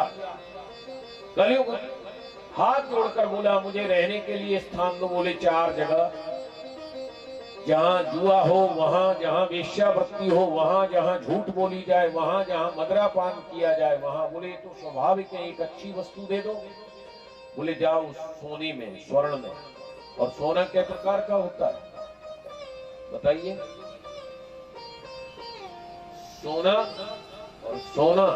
कलयुग हाथ जोड़कर बोला मुझे रहने के लिए स्थान दो। बोले 4 जगह, जहां जुआ हो वहां, जहां वेश्यावृत्ति हो वहां, जहां झूठ बोली जाए वहां, जहां मदरापान किया जाए वहां। बोले तो स्वाभाविक है, एक अच्छी वस्तु दे दो। बोले जाओ सोने में, स्वर्ण में। और सोना किस प्रकार का होता है बताइए? सोना और सोना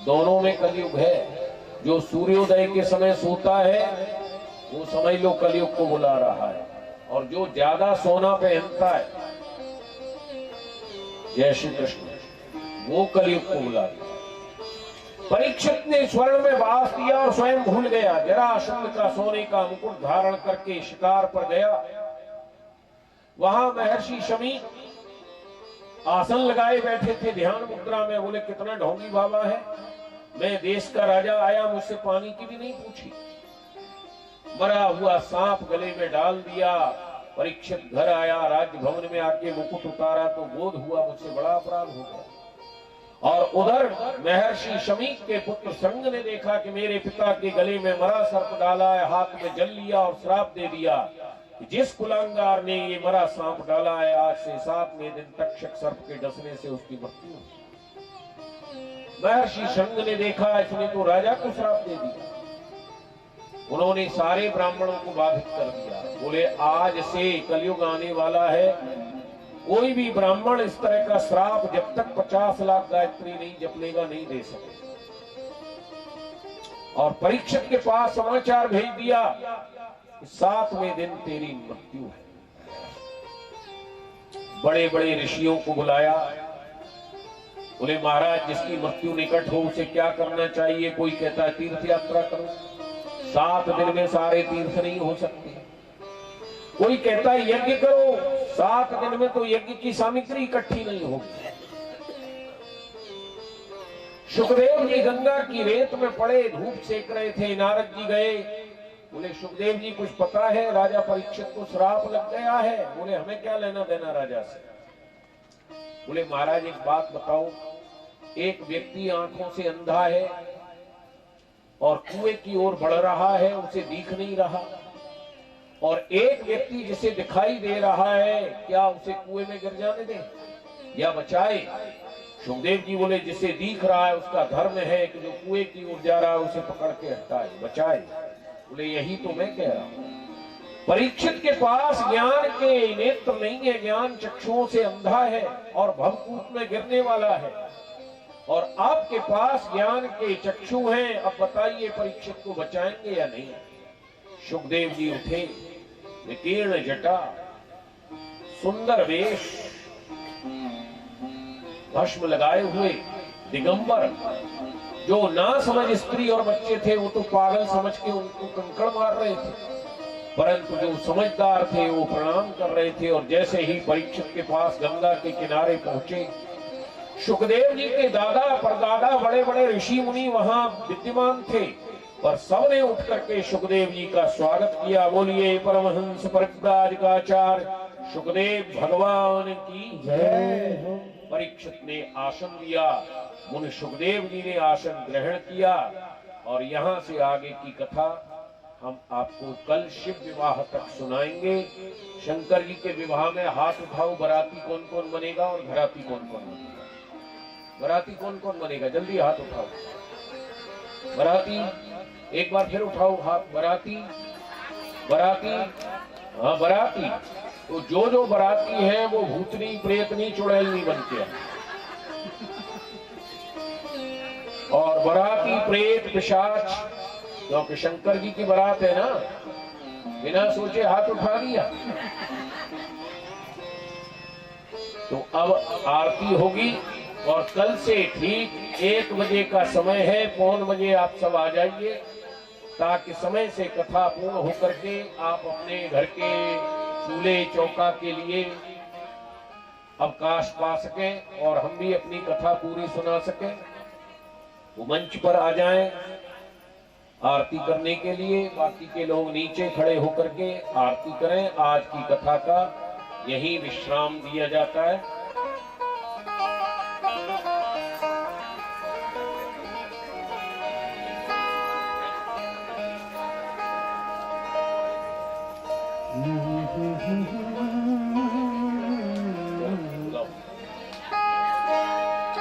दोनों में कलयुग है। जो सूर्योदय के समय सोता है वो समझ लो कलयुग को बुला रहा है, और जो ज्यादा सोना पहनता है, जय श्री कृष्ण, वो कलयुग को बुला रहा है। परीक्षित ने स्वर्ण में वास दिया और स्वयं भूल गया। जरासंध का सोने का मुकुट धारण करके शिकार पर गया। वहां महर्षि शमी आसन लगाए बैठे थे ध्यान मुद्रा में। बोले कितना ढोंगी बाबा है, मैं देश का राजा आया, मुझसे पानी की भी नहीं पूछी। मरा हुआ सांप गले में डाल दिया। परीक्षित घर आया, राजभवन में आके मुकुट उतारा तो बोध हुआ मुझसे बड़ा अपराध हो गया। और उधर महर्षि शमीक के पुत्र संग ने देखा कि मेरे पिता के गले में मरा सर्प डाला है, हाथ में जल लिया और श्राप दे दिया कि जिस कुलांगार ने ये मरा सांप डाला है आज से 7वें दिन तक्षक सर्प के डसने से उसकी मृत्यु। महर्षि संग ने देखा इसने तो राजा को श्राप दे दिया। उन्होंने सारे ब्राह्मणों को बाधित कर दिया। बोले आज से कलयुग आने वाला है, कोई भी ब्राह्मण इस तरह का श्राप जब तक 50 लाख गायत्री नहीं जप लेगा नहीं दे सके। और परीक्षित के पास समाचार भेज दिया, 7वें दिन तेरी मृत्यु है। बड़े बड़े ऋषियों को बुलाया। बोले महाराज जिसकी मृत्यु निकट हो उसे क्या करना चाहिए? कोई कहता है तीर्थ यात्रा करो, 7 दिन में सारे तीर्थ नहीं हो सकते। कोई कहता है यज्ञ करो, 7 दिन में तो यज्ञ की सामग्री इकट्ठी नहीं होगी। सुखदेव जी गंगा की रेत में पड़े धूप सेक रहे थे। नारद जी गए। बोले सुखदेव जी कुछ पता है, राजा परीक्षित को श्राप लग गया है। बोले हमें क्या लेना देना राजा से। बोले महाराज एक बात बताओ, एक व्यक्ति आंखों से अंधा है और कुएं की ओर बढ़ रहा है, उसे दिख नहीं रहा, और एक व्यक्ति जिसे दिखाई दे रहा है, क्या उसे कुएं में गिर जाने दें या बचाए? सुखदेव जी बोले जिसे दिख रहा है उसका धर्म है कि जो कुएं की ओर जा रहा है उसे पकड़ के हटाए, बचाए। बोले यही तो मैं कह रहा हूं। परीक्षित के पास ज्ञान के नेत्र नहीं है, ज्ञान चक्षुओं से अंधा है और भवकूप में गिरने वाला है। और आपके पास ज्ञान के चक्षु हैं, अब बताइए परीक्षित को बचाएंगे या नहीं? सुखदेव जी उठे, विकीर्ण जटा, सुंदर वेश, भस्म लगाए हुए, दिगंबर। जो ना समझ स्त्री और बच्चे थे वो तो पागल समझ के उनको कंकड़ मार रहे थे, परंतु जो समझदार थे वो प्रणाम कर रहे थे। और जैसे ही परीक्षित के पास गंगा के किनारे पहुंचे, सुखदेव जी के दादा परदादा बड़े बड़े ऋषि मुनि वहां विद्यमान थे, पर सबने उठ करके सुखदेव जी का स्वागत किया। बोलिए परमहंस परिव्राजकाचार्य सुखदेव भगवान की जय। परीक्षित ने आसन लिया, मुनि सुखदेव जी ने आसन ग्रहण किया। और यहाँ से आगे की कथा हम आपको कल शिव विवाह तक सुनाएंगे। शंकर जी के विवाह में हाथ उठाओ, बराती कौन कौन बनेगा और घराती कौन कौन बनेगा? बराती कौन कौन बनेगा? जल्दी हाथ उठाओ। बराती एक बार फिर उठाओ हाथ। बराती, बराती, हाँ बराती। तो जो बराती है वो भूतनी प्रेतनी चुड़ैलनी बन के आए, और बराती प्रेत पिशाच, क्योंकि शंकर जी की बारात है ना, बिना सोचे हाथ उठा लिया। तो अब आरती होगी और कल से ठीक 1 बजे का समय है, 1:15 बजे आप सब आ जाइए। ताकि समय से कथा पूर्ण होकर के आप अपने घर के चूल्हे चौका के लिए अवकाश पा सकें और हम भी अपनी कथा पूरी सुना सकें। वो मंच पर आ जाएं आरती करने के लिए। बाकी के लोग नीचे खड़े होकर के आरती करें। आज की कथा का यही विश्राम दिया जाता है।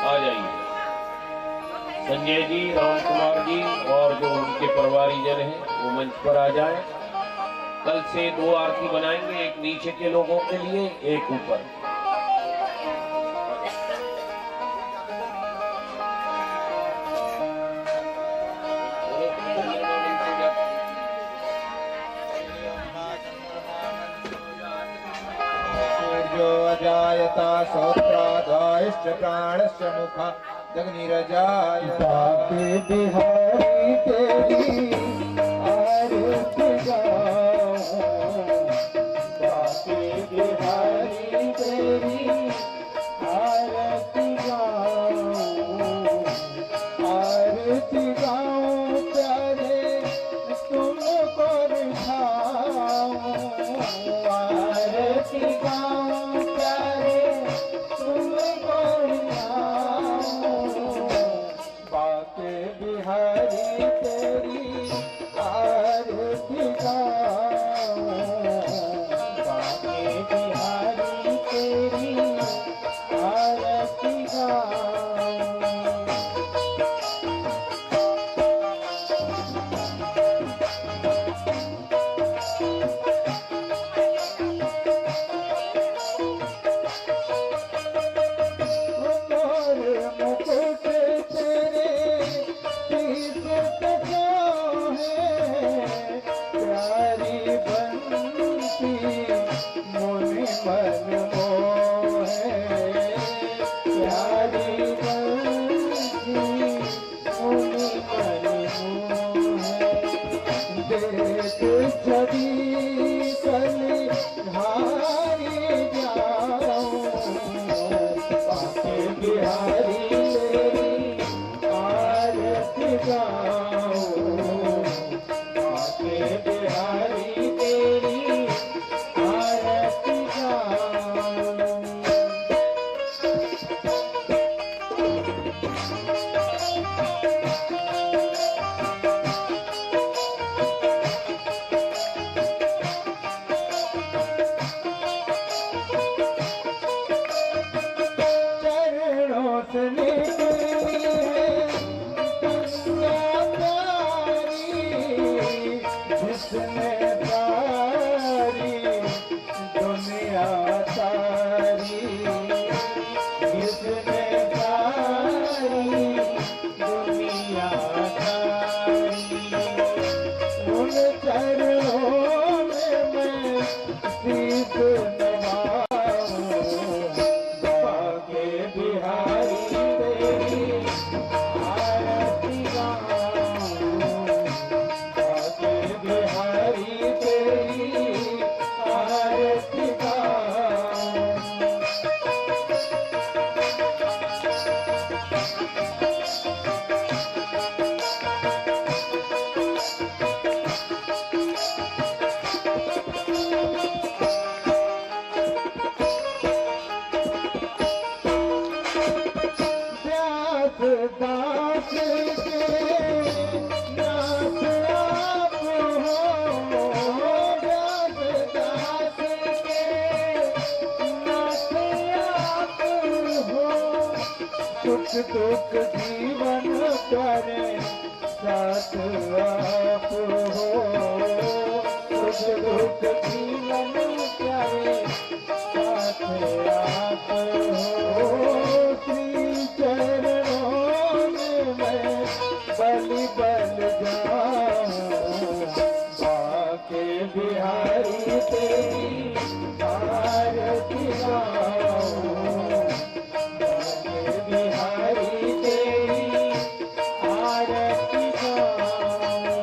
आ जाइए संजय जी, राम कुमार जी और जो उनके परिवारीजन हैं वो मंच पर आ जाएं। कल से 2 आरती बनाएंगे, एक नीचे के लोगों के लिए, एक ऊपर।
सूर्यो अजायता श्रोत्रादायश्च प्राणस्य मुखा अग्निरजायता। बिहारी तेरी आरती गाऊं, बाके बिहारी तेरी आरती गाऊं, आरती गाऊं प्यारे तुमको रिझाऊं, आरती गाऊं प्यारे तुमको रिझाऊं, बाके बिहारी तेरी आरती गाऊं, बाके बिहारी तेरी आरती गाऊं। मुकुट तेरे शीश पे जो है, प्यारी बंसी मुनि मन मोहे, प्यारी बंसी मुनि मन मोहे। देख छवि कली हारी जाऊं, बाके बिहारी तेरी आरती गाऊं, बाके बिहारी तेरी आरती गाऊं। चरणों से निकली है दुनिया प्यारी, जिसने तारी दुनिया तारी, जिसने तारी दुनिया तारी। उन चरणों में मैं शीश नवाऊं, बाके बिहारी तेरी आरती गाऊं, बाके बिहारी तेरी आरती गाऊं। व्यास दास के नाथ आप हो, व्यास दास के नाथ आप हो। सुख दुख जीवन करे साथ आप हो, सुख दुख जीवन करे साथ आप हो। श्री चरणों में मैं बलि बन जाऊं, बाके बिहारी तेरी आरती गाऊं, बाके बिहारी तेरी आरती गाऊं।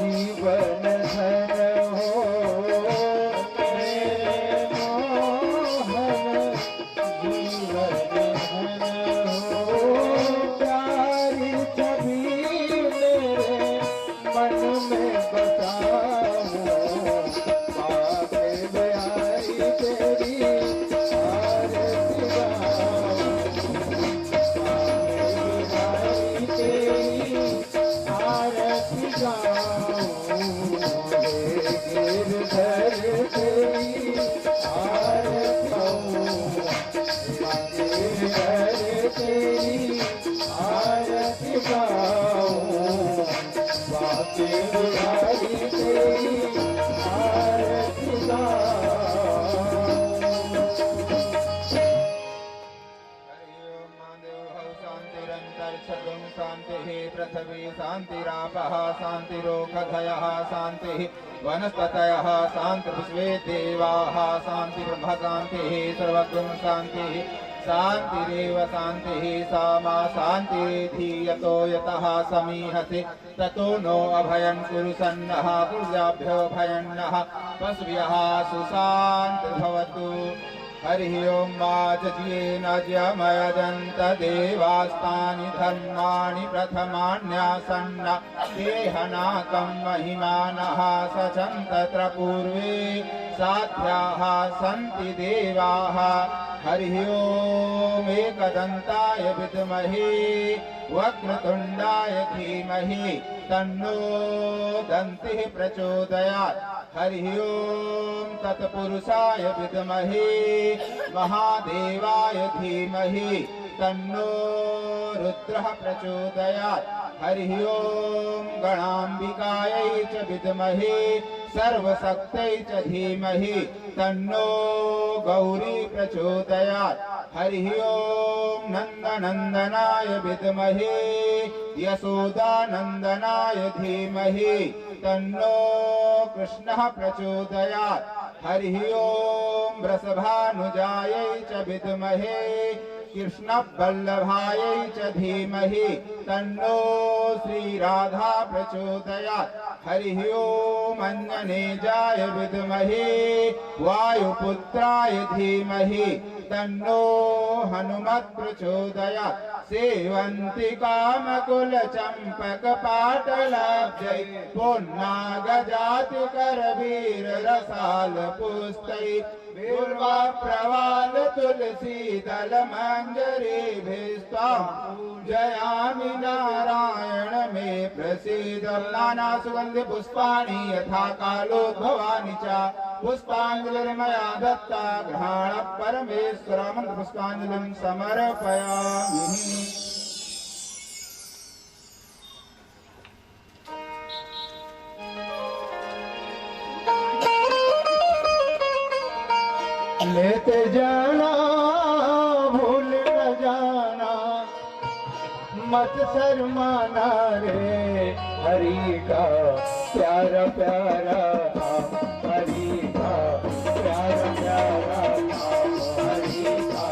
जीवन धन हो मेरे मोहन, जीवन धन हो प्यारी छवि मेरे मन में बसाऊं, आके बयाई तेरी आरती गाऊं, आके बयाई तेरी आरती गाऊं, गिरधर तेरी आरती गाऊं, गिरधर तेरी आरती गाऊं, बाकी बिहारी तेरी आरती गाऊं। हरि ओम महादेव भव शांतिरंतरिक्षगुं शांतिः पृथ्वी शांतिरापः शांतिरोषधयः शांतिः वनस्पतयः शान्तिर्विश्वे देवाः शान्तिर्ब्रह्म शान्तिः सर्वगुं शान्तिः शान्तिरेव शान्तिः सा मा शान्तिरेधि यतो यतः समीहते ततो नो अभयं कुरु सन्नः कुर्याभ्यो भयं नः पशुभ्यः सुशान्तिर्भवतु। हरि ओम वाजयेन जमयदन्त देवास्तानि धर्माणि प्रथमान्यासन्न देहनाकं महिमानः सचन्त तत्र पूर्वे साध्याः सन्ति देवाः। हरि ओम एकदन्ताय विद्महे वक्रतुण्डाय धीमहि तन्नो दन्तिः प्रचोदयात्। हरि ओम तत्पुरुषाय विद्महे महादेवाय धीमहि तन्नो रुद्रः प्रचोदयात्। हरि ओम गणाम्बिकायै च विद्महे सर्वशक्त्यै च धीमहि तन्नो गौरी प्रचोदयात्। हरि ओम नन्दनन्दनाय विद्महे यशोदानन्दनाय धीमहि तन्नो कृष्णः प्रचोदयात्। हरि ओम वृषभानुजायै च विद्महे कृष्णवल्लभायै च धीमहि तन्नो श्रीराधा प्रचोदयात्। हरि ओम अंजनेजाय विद्महे वायुपुत्राय धीमहि तन्नो हनुमत् प्रचोदयात्। सेवन्ति कामकुलचम्पकपाटलाब्जै पुन्नागजातिकरवीररसालपुस्तै पूर्वाप्रवाल तुलसीदलमञ्जरीभिस्त्वां पूजयामि नारायण मे प्रसीद। नानासुगन्धिपुष्पाणि यथा कालोद्भवानि च पुष्पाञ्जलिर्मया दत्ता गृहाण परमेश्वर मन्त्रपुष्पाञ्जलिं समर्पयामि। लेते जाना भूल न जाना मत शर्माना रे हरि का प्यारा प्यारा नाम, हरि का प्यारा प्यारा नाम, हरि का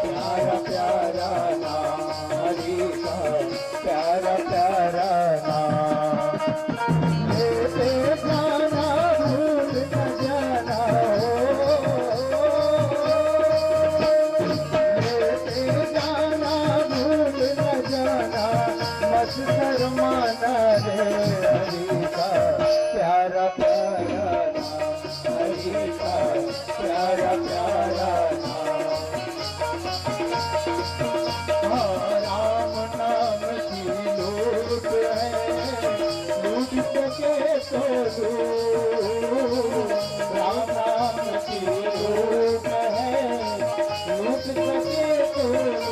प्यारा प्यारा नाम, हरि का प्यारा प्यारा नाम। लेते जाना भूल न जाना शर्माना रे हरि का प्यारा प्यारा नाम, हरि का प्यारा प्यारा नाम। राम नाम की लूट है लूट सके तो लूट, राम नाम की लूट है लूट सके तो लूट।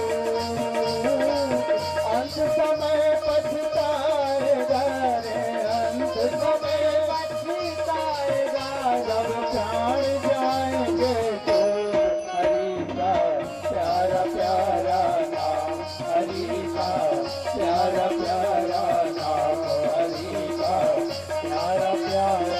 अंत समय पछताएगा रे अंत समय पछताएगा जब प्राण जाएंगे तो। हरि का प्यारा प्यारा नाम, हरि का प्यारा प्यारा नाम, हरि का प्यारा प्यारा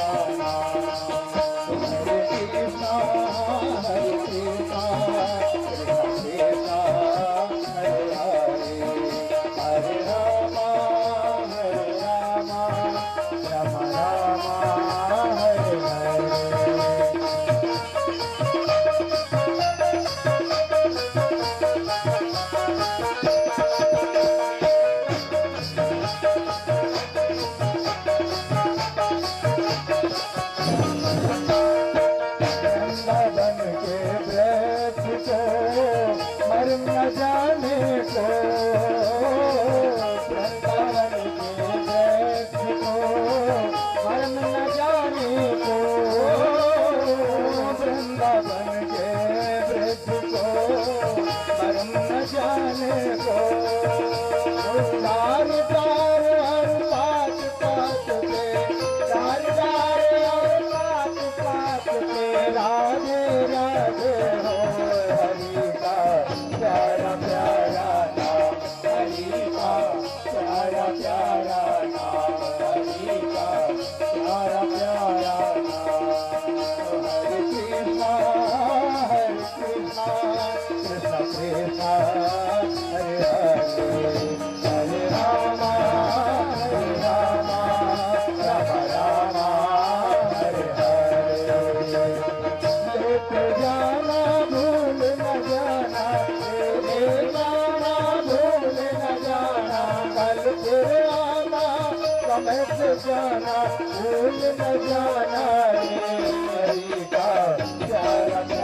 जाना भूल न जाना रे हरि का प्यारा